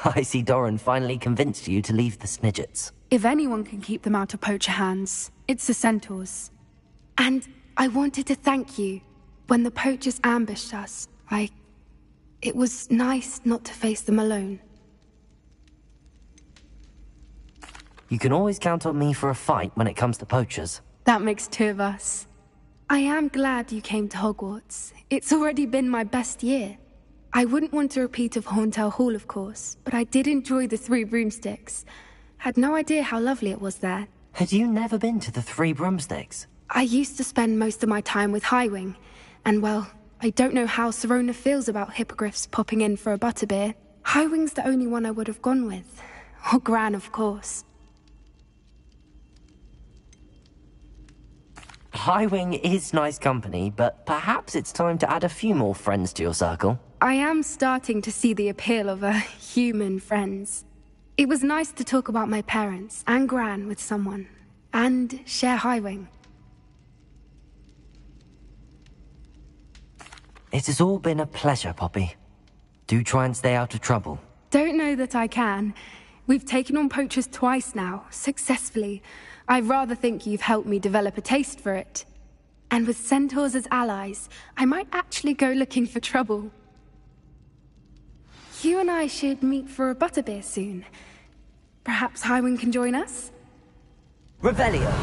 I see Doran finally convinced you to leave the Snidgets. If anyone can keep them out of poacher hands, it's the centaurs. And I wanted to thank you. When the poachers ambushed us, it was nice not to face them alone. You can always count on me for a fight when it comes to poachers. That makes two of us. I am glad you came to Hogwarts. It's already been my best year. I wouldn't want a repeat of Horntail Hall, of course, but I did enjoy the Three Broomsticks. Had no idea how lovely it was there. Had you never been to the Three Broomsticks? I used to spend most of my time with Highwing, and well, I don't know how Serona feels about hippogriffs popping in for a butterbeer. Highwing's the only one I would have gone with. Or Gran, of course. Highwing is nice company, but perhaps it's time to add a few more friends to your circle. I am starting to see the appeal of human friends. It was nice to talk about my parents and Gran with someone, and share Highwing. It has all been a pleasure, Poppy. Do try and stay out of trouble. Don't know that I can. We've taken on poachers twice now, successfully. I rather think you've helped me develop a taste for it. And with centaurs as allies, I might actually go looking for trouble. You and I should meet for a butterbeer soon. Perhaps Highwing can join us? Revelio.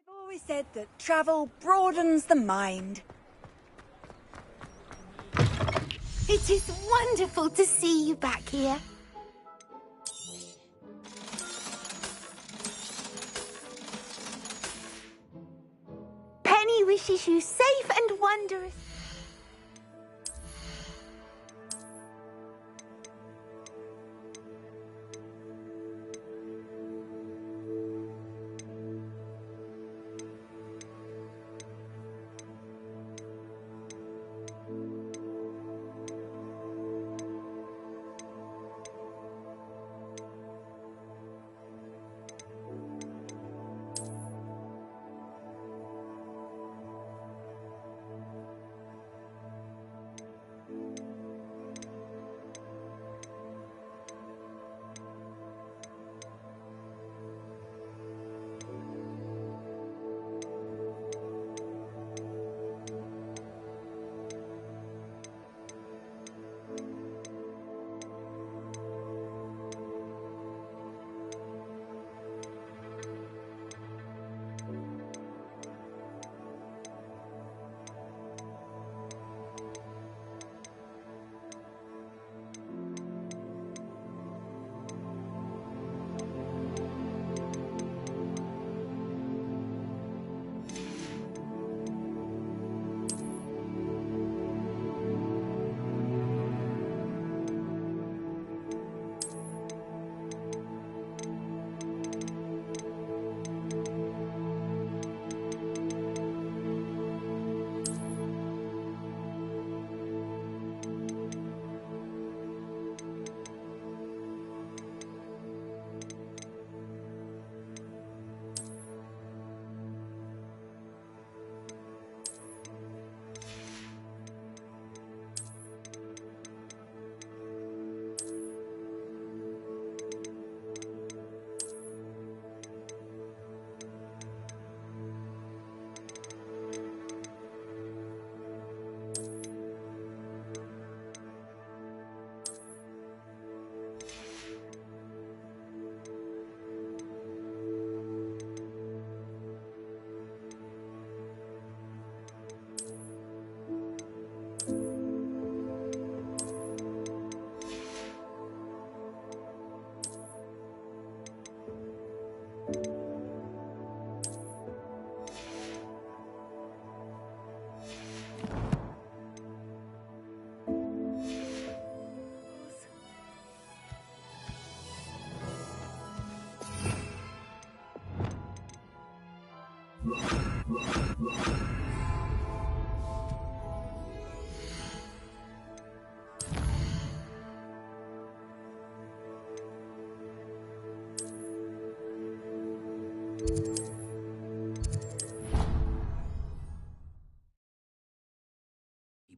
I've always said that travel broadens the mind. It is wonderful to see you back here. Penny wishes you safe and wondrous.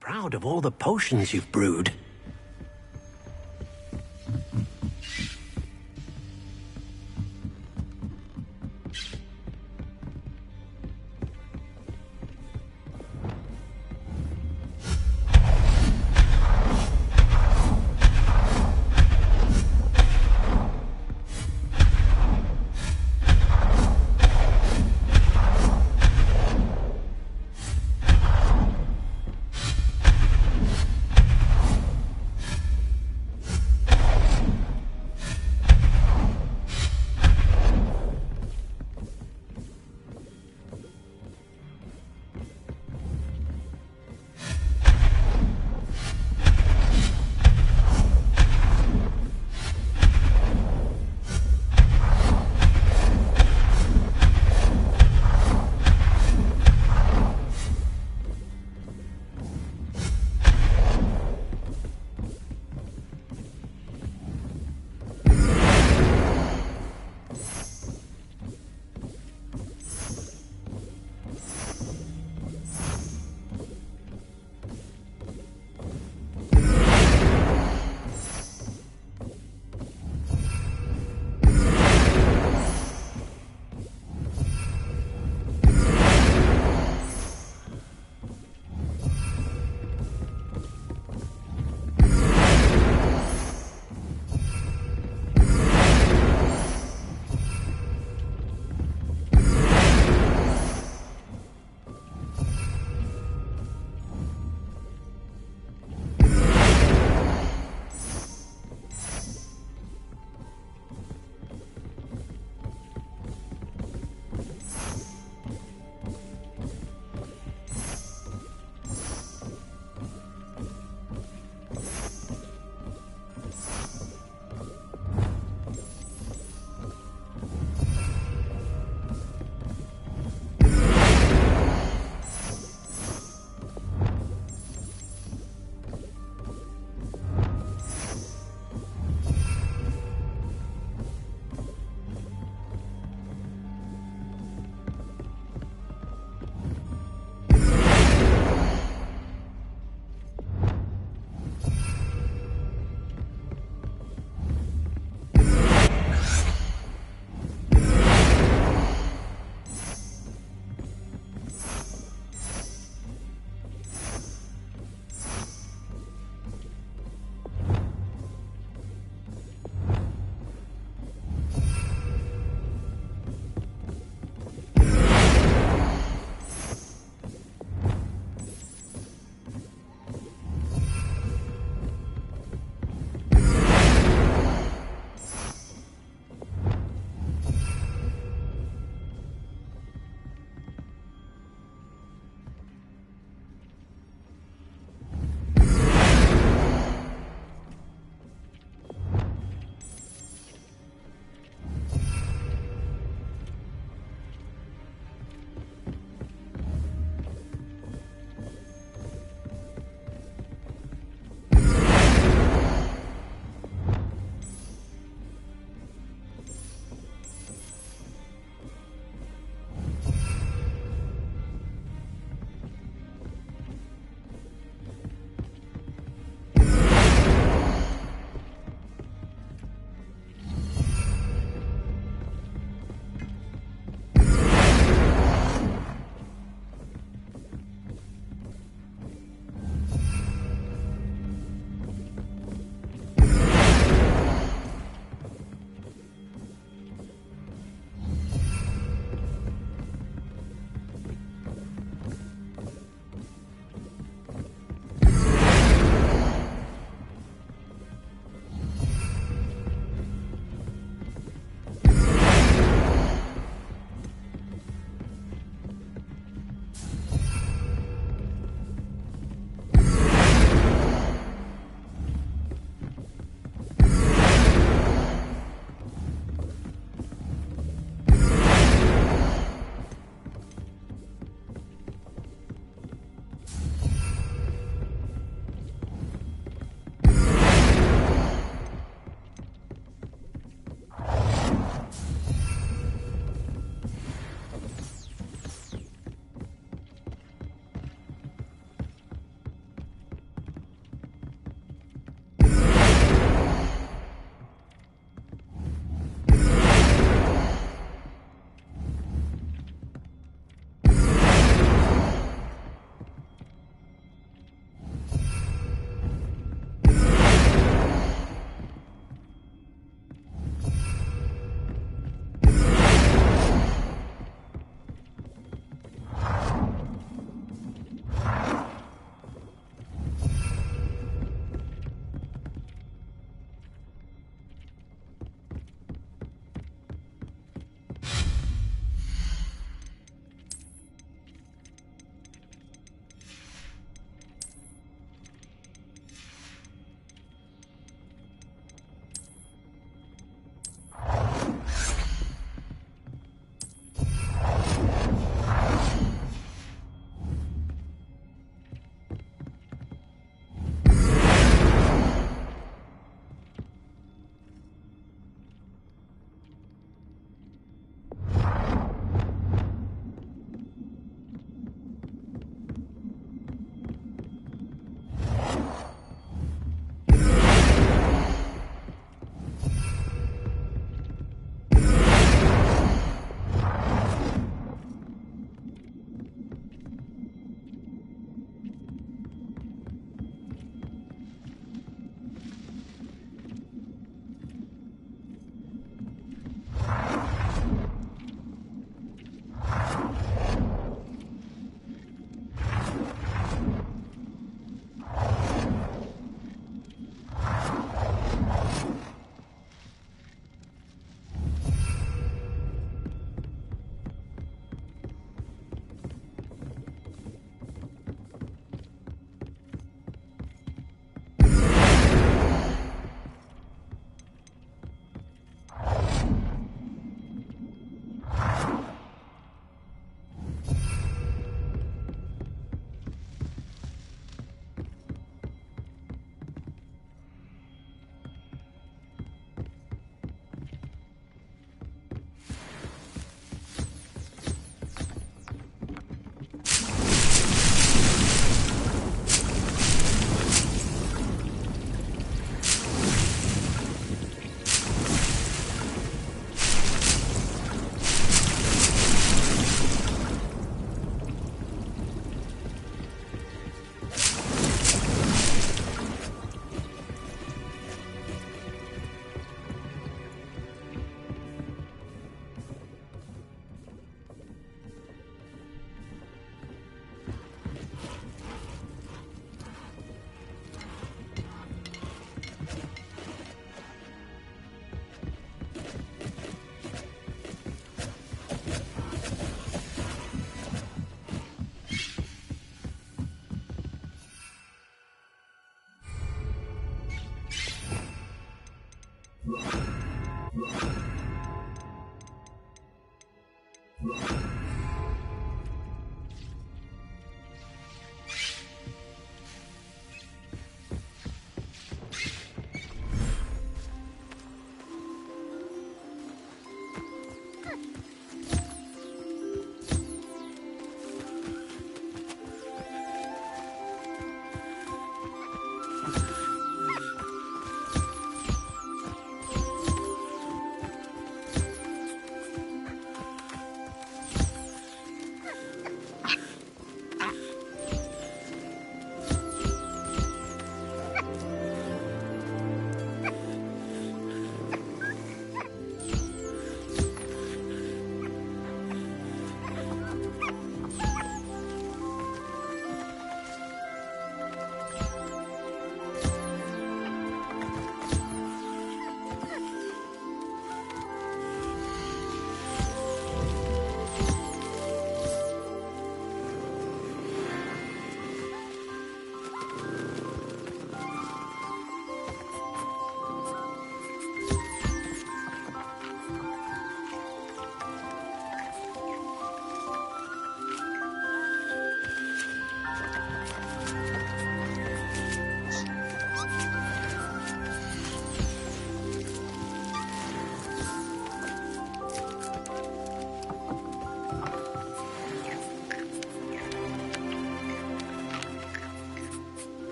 Proud of all the potions you've brewed.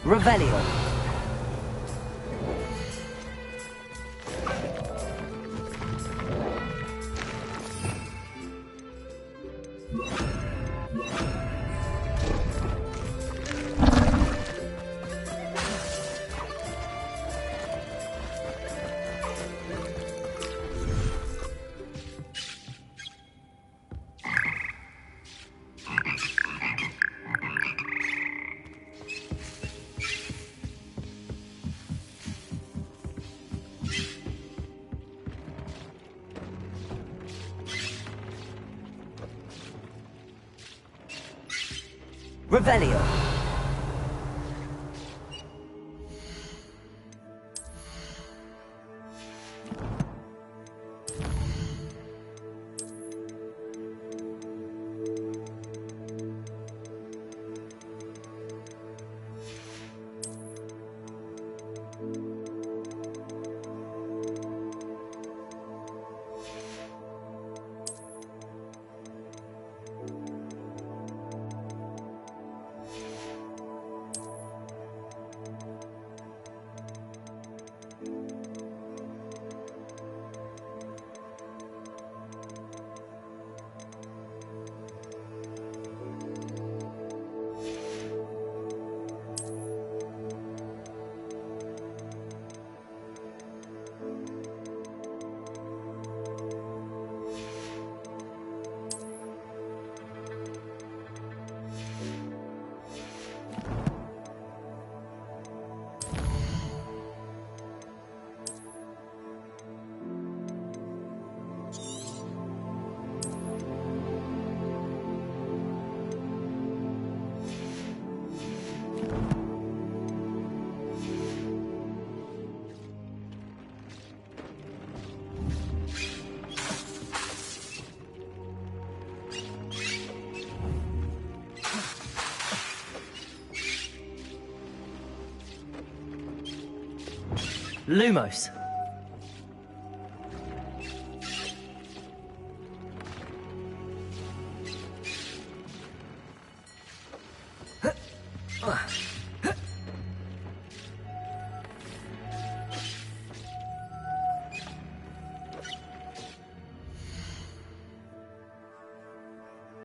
Revelio. Revelio. Lumos.